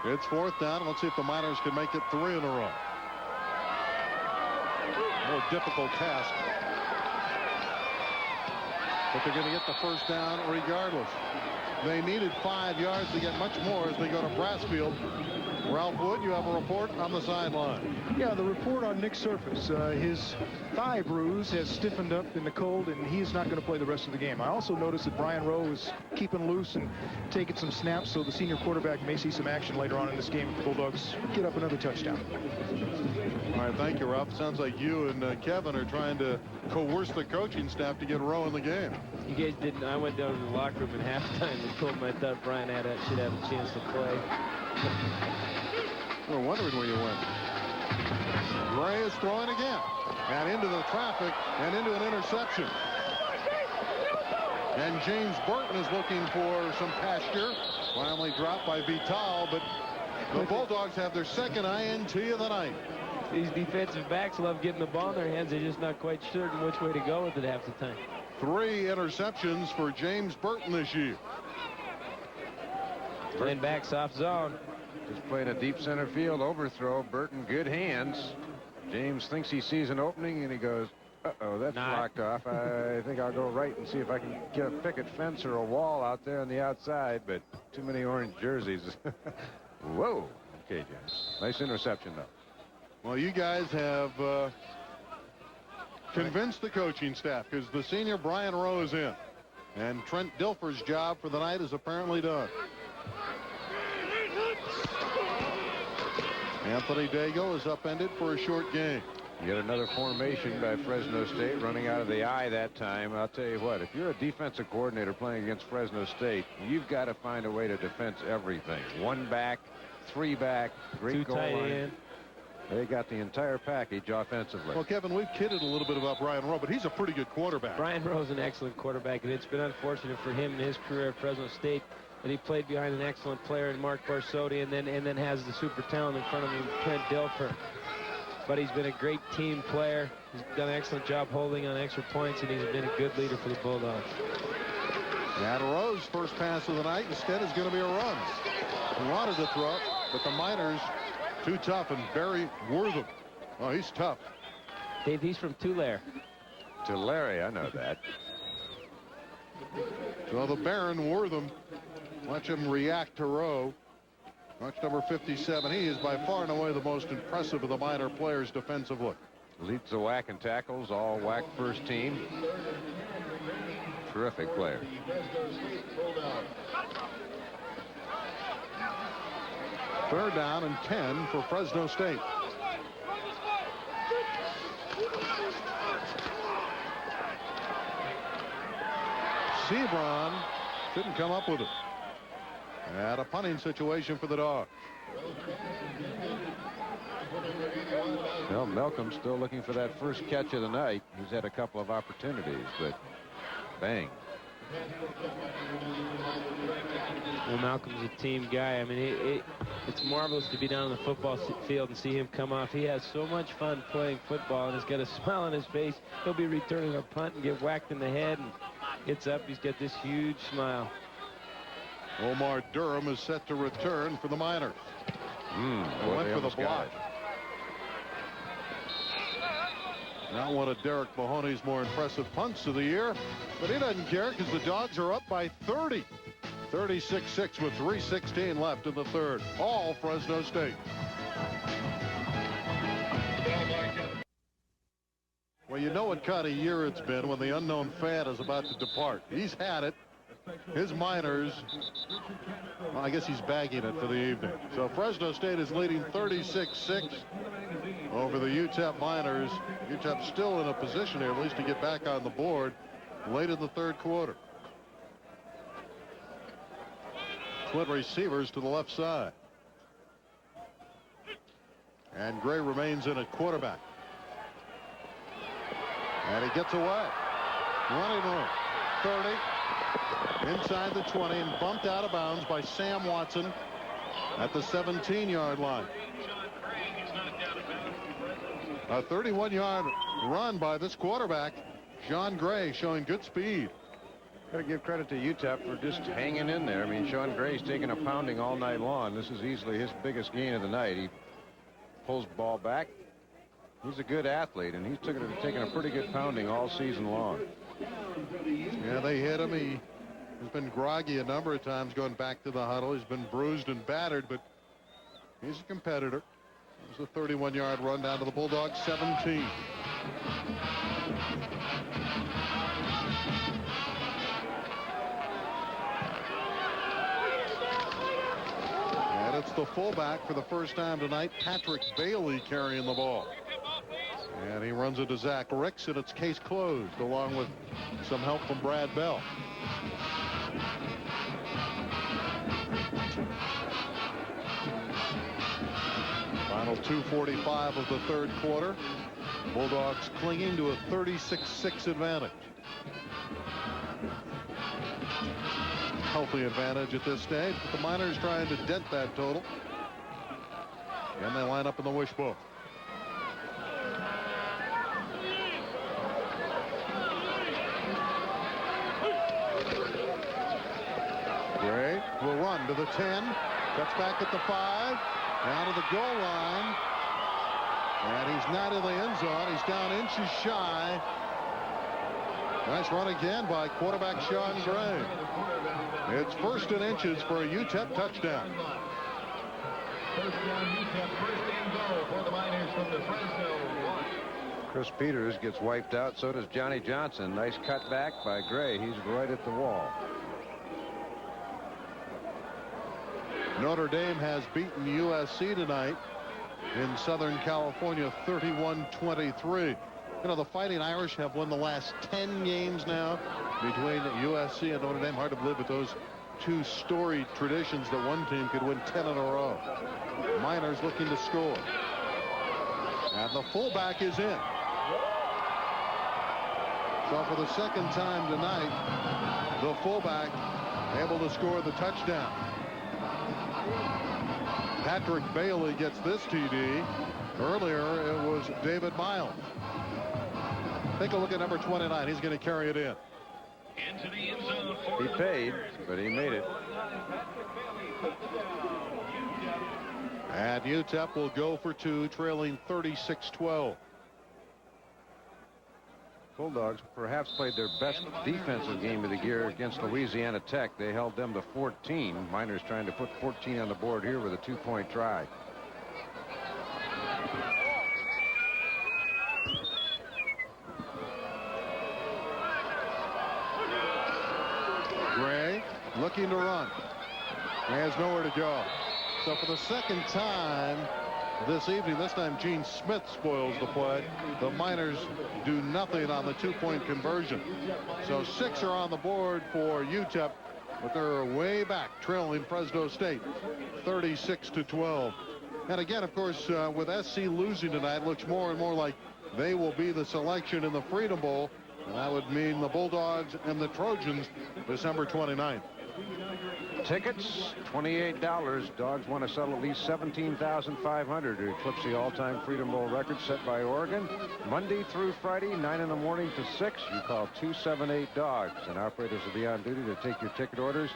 It's 4th down. Let's see if the Miners can make it 3 in a row. More difficult task. But they're going to get the first down regardless. They needed 5 yards to get much more as they go to Brassfield. Ralph Wood, you have a report on the sideline. Yeah, the report on Nick Surface. His thigh bruise has stiffened up in the cold, and he's not going to play the rest of the game. I also noticed that Brian Rowe is keeping loose and taking some snaps, so the senior quarterback may see some action later on in this game if the Bulldogs get up another touchdown. All right, thank you, Ralph. Sounds like you and Kevin are trying to coerce the coaching staff to get Rowe in the game. You guys didn't. I went down to the locker room at halftime and told him I thought Brian should have a chance to play. We're wondering where you went. Gray is throwing again. And into the traffic and into an interception. And James Burton is looking for some pasture. Finally dropped by Vital, but the Bulldogs have their second INT of the night. These defensive backs love getting the ball in their hands. They're just not quite certain which way to go with it half the time. 3 interceptions for James Burton this year. Playing back soft zone. Just playing a deep center field overthrow. Burton, good hands. James thinks he sees an opening, and he goes, uh-oh, that's blocked off. I think I'll go right and see if I can get a picket fence or a wall out there on the outside, but too many orange jerseys. Whoa. Okay, James. Nice interception, though. Well, you guys have convinced the coaching staff because the senior Brian Rowe is in. And Trent Dilfer's job for the night is apparently done. Anthony Daigle is upended for a short game. Yet another formation by Fresno State running out of the eye that time. I'll tell you what, if you're a defensive coordinator playing against Fresno State, you've got to find a way to defense everything. 1 back, 3 back, great goal line. They got the entire package offensively. Well, Kevin, we've kidded a little bit about Brian Rowe, but he's a pretty good quarterback. Brian Rowe's an excellent quarterback, and it's been unfortunate for him in his career at Fresno State that he played behind an excellent player in Mark Barsotti and then has the super talent in front of him, Trent Dilfer. But he's been a great team player. He's done an excellent job holding on extra points, and he's been a good leader for the Bulldogs. And Rowe's first pass of the night instead is going to be a run. He wanted to throw it, but the Miners too tough, and Barry Wortham. Oh, he's tough. Dave, he's from Tulare. Tulare, I know that. So the Baron Wortham, watch him react to Rowe. Watch number 57. He is by far and away the most impressive of the Miner players defensively. Leads the whack and tackles, all whack first team. Terrific player. Third down and 10 for Fresno State. Sebron couldn't come up with it. And a punting situation for the Dogs. Well, Malcolm's still looking for that first catch of the night. He's had a couple of opportunities, but bang. Well, Malcolm's a team guy. I mean, it's marvelous to be down on the football field and see him come off. He has so much fun playing football, and he's got a smile on his face. He'll be returning a punt and get whacked in the head, and gets up. He's got this huge smile. Omar Durham is set to return for the Miners. Went for the block. Not one of Derek Mahoney's more impressive punts of the year, but he doesn't care because the Dogs are up by 30. 36-6 with 3:16 left in the third. All Fresno State. Well, you know what kind of year it's been when the unknown fan is about to depart. He's had it. His Miners, well, I guess he's bagging it for the evening. So Fresno State is leading 36-6 over the UTEP Miners. UTEP still in a position here at least to get back on the board late in the third quarter. Split receivers to the left side. And Gray remains in at quarterback. And he gets away. Running room. 30. Inside the 20 and bumped out of bounds by Sam Watson at the 17-yard line. A 31-yard run by this quarterback, Sean Gray, showing good speed. Got to give credit to UTEP for just hanging in there. I mean, Sean Gray's taking a pounding all night long. This is easily his biggest gain of the night. He pulls the ball back. He's a good athlete, and he's taking a pretty good pounding all season long. Yeah, they hit him. He's been groggy a number of times going back to the huddle. He's been bruised and battered, but he's a competitor. It was a 31-yard run down to the Bulldogs 17. And it's the fullback for the first time tonight, Patrick Bailey, carrying the ball. And he runs it to Zach Ricks, and it's case closed, along with some help from Brad Bell. Final 2:45 of the third quarter. Bulldogs clinging to a 36-6 advantage. Healthy advantage at this stage, but the Miners trying to dent that total. And they line up in the wishbone. Gray will run to the 10. Cuts back at the 5. Down to the goal line. And he's not in the end zone. He's down inches shy. Nice run again by quarterback Sean Gray. It's first and inches for a UTEP touchdown. First down, UTEP, first and goal for the Miners from the Fresno 1. Chris Peters gets wiped out. So does Johnny Johnson. Nice cutback by Gray. He's right at the wall. Notre Dame has beaten USC tonight in Southern California 31-23. You know, the Fighting Irish have won the last 10 games now between USC and Notre Dame. Hard to believe with those two storied traditions that one team could win 10 in a row. Miners looking to score. And the fullback is in. So for the second time tonight, the fullback able to score the touchdown. Patrick Bailey gets this TD. Earlier, it was David Miles. Take a look at number 29. He's going to carry it in. He paid, but he made it. And UTEP will go for two, trailing 36-12. Bulldogs perhaps played their best defensive game of the year against Louisiana Tech. They held them to 14. Miners trying to put 14 on the board here with a 2-point try. Gray looking to run. He has nowhere to go. So for the second time this evening, this time Gene Smith spoils the play. The Miners do nothing on the 2-point conversion. So 6 are on the board for UTEP, but they're way back, trailing Fresno State 36-12. And again, of course, with SC losing tonight, it looks more and more like they will be the selection in the Freedom Bowl. And that would mean the Bulldogs and the Trojans December 29th. Tickets, $28. Dogs want to settle at least $17,500 to eclipse the all-time Freedom Bowl record set by Oregon. Monday through Friday, 9 in the morning to 6. You call 278-DOGS, and operators will be on duty to take your ticket orders.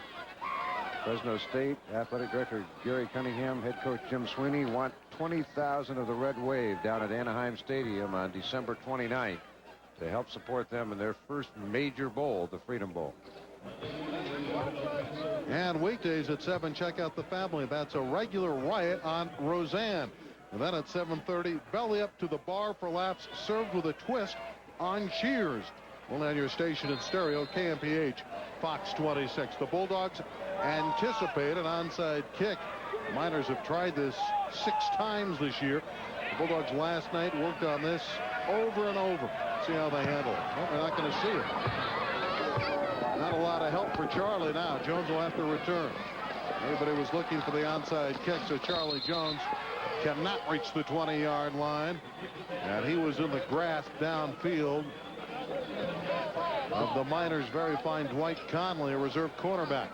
Fresno State Athletic Director Gary Cunningham, head coach Jim Sweeney want 20,000 of the Red Wave down at Anaheim Stadium on December 29th to help support them in their first major bowl, the Freedom Bowl. And weekdays at 7, check out The Family. That's a regular riot on Roseanne. And then at 7:30, belly up to the bar for laughs, served with a twist on Cheers. Only on your station in stereo, KMPH, Fox 26. The Bulldogs anticipate an onside kick. The Miners have tried this 6 times this year. The Bulldogs last night worked on this over and over. See how they handle it. Well, they're not going to see it. Not a lot of help for Charlie now. Jones will have to return. Everybody was looking for the onside kick, so Charlie Jones cannot reach the 20-yard line. And he was in the grasp downfield of the Miners' very fine Dwight Conley, a reserve cornerback.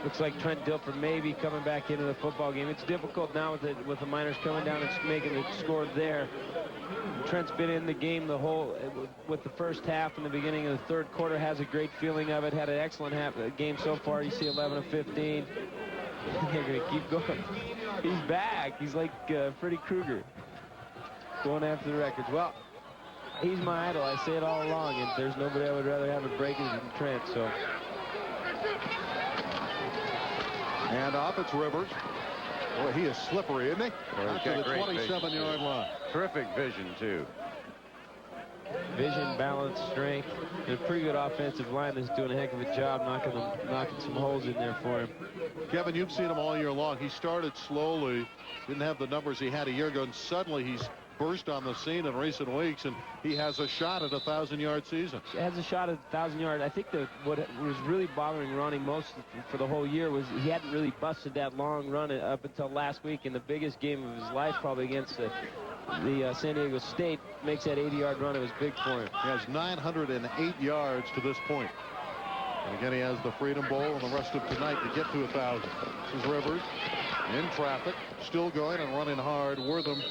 Looks like Trent Dilfer may be coming back into the football game. It's difficult now with the Miners coming down and making the score there. Trent's been in the game with the first half and the beginning of the third quarter. Has a great feeling of it. Had an excellent game so far. You see 11 of 15. They're going to keep going. He's back. He's like Freddy Krueger going after the records. Well, he's my idol. I say it all along, and there's nobody I would rather have a break than Trent. So. And off it's Rivers. Boy, he is slippery, isn't he? Out to the 27-yard line. Terrific vision, too. Vision, balance, strength. And a pretty good offensive line that's doing a heck of a job knocking some holes in there for him. Kevin, you've seen him all year long. He started slowly, didn't have the numbers he had a year ago, and suddenly he's burst on the scene in recent weeks, and he has a shot at a 1,000-yard season. He has a shot at 1,000 yards. I think what was really bothering Ronnie most for the whole year was he hadn't really busted that long run up until last week in the biggest game of his life, probably against the San Diego State. Makes that 80-yard run. It was big for him. He has 908 yards to this point. And again, he has the Freedom Bowl and the rest of tonight to get to 1,000. This is Rivers in traffic, still going and running hard. Wortham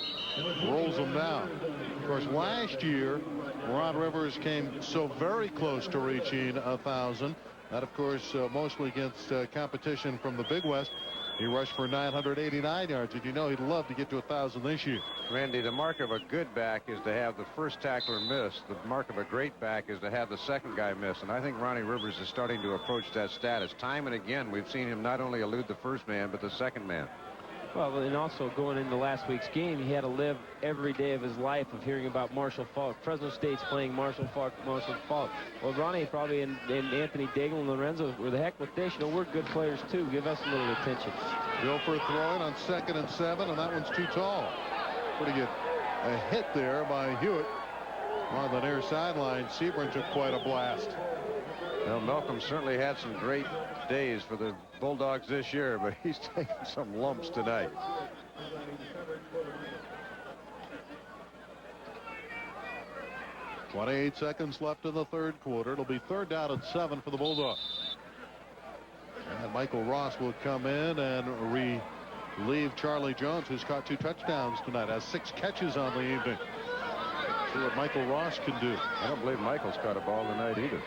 rolls him down. Of course, last year, Ron Rivers came so very close to reaching 1,000. That, of course, mostly against competition from the Big West. He rushed for 989 yards. Did you know he'd love to get to 1,000 this year? Randy, the mark of a good back is to have the first tackler miss. The mark of a great back is to have the second guy miss. And I think Ronnie Rivers is starting to approach that status. Time and again, we've seen him not only elude the first man, but the second man. Well, and also going into last week's game, he had to live every day of his life of hearing about Marshall Faulk. Fresno State's playing Marshall Faulk. Well, Ronnie probably and Anthony Daigle and Lorenzo were the heck with this. You know, we're good players, too. Give us a little attention. Dilfer throwing on 2nd and 7, and that one's too tall. Pretty good. A hit there by Hewitt on the near sideline. Sebring took quite a blast. Well, Malcolm certainly had some great days for the Bulldogs this year, but he's taking some lumps tonight. .28 seconds left in the third quarter. It'll be 3rd down and 7 for the Bulldogs. And Michael Ross will come in and relieve Charlie Jones, who's caught 2 touchdowns tonight, has 6 catches on the evening. See what Michael Ross can do. I don't believe Michael's caught a ball tonight either.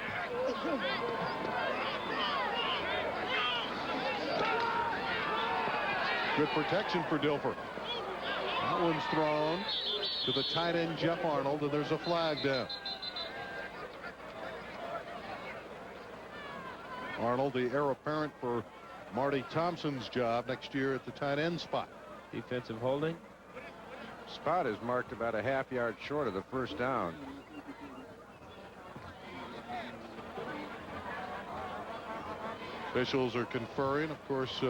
Good protection for Dilfer. That one's thrown to the tight end Jeff Arnold, and there's a flag down. Arnold, the heir apparent for Marty Thompson's job next year at the tight end spot. Defensive holding. Spot is marked about a half-yard short of the first down. Officials are conferring. Of course,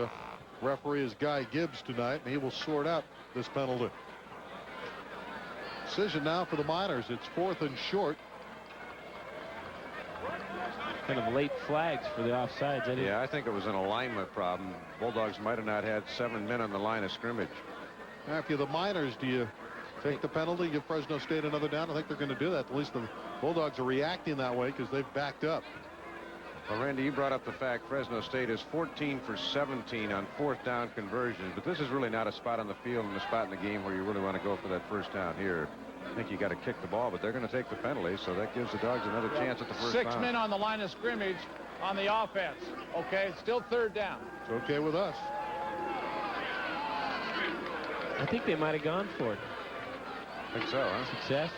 referee is Guy Gibbs tonight, and he will sort out this penalty. Decision now for the Miners. It's 4th and short. Kind of late flags for the offsides. Yeah, I think it was an alignment problem. Bulldogs might have not had 7 men on the line of scrimmage. Now, if you're the Miners, do you take the penalty, give Fresno State another down? I think they're going to do that. At least the Bulldogs are reacting that way because they've backed up. Well, Randy, you brought up the fact Fresno State is 14 for 17 on 4th down conversions, but this is really not a spot on the field and a spot in the game where you really want to go for that first down here. I think you got to kick the ball, but they're going to take the penalty, so that gives the Dogs another chance at the first down. 6 men on the line of scrimmage on the offense. Okay, still 3rd down. It's okay with us. I think they might have gone for it. I think so, huh? Success.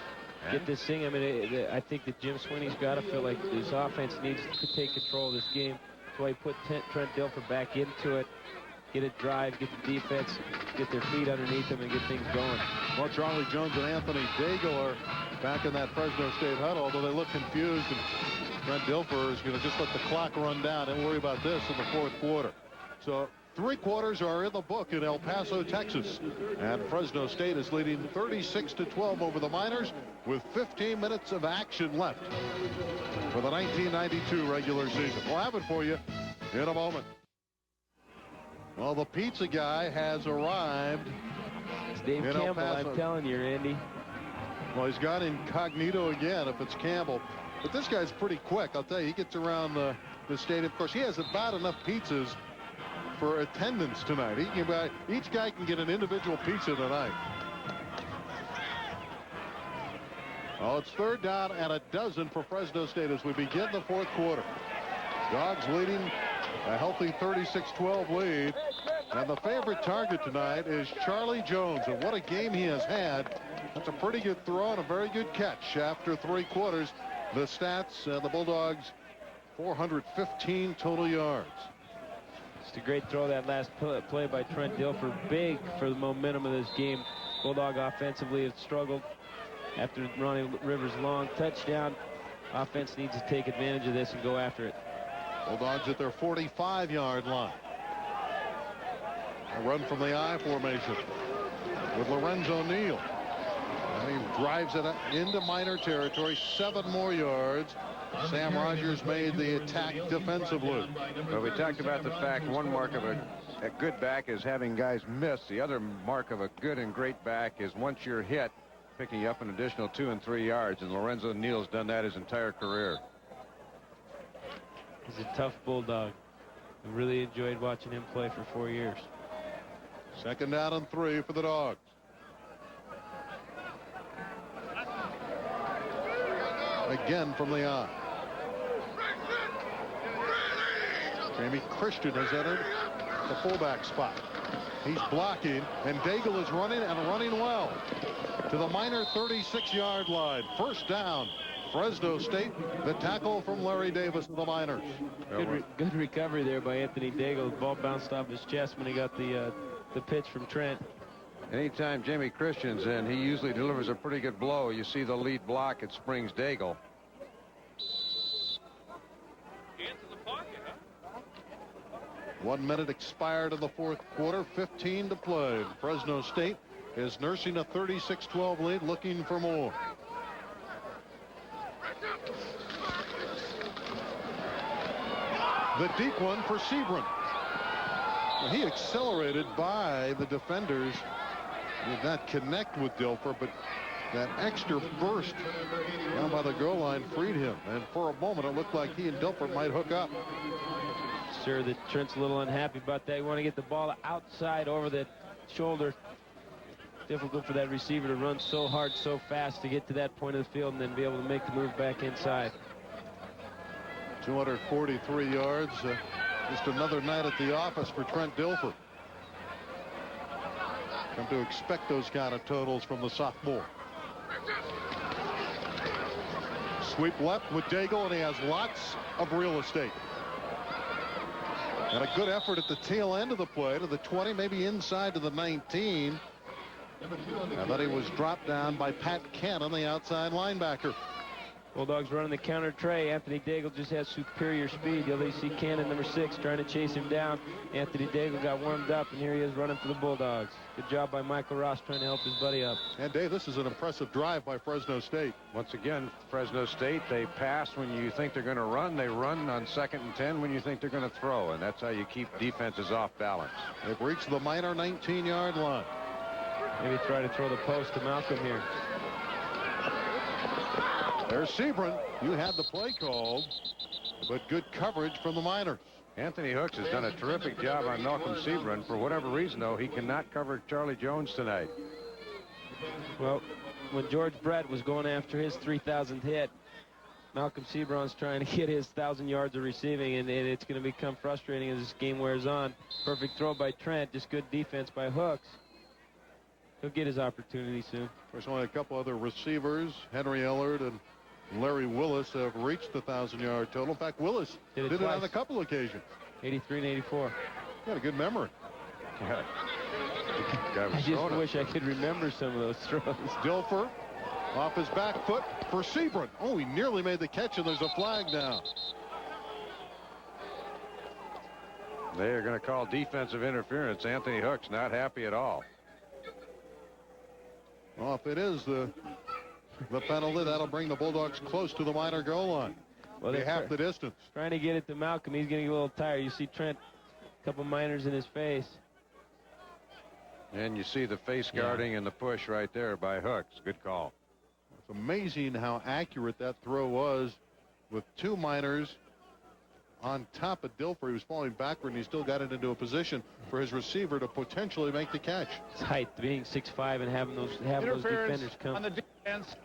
get this thing. I mean, I think that Jim Sweeney's got to feel like his offense needs to take control of this game. That's why he put Trent Dilfer back into it. Get it drive, get the defense, get their feet underneath them, and get things going. Well, Charlie Jones and Anthony Daigle are back in that Fresno State huddle, although they look confused. And Trent Dilfer is going to just let the clock run down and worry about this in the fourth quarter. So 3 quarters are in the book in El Paso, Texas. And Fresno State is leading 36-12 over the Miners with 15 minutes of action left for the 1992 regular season. We'll have it for you in a moment. Well, the pizza guy has arrived. It's Dave Campbell, I'm telling you, Andy. Well, he's got incognito again if it's Campbell. But this guy's pretty quick. I'll tell you, he gets around the stadium. Of course, he has about enough pizzas for attendance tonight. Each guy can get an individual pizza tonight. Oh, it's 3rd down and a dozen for Fresno State as we begin the fourth quarter. Dogs leading a healthy 36-12 lead. And the favorite target tonight is Charlie Jones. And what a game he has had. That's a pretty good throw and a very good catch after 3 quarters. The stats, the Bulldogs, 415 total yards. It's a great throw, that last play by Trent Dilfer. Big for the momentum of this game. Bulldog offensively has struggled after Ronnie Rivers' long touchdown. Offense needs to take advantage of this and go after it. Bulldogs at their 45-yard line. A run from the I formation with Lorenzo Neal. And he drives it into Miner territory. 7 more yards. Sam Rogers made the attack defensively. Well, we talked about the fact one mark of a good back is having guys miss. The other mark of a good and great back is once you're hit, picking up an additional 2 and 3 yards. And Lorenzo Neal's done that his entire career. He's a tough Bulldog. I really enjoyed watching him play for 4 years. 2nd down and 3 for the Dogs. Again from the I. Jamie Christian has entered the fullback spot. He's blocking, and Daigle is running and running well to the Miner 36-yard line. 1st down, Fresno State. The tackle from Larry Davis of the Miners. Good recovery there by Anthony Daigle. The ball bounced off his chest when he got the pitch from Trent. Anytime Jamie Christian's in, he usually delivers a pretty good blow. You see the lead block, it springs Daigle. Into the pocket, huh? 1 minute expired in the fourth quarter. 15 to play. Fresno State is nursing a 36-12 lead, looking for more. The deep one for Sebring. Well, he accelerated by the defenders. Did not connect with Dilfer, but that extra burst down by the goal line freed him. And for a moment, it looked like he and Dilfer might hook up. Sure, that Trent's a little unhappy about that. You want to get the ball outside over the shoulder. Difficult for that receiver to run so hard, so fast to get to that point of the field and then be able to make the move back inside. 243 yards. Just another night at the office for Trent Dilfer. Come to expect those kind of totals from the sophomore. Sweep left with Daigle, and he has lots of real estate. And a good effort at the tail end of the play to the 20, maybe inside to the 19. And then he was dropped down by Pat Cannon, the outside linebacker. Bulldogs running the counter tray. Anthony Daigle just has superior speed. You'll see Cannon, number 6, trying to chase him down. Anthony Daigle got warmed up, and here he is running for the Bulldogs. Good job by Michael Ross trying to help his buddy up. And Dave, this is an impressive drive by Fresno State. Once again, Fresno State, they pass when you think they're going to run. They run on 2nd and 10 when you think they're going to throw, and that's how you keep defenses off balance. They've reached the Miner 19-yard line. Maybe try to throw the post to Malcolm here. There's Sebring. You had the play called, but good coverage from the Miners. Anthony Hooks has done a terrific job on Malcolm Sebring. For whatever reason, though, he cannot cover Charlie Jones tonight. Well, when George Brett was going after his 3,000th hit, Malcolm Sebring's trying to get his 1,000 yards of receiving, and it's going to become frustrating as this game wears on. Perfect throw by Trent, just good defense by Hooks. He'll get his opportunity soon. There's only a couple other receivers. Henry Ellard and Larry Willis have reached the 1,000-yard total. In fact, Willis did it on a couple occasions. 83 and 84. He had a good memory. I just wish I could remember some of those throws. Dilfer off his back foot for Sebring. Oh, he nearly made the catch, and there's a flag down. They're going to call defensive interference. Anthony Hook's not happy at all. Well, if it is the penalty, that'll bring the Bulldogs close to the minor goal line. Well, they're half the distance. Trying to get it to Malcolm. He's getting a little tired. You see Trent, a couple minors in his face. And you see the face guarding and the push right there by Hooks. Good call. It's amazing how accurate that throw was with two minors on top of Dilfer. He was falling backward, and he still got it into a position for his receiver to potentially make the catch. His height, being 6'5", and having those defenders come on the defense.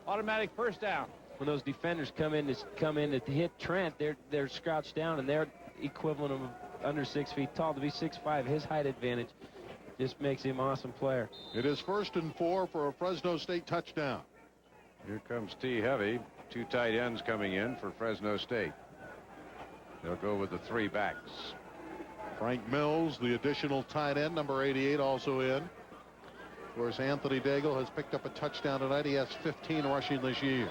Automatic first down. When those defenders come in to hit Trent, they're crouched down, and they're equivalent of under 6 feet tall. To be 6'5", his height advantage just makes him an awesome player. It is 1st and 4 for a Fresno State touchdown. Here comes T. Heavy. Two tight ends coming in for Fresno State. They'll go with the three backs. Frank Mills, the additional tight end, number 88, also in. Of course, Anthony Daigle has picked up a touchdown tonight. He has 15 rushing this year.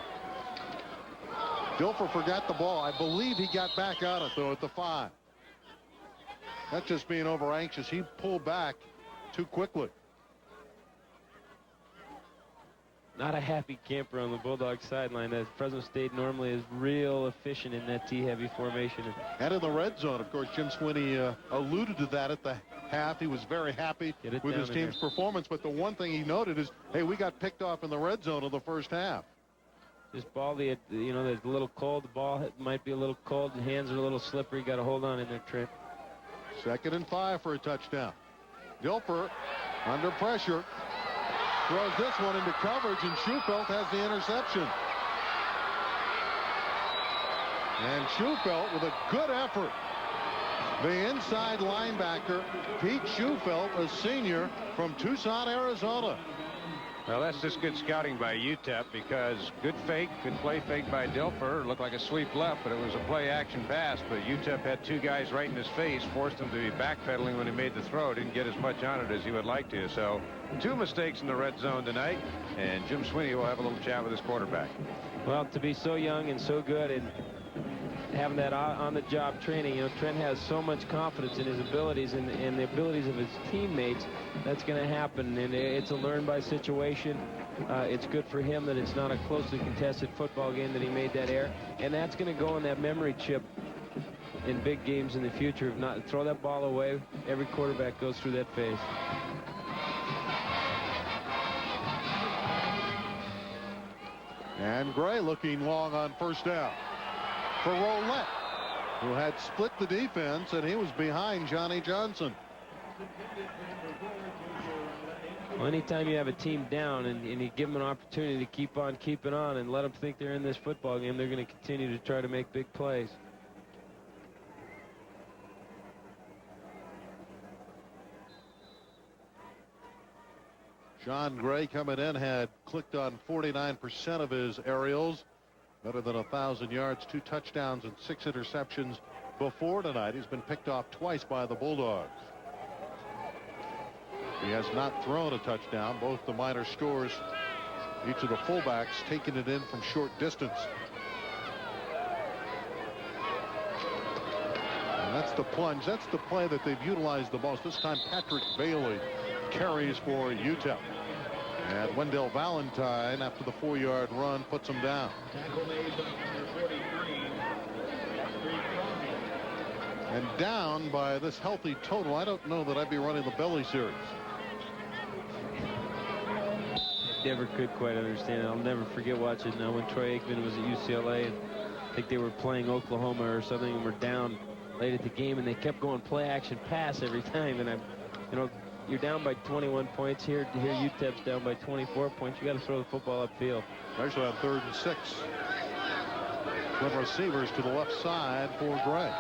Dilfer forgot the ball. I believe he got back on it, though, at the 5. That's just being over anxious. He pulled back too quickly. Not a happy camper on the Bulldog sideline. As Fresno State normally is real efficient in that T-heavy formation. And in the red zone, of course, Jim Swinney alluded to that at the half. He was very happy with his team's performance. But the one thing he noted is, hey, we got picked off in the red zone in the first half. This ball, there's a little cold. The ball might be a little cold. The hands are a little slippery. Got to hold on in there, Trent. 2nd and 5 for a touchdown. Dilfer under pressure. Throws this one into coverage, and Schufelt has the interception. And Schufelt with a good effort. The inside linebacker, Pete Schufelt, a senior from Tucson, Arizona. Well, that's just good scouting by UTEP, because good play fake by Dilfer. Looked like a sweep left, but it was a play action pass. But UTEP had two guys right in his face, forced him to be backpedaling when he made the throw. Didn't get as much on it as he would like to. So 2 mistakes in the red zone tonight, and Jim Swinney will have a little chat with his quarterback. Well, to be so young and so good and having that on-the-job training, Trent has so much confidence in his abilities and the abilities of his teammates. That's going to happen, and it's a learn-by situation. It's good for him that it's not a closely contested football game that he made that error, and that's going to go on that memory chip in big games in the future. If not, throw that ball away. Every quarterback goes through that phase. And Gray looking long on first down for Roulette, who had split the defense, and he was behind Johnny Johnson. Well, anytime you have a team down and you give them an opportunity to keep on keeping on and let them think they're in this football game, they're going to continue to try to make big plays. John Gray coming in had clicked on 49% of his aerials. Better than 1,000 yards, 2 touchdowns, and 6 interceptions before tonight. He's been picked off twice by the Bulldogs. He has not thrown a touchdown. Both the minor scores, each of the fullbacks taking it in from short distance. And that's the plunge. That's the play that they've utilized the most. This time Patrick Bailey carries for UTEP. And Wendell Valentine, after the 4-yard run, puts him down. Tackle made by number 43. And down by this healthy total, I don't know that I'd be running the Belly series. Never could quite understand it. I'll never forget watching when Troy Aikman was at UCLA, and I think they were playing Oklahoma or something, and were down late at the game, and they kept going play action pass every time. And you're down by 21 points here. Here UTEP's down by 24 points. You got to throw the football upfield. Especially on 3rd and 6. Flip receivers to the left side for Gray.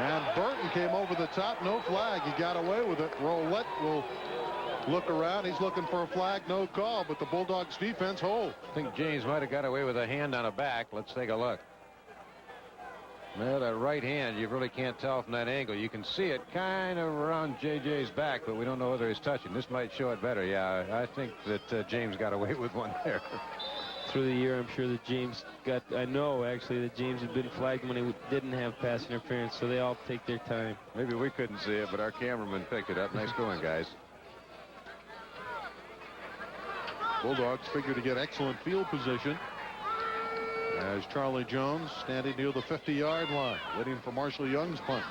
And Burton came over the top. No flag. He got away with it. Roulette will look around. He's looking for a flag. No call. But the Bulldogs defense hold. I think James might have got away with a hand on a back. Let's take a look. Well, that right hand, you really can't tell from that angle. You can see it kind of around J.J.'s back, but we don't know whether he's touching. This might show it better. Yeah, I think that James got away with one there. Through the year, I'm sure that James got, I know actually that James had been flagged when he didn't have pass interference, so they all take their time. Maybe we couldn't see it, but our cameraman picked it up. Nice going, guys. Bulldogs figure to get excellent field position as Charlie Jones standing near the 50-yard line, waiting for Marshall Young's punt.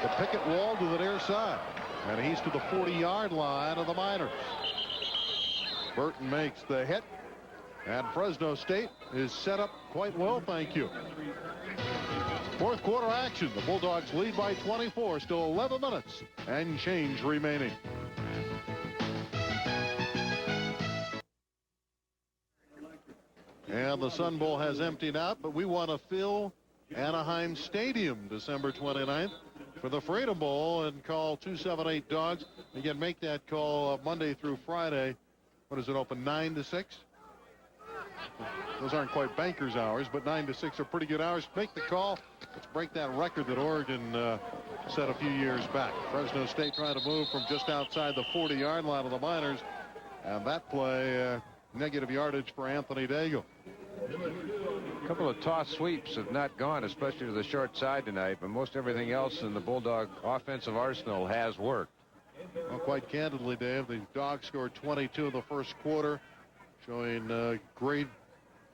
The picket wall to the near side, and he's to the 40-yard line of the Miners. Burton makes the hit, and Fresno State is set up quite well, thank you. Fourth quarter action. The Bulldogs lead by 24. Still 11 minutes and change remaining. And the Sun Bowl has emptied out, but we want to fill Anaheim Stadium December 29th for the Freedom Bowl and call 278 Dogs. Again, make that call Monday through Friday. What is it, open 9 to 6? Those aren't quite bankers hours, but 9 to 6 are pretty good hours. Make the call. Let's break that record that Oregon set a few years back. Fresno State trying to move from just outside the 40-yard line of the Miners. And that play, negative yardage for Anthony Daigle. A couple of toss sweeps have not gone, especially to the short side tonight, but most everything else in the Bulldog offensive arsenal has worked. Well, quite candidly, Dave, the Dogs scored 22 in the first quarter, showing great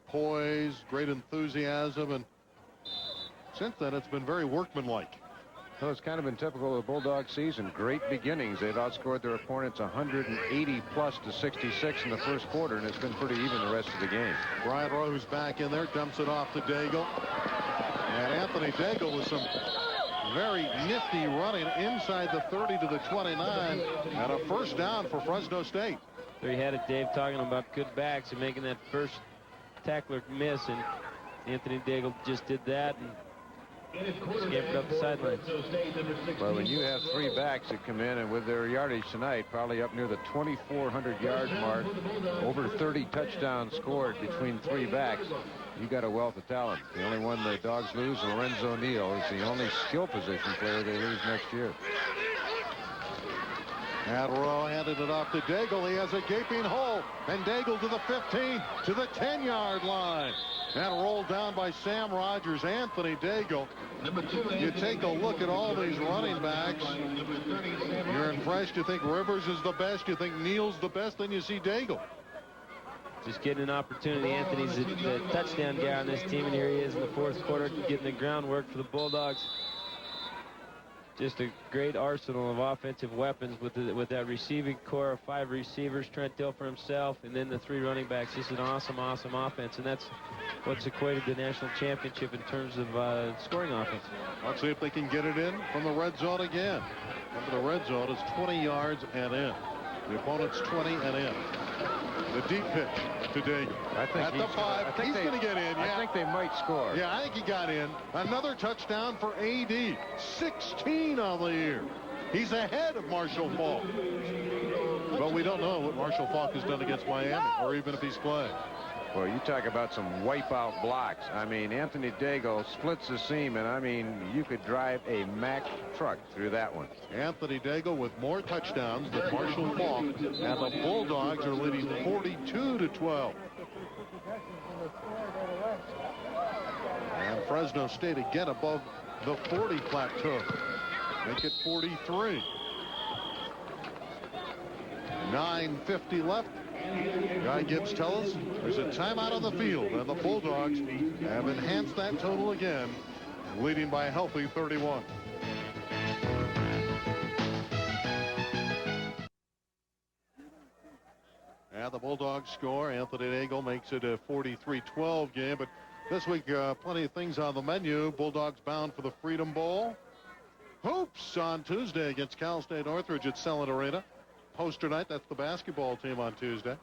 poise, great enthusiasm, and since then it's been very workmanlike. Well, it's kind of been typical of the Bulldog season. Great beginnings. They've outscored their opponents 180+ to 66 in the first quarter, and it's been pretty even the rest of the game. Brian Rowe, who's back in there, dumps it off to Daigle. And Anthony Daigle with some very nifty running inside the 30 to the 29, and a first down for Fresno State. There you had it, Dave, talking about good backs and making that first tackler miss, and Anthony Daigle just did that and scampered up the sidelines. Well, when you have three backs that come in, and with their yardage tonight, probably up near the 2,400-yard mark, over 30 touchdowns scored between three backs, you got a wealth of talent. The only one the Dogs lose, Lorenzo Neal, is the only skill position player they lose next year. And Rowe handed it off to Daigle. He has a gaping hole, and Daigle to the 15, to the 10-yard line. And rolled down by Sam Rogers. Anthony Daigle. You take a look at all these running backs. You're impressed. You think Rivers is the best. You think Neal's the best. Then you see Daigle. Just getting an opportunity. Anthony's the touchdown guy on this team, and here he is in the fourth quarter getting the groundwork for the Bulldogs. Just a great arsenal of offensive weapons with that receiving core of 5 receivers, Trent Dilfer himself, and then the 3 running backs. Just an awesome offense, and that's what's equated to national championship in terms of scoring offense. Let's see if they can get it in from the red zone again. Remember, the red zone is 20 yards and in. The opponent's 20 and in. The deep pitch to Daigle. I think at the 5. He's going to get in. Yeah. I think they might score. Yeah, I think he got in. Another touchdown for AD. 16 on the year. He's ahead of Marshall Faulk. But we don't know what Marshall Faulk has done against Miami, or even if he's playing. Well, you talk about some wipeout blocks. I mean, Anthony Daigle splits the seam, and I mean, you could drive a Mack truck through that one. Anthony Daigle with more touchdowns than Marshall Faulk, and the Bulldogs are leading 42-12. And Fresno State again above the 40 plateau. Make it 43. 9:50 left. Guy Gibbs tell us there's a timeout on the field, and the Bulldogs have enhanced that total again, leading by a healthy 31. And the Bulldogs score. Anthony Daigle makes it a 43-12 game, but this week plenty of things on the menu. Bulldogs bound for the Freedom Bowl. Hoops on Tuesday against Cal State Northridge at Selland Arena. Poster night, that's the basketball team on Tuesday.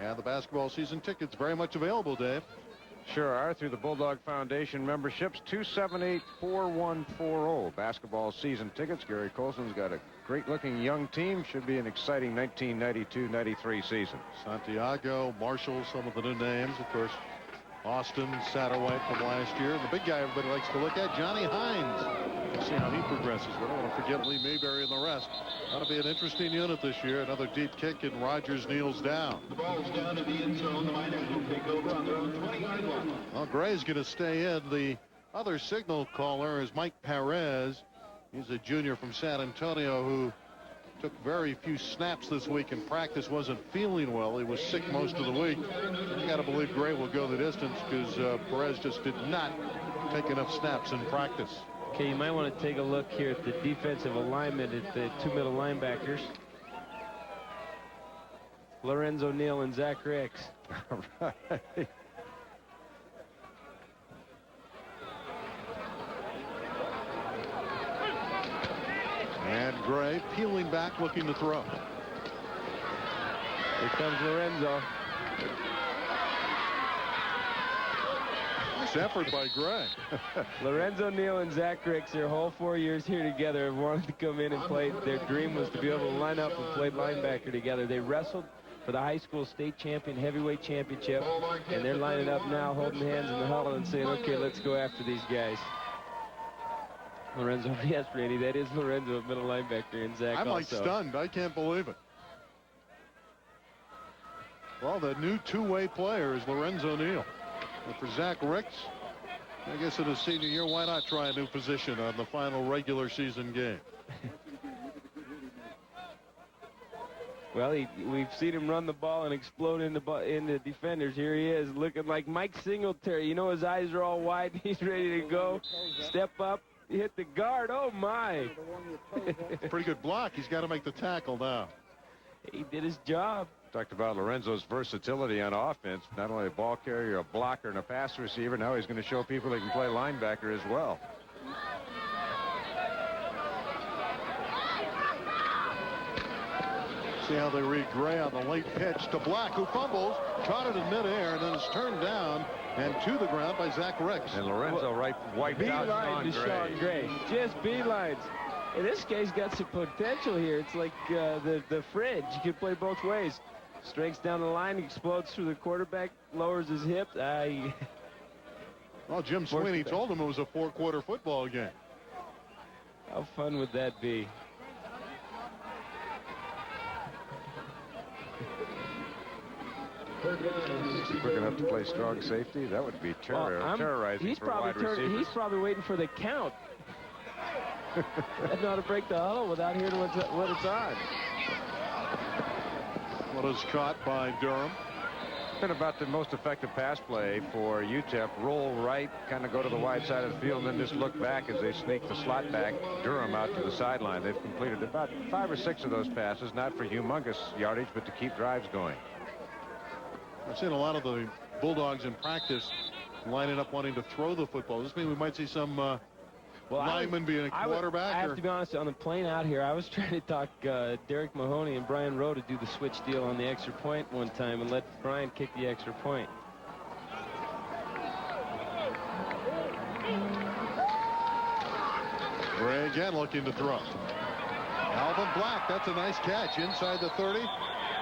And the basketball season tickets very much available, Dave. Sure are, through the Bulldog Foundation memberships. 278-4140 basketball season tickets. Gary Colson's got a great-looking young team. Should be an exciting 1992-93 season. Santiago, Marshall, some of the new names, of course. Austin, Satterwhite from last year. The big guy everybody likes to look at, Johnny Hines. We'll see how he progresses. We don't want to forget Lee Mayberry and the rest. That'll be an interesting unit this year. Another deep kick, and Rogers kneels down. The ball's down to the end zone. The Miners will take over on their own 20-yard line. Well, Gray's going to stay in. The other signal caller is Mike Perez. He's a junior from San Antonio who took very few snaps this week in practice, wasn't feeling well. He was sick most of the week. You got to believe Gray will go the distance because Perez just did not take enough snaps in practice. Okay, you might want to take a look here at the defensive alignment at the two middle linebackers. Lorenzo Neal and Zach Ricks. Right. And Gray peeling back, looking to throw. Here comes Lorenzo. Nice effort by Gray. Lorenzo Neal and Zach Ricks, their whole 4 years here together, have wanted to come in and play. Their dream was to be able to line up and play linebacker together. They wrestled for the high school state champion heavyweight championship, and they're lining up now, holding hands in the huddle and saying, okay, let's go after these guys. Lorenzo, yes, Randy, that is Lorenzo, middle linebacker, and Zach I'm like also. stunned. I can't believe it. Well, the new two-way player is Lorenzo Neal. And for Zach Ricks, I guess in his senior year, why not try a new position on the final regular season game? Well, we've seen him run the ball and explode into defenders. Here he is, looking like Mike Singletary. You know, his eyes are all wide. He's ready to go. Step up, hit the guard. Oh, my. Pretty good block. He's got to make the tackle now. He did his job. Talked about Lorenzo's versatility on offense. Not only a ball carrier, a blocker, and a pass receiver. Now he's going to show people he can play linebacker as well. See how they read Gray on the late pitch to Black, who fumbles, caught it in midair, and then is turned down and to the ground by Zach Ricks. And Lorenzo wiped out Beeline to Sean Gray. Just beelines. And this guy's got some potential here. It's like the fridge. You can play both ways. Strikes down the line, explodes through the quarterback, lowers his hips. Well, Jim Sweeney told him it was a four-quarter football game. How fun would that be? Quick enough to play strong safety? That would be terrorizing for wide receivers. He's probably waiting for the count. Doesn't know how to break the huddle without hearing what it's on. What is caught by Durham. Been about the most effective pass play for UTEP. Roll right, kind of go to the wide side of the field, and then just look back as they sneak the slot back Durham out to the sideline. They've completed about 5 or 6 of those passes, not for humongous yardage, but to keep drives going. I've seen a lot of the Bulldogs in practice lining up wanting to throw the football. Does this mean we might see some linemen being a quarterback? I have to be honest, on the plane out here, I was trying to talk Derek Mahoney and Brian Rowe to do the switch deal on the extra point one time and let Brian kick the extra point. Gray again looking to throw. Alvin Black, that's a nice catch inside the 30.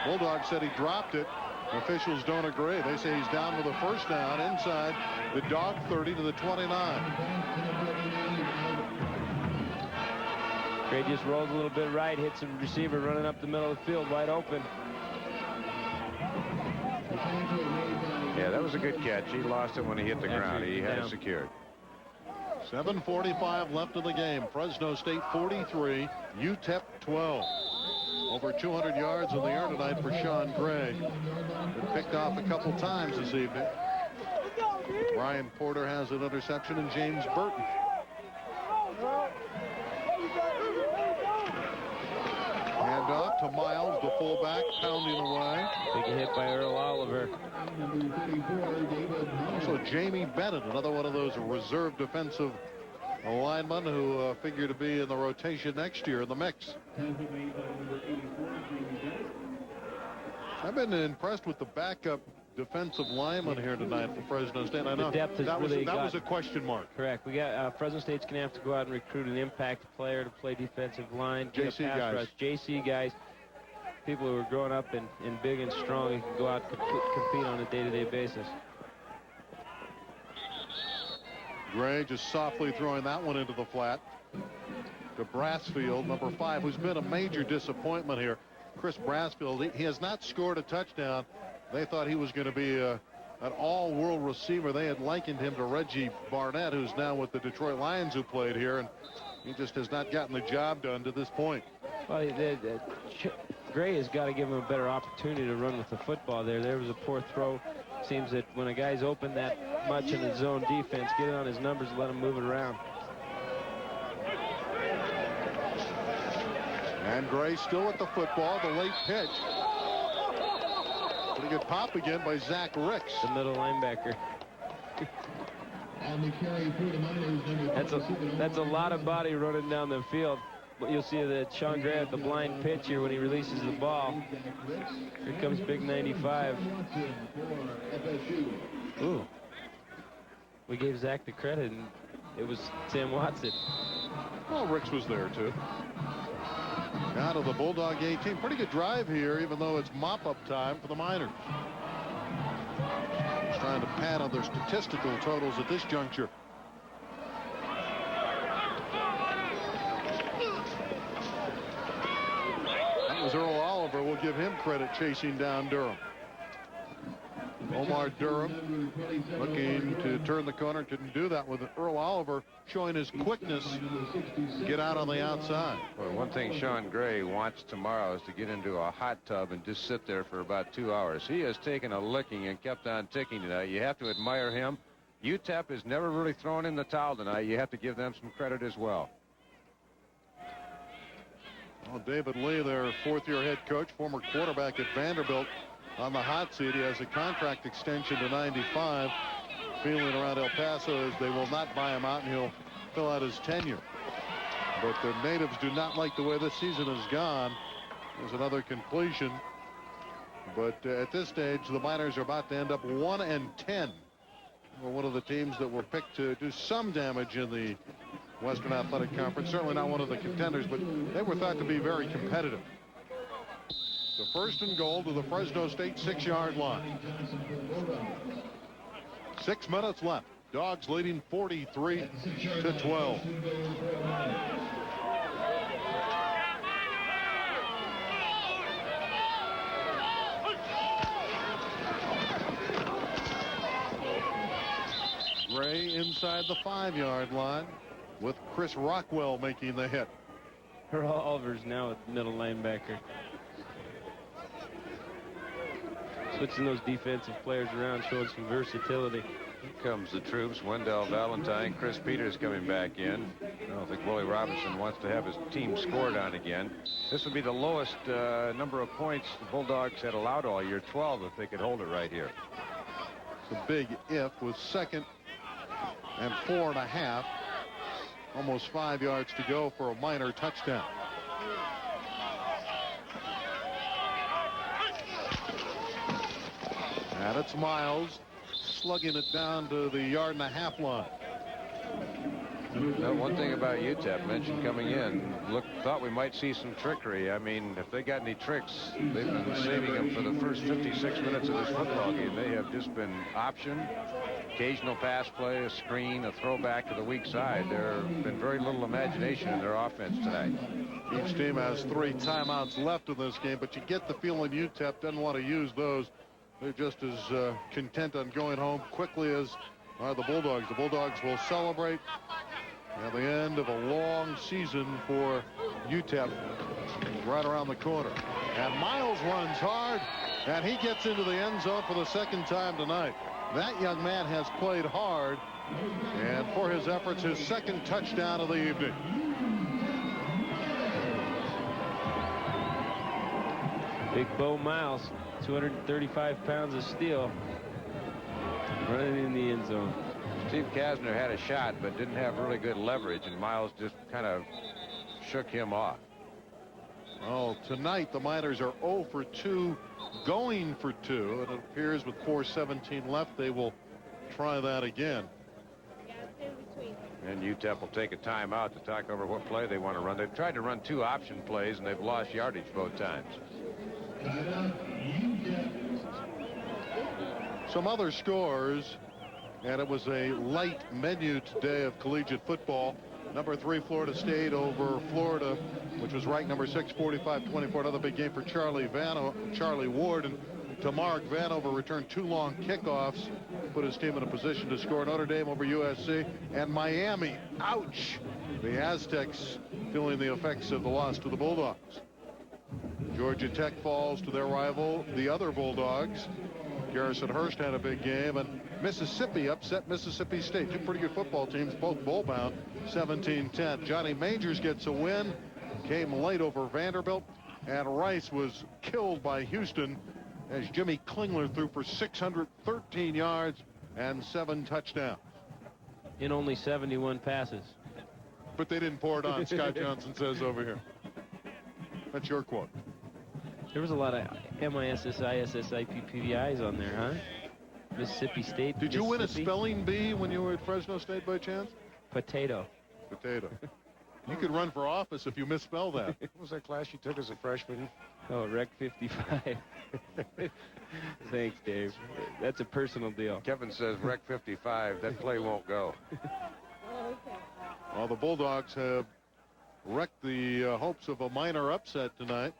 Bulldog said he dropped it. Officials don't agree. They say he's down with a first down inside the dog 30 to the 29. Gray just rolls a little bit right, hits a receiver running up the middle of the field wide open. Yeah, that was a good catch. He lost it when he hit the ground. He had it secured. 7:45 left in the game. Fresno State 43, UTEP 12. Over 200 yards in the air tonight for Sean Gray. Been picked off a couple times this evening. Brian Porter has an interception, and James Burton. Hand off to Miles, the fullback, pounding away. Big hit by Earl Oliver. Also Jamie Bennett, another one of those reserve defensive linemen who figure to be in the rotation next year in the mix. I've been impressed with the backup defensive lineman here tonight for Fresno State. I know the depth that really was a question mark. Correct. We got Fresno State's going to have to go out and recruit an impact player to play defensive line. JC guys. Rush. JC guys. People who are growing up and big and strong and can go out and compete on a day-to-day basis. Gray just softly throwing that one into the flat to Brassfield, number 5, who's been a major disappointment here. Chris Brassfield, he has not scored a touchdown. They thought he was going to be an all-world receiver. They had likened him to Reggie Barnett, who's now with the Detroit Lions, who played here, and he just has not gotten the job done to this point. Well, Gray has got to give him a better opportunity to run with the football there. There was a poor throw. Seems that when a guy's open that much in his zone defense, get it on his numbers and let him move it around. And Gray still with the football, the late pitch. Pretty good pop again by Zach Ricks. The middle linebacker. That's a lot of body running down the field. But you'll see that Sean Gray at the blind pitch here when he releases the ball. Here comes big 95. Ooh. We gave Zach the credit, and it was Sam Watson. Well, Ricks was there, too. Out of the Bulldog 18. Pretty good drive here, even though it's mop-up time for the Miners. Just trying to pad on their statistical totals at this juncture. That was Earl Oliver. We'll give him credit chasing down Durham. Omar Durham looking to turn the corner. Couldn't do that with Earl Oliver showing his quickness. Get out on the outside. Well, one thing Sean Gray wants tomorrow is to get into a hot tub and just sit there for about 2 hours. He has taken a licking and kept on ticking tonight. You have to admire him. UTEP has never really thrown in the towel tonight. You have to give them some credit as well. Well, David Lee, their 4th-year head coach, former quarterback at Vanderbilt, on the hot seat. He has a contract extension to 95. Feeling around El Paso as they will not buy him out, and he'll fill out his tenure. But the natives do not like the way this season has gone. There's another completion. But at this stage, the Miners are about to end up 1-10. Well, one of the teams that were picked to do some damage in the Western Athletic Conference. Certainly not one of the contenders, but they were thought to be very competitive. The 1st and goal to the Fresno State 6-yard line. 6 minutes left. Dogs leading 43-12. Gray inside the 5-yard line with Chris Rockwell making the hit. Earl Oliver's now at middle linebacker. Switching those defensive players around, showing some versatility. Here comes the troops. Wendell Valentine, Chris Peters coming back in. I don't think Willie Robinson wants to have his team scored on again. This would be the lowest number of points the Bulldogs had allowed all year, 12, if they could hold it right here. It's a big if with 2nd and 4.5. Almost 5 yards to go for a Miner touchdown. And it's Miles slugging it down to the 1.5-yard line. Now, one thing about UTEP mentioned coming in, thought we might see some trickery. I mean, if they got any tricks, they've been saving them for the first 56 minutes of this football game. They have just been option, occasional pass play, a screen, a throwback to the weak side. There's been very little imagination in their offense tonight. Each team has 3 timeouts left in this game, but you get the feeling UTEP doesn't want to use those. They're just as content on going home quickly as are the Bulldogs. The Bulldogs will celebrate at the end of a long season for UTEP right around the corner. And Miles runs hard, and he gets into the end zone for the 2nd time tonight. That young man has played hard, and for his efforts, his 2nd touchdown of the evening. Big Bo Miles, 235 pounds of steel, running in the end zone. Steve Casner had a shot, but didn't have really good leverage, and Miles just kind of shook him off. Well, tonight the Miners are 0 for 2, going for 2, and it appears with 4:17 left they will try that again. And UTEP will take a timeout to talk over what play they want to run. They've tried to run 2 option plays, and they've lost yardage both times. Some other scores, and it was a light menu today of collegiate football. Number 3 Florida State over Florida, which was ranked number 6, 45-24. Another big game for Charlie Ward. And to Mark, Vanover returned 2 long kickoffs, put his team in a position to score. Notre Dame over USC, and Miami, ouch, the Aztecs feeling the effects of the loss to the Bulldogs. Georgia Tech falls to their rival, the other Bulldogs. Garrison Hurst had a big game, and Mississippi upset Mississippi State. 2 pretty good football teams, both bowl-bound, 17-10. Johnny Majors gets a win, came late over Vanderbilt, and Rice was killed by Houston as Jimmy Klingler threw for 613 yards and 7 touchdowns. In only 71 passes. But they didn't pour it on, Scott Johnson says over here. That's your quote. There was a lot of MISSI, SSI, PPVIs on there, huh? Mississippi State. Did you win a spelling bee when you were at Fresno State by chance? Potato. Potato. You could run for office if you misspell that. What was that class you took as a freshman? Oh, Rec 55. Thanks, Dave. That's a personal deal. Kevin says Rec 55. That play won't go. Well, the Bulldogs have wrecked the hopes of a minor upset tonight.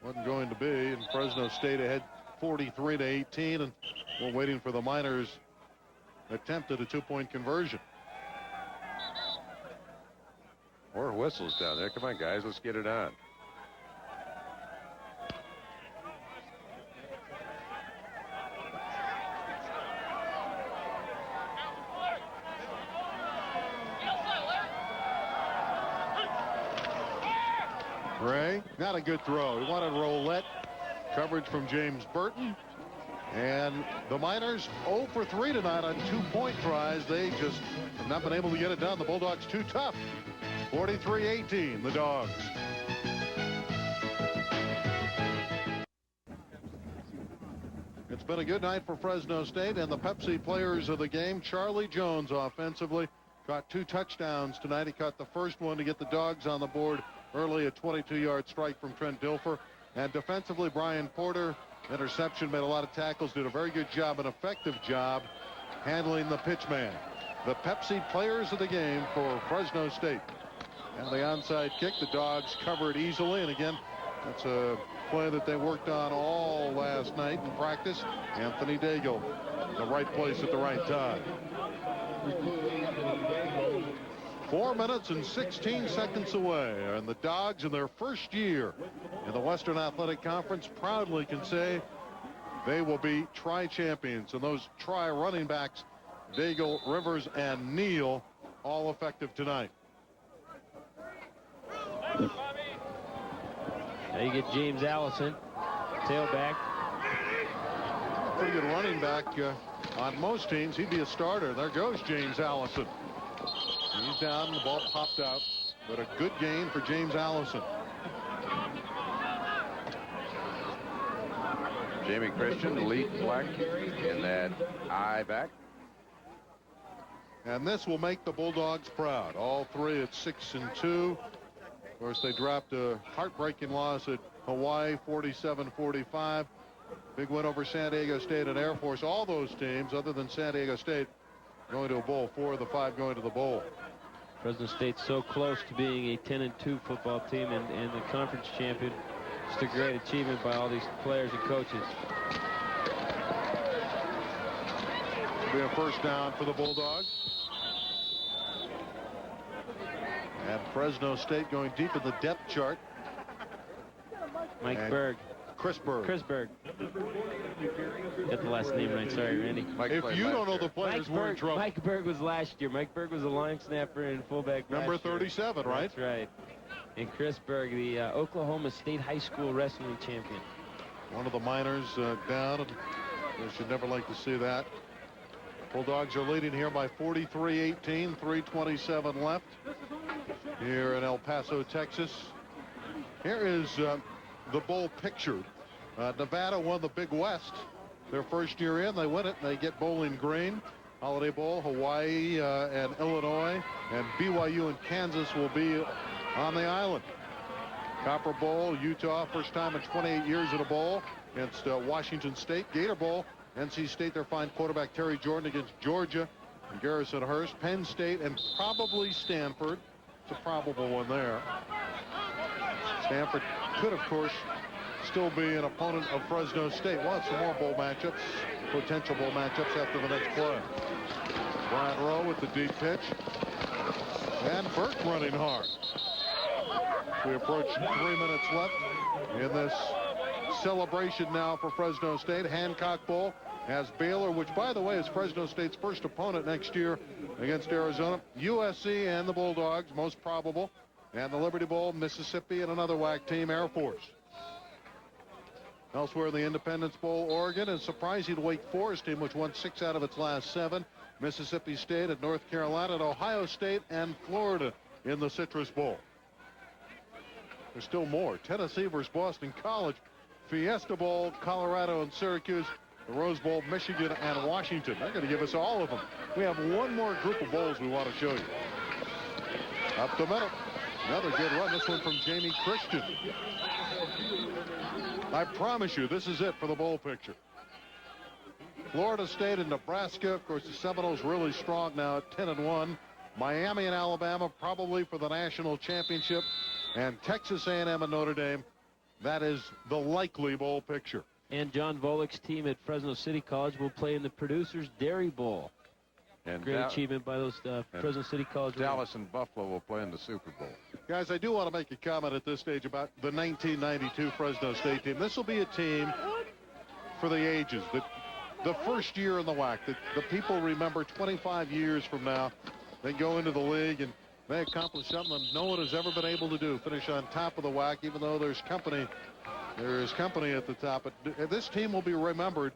Wasn't going to be, and Fresno State ahead 43-18, and we're waiting for the Miners' attempt at a 2-point conversion. More whistles down there. Come on, guys, let's get it on. Gray, not a good throw. He wanted roulette. Coverage from James Burton. And the Miners 0 for 3 tonight on 2-point tries. They just have not been able to get it done. The Bulldogs too tough. 43-18, the Dogs. It's been a good night for Fresno State, and the Pepsi players of the game. Charlie Jones offensively caught 2 touchdowns tonight. He caught the first one to get the Dogs on the board early, a 22-yard strike from Trent Dilfer. And defensively, Brian Porter, interception, made a lot of tackles, did a very good job, an effective job handling the pitch man. The Pepsi players of the game for Fresno State. And the onside kick, the Dogs covered easily. And again, that's a play that they worked on all last night in practice. Anthony Daigle, the right place at the right time. 4 minutes and 16 seconds away, and the Dogs in their first year in the Western Athletic Conference proudly can say they will be tri-champions. And those tri-running backs, Daigle, Rivers, and Neal, all effective tonight. Now you get James Allison, tailback. Pretty good running back on most teams. He'd be a starter. There goes James Allison. He's down, and the ball popped out, but a good gain for James Allison. Jamie Christian, the lead black in that eye back. And this will make the Bulldogs proud. All 3 at 6-2. Of course, they dropped a heartbreaking loss at Hawaii, 47-45. Big win over San Diego State and Air Force. All those teams, other than San Diego State, going to a bowl. 4 of the 5 going to the bowl. Fresno State's so close to being a 10-2 football team and the conference champion. Just a great achievement by all these players and coaches. It'll be a first down for the Bulldogs. And Fresno State going deep in the depth chart. Mike Berg. Chris Berg. Chris Berg. Get the last name right. Sorry, Randy. If you don't know the players, we're in trouble. Mike Berg was last year. Mike Berg was a line snapper and fullback. Number 37, right? That's right. And Chris Berg, the Oklahoma State High School wrestling champion. One of the Miners down. We should never like to see that. Bulldogs are leading here by 43-18. 3:27 left here in El Paso, Texas. Here is the bowl pictured. Nevada won the Big West their first year in. They win it, and they get Bowling Green. Holiday Bowl, Hawaii and Illinois, and BYU and Kansas will be on the island. Copper Bowl, Utah, first time in 28 years in a bowl against Washington State. Gator Bowl, NC State, their fine quarterback Terry Jordan against Georgia and Garrison Hurst. Penn State and probably Stanford. It's a probable one there. Stanford could, of course, still be an opponent of Fresno State. We'll have some more bowl matchups, potential bowl matchups after the next play. Bryant Rowe with the deep pitch. And Burke running hard. We approach 3 minutes left in this celebration now for Fresno State. Hancock Bowl has Baylor, which, by the way, is Fresno State's first opponent next year against Arizona. USC and the Bulldogs, most probable. And the Liberty Bowl, Mississippi, and another WAC team, Air Force. Elsewhere in the Independence Bowl, Oregon is surprising the Wake Forest team, which won 6 out of its last 7. Mississippi State and North Carolina, and Ohio State and Florida in the Citrus Bowl. There's still more. Tennessee versus Boston College, Fiesta Bowl, Colorado and Syracuse, the Rose Bowl, Michigan and Washington. They're going to give us all of them. We have one more group of bowls we want to show you. Up the middle. Another good run. This one from Jamie Christian. I promise you, this is it for the bowl picture. Florida State and Nebraska. Of course, the Seminoles really strong now at 10-1. Miami and Alabama probably for the national championship. And Texas A&M and Notre Dame. That is the likely bowl picture. And John Volek's team at Fresno City College will play in the Producers Dairy Bowl. And great achievement by those Fresno City College. Dallas and Buffalo will play in the Super Bowl. Guys, I do want to make a comment at this stage about the 1992 Fresno State team. This will be a team for the ages. The first year in the WAC, the people remember 25 years from now. They go into the league and they accomplish something that no one has ever been able to do. Finish on top of the WAC, even though there's company. There is company at the top. But this team will be remembered,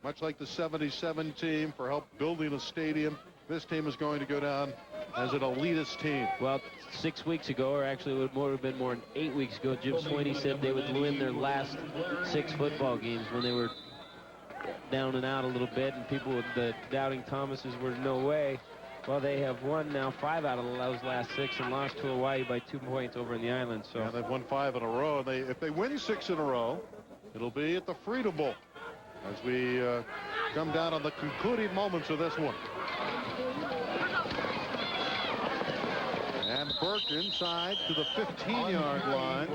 much like the 77 team, for help building a stadium. This team is going to go down as an elitist team. Well, 6 weeks ago, or actually it would have been more than 8 weeks ago, Jim Sweeney said they would win their last 6 football games when they were down and out a little bit, and people with the doubting Thomases were no way. Well, they have won now 5 out of those last 6 and lost to Hawaii by 2 points over in the island. So yeah, they've won 5 in a row. If they win 6 in a row, it'll be at the Freedom Bowl as we come down on the concluding moments of this one. And Burke inside to the 15-yard line.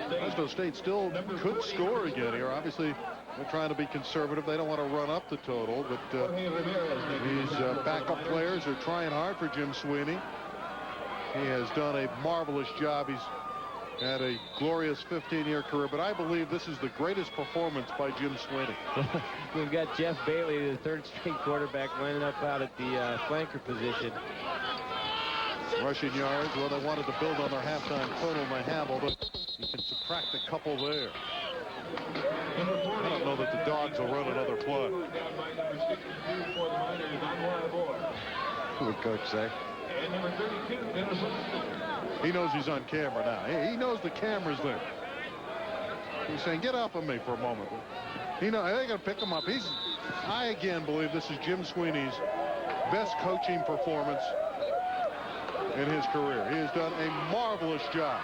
Fresno State still could score again here. Obviously, they're trying to be conservative. They don't want to run up the total, but these backup players are trying hard for Jim Sweeney. He has done a marvelous job. He's had a glorious 15-year career, but I believe this is the greatest performance by Jim Sweeney. We've got Jeff Bailey, the third-string quarterback, lining up out at the flanker position. Rushing yards, well, they wanted to build on their halftime total, and they have, although you can subtract a couple there. I don't know that the Dogs will run another play. What would Coach say? He knows he's on camera now. He knows the camera's there. He's saying, get up on me for a moment. They're going to pick him up. I again believe this is Jim Sweeney's best coaching performance in his career. He has done a marvelous job.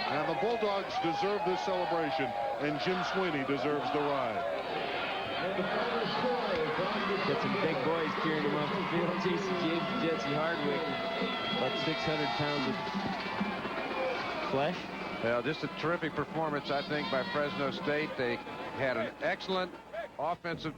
And the Bulldogs deserve this celebration, and Jim Sweeney deserves the ride. Got some big boys carrying him off the field. Jason Jesse Hardwick, about 600 pounds of flesh. Well, just a terrific performance, I think, by Fresno State. They had an excellent offensive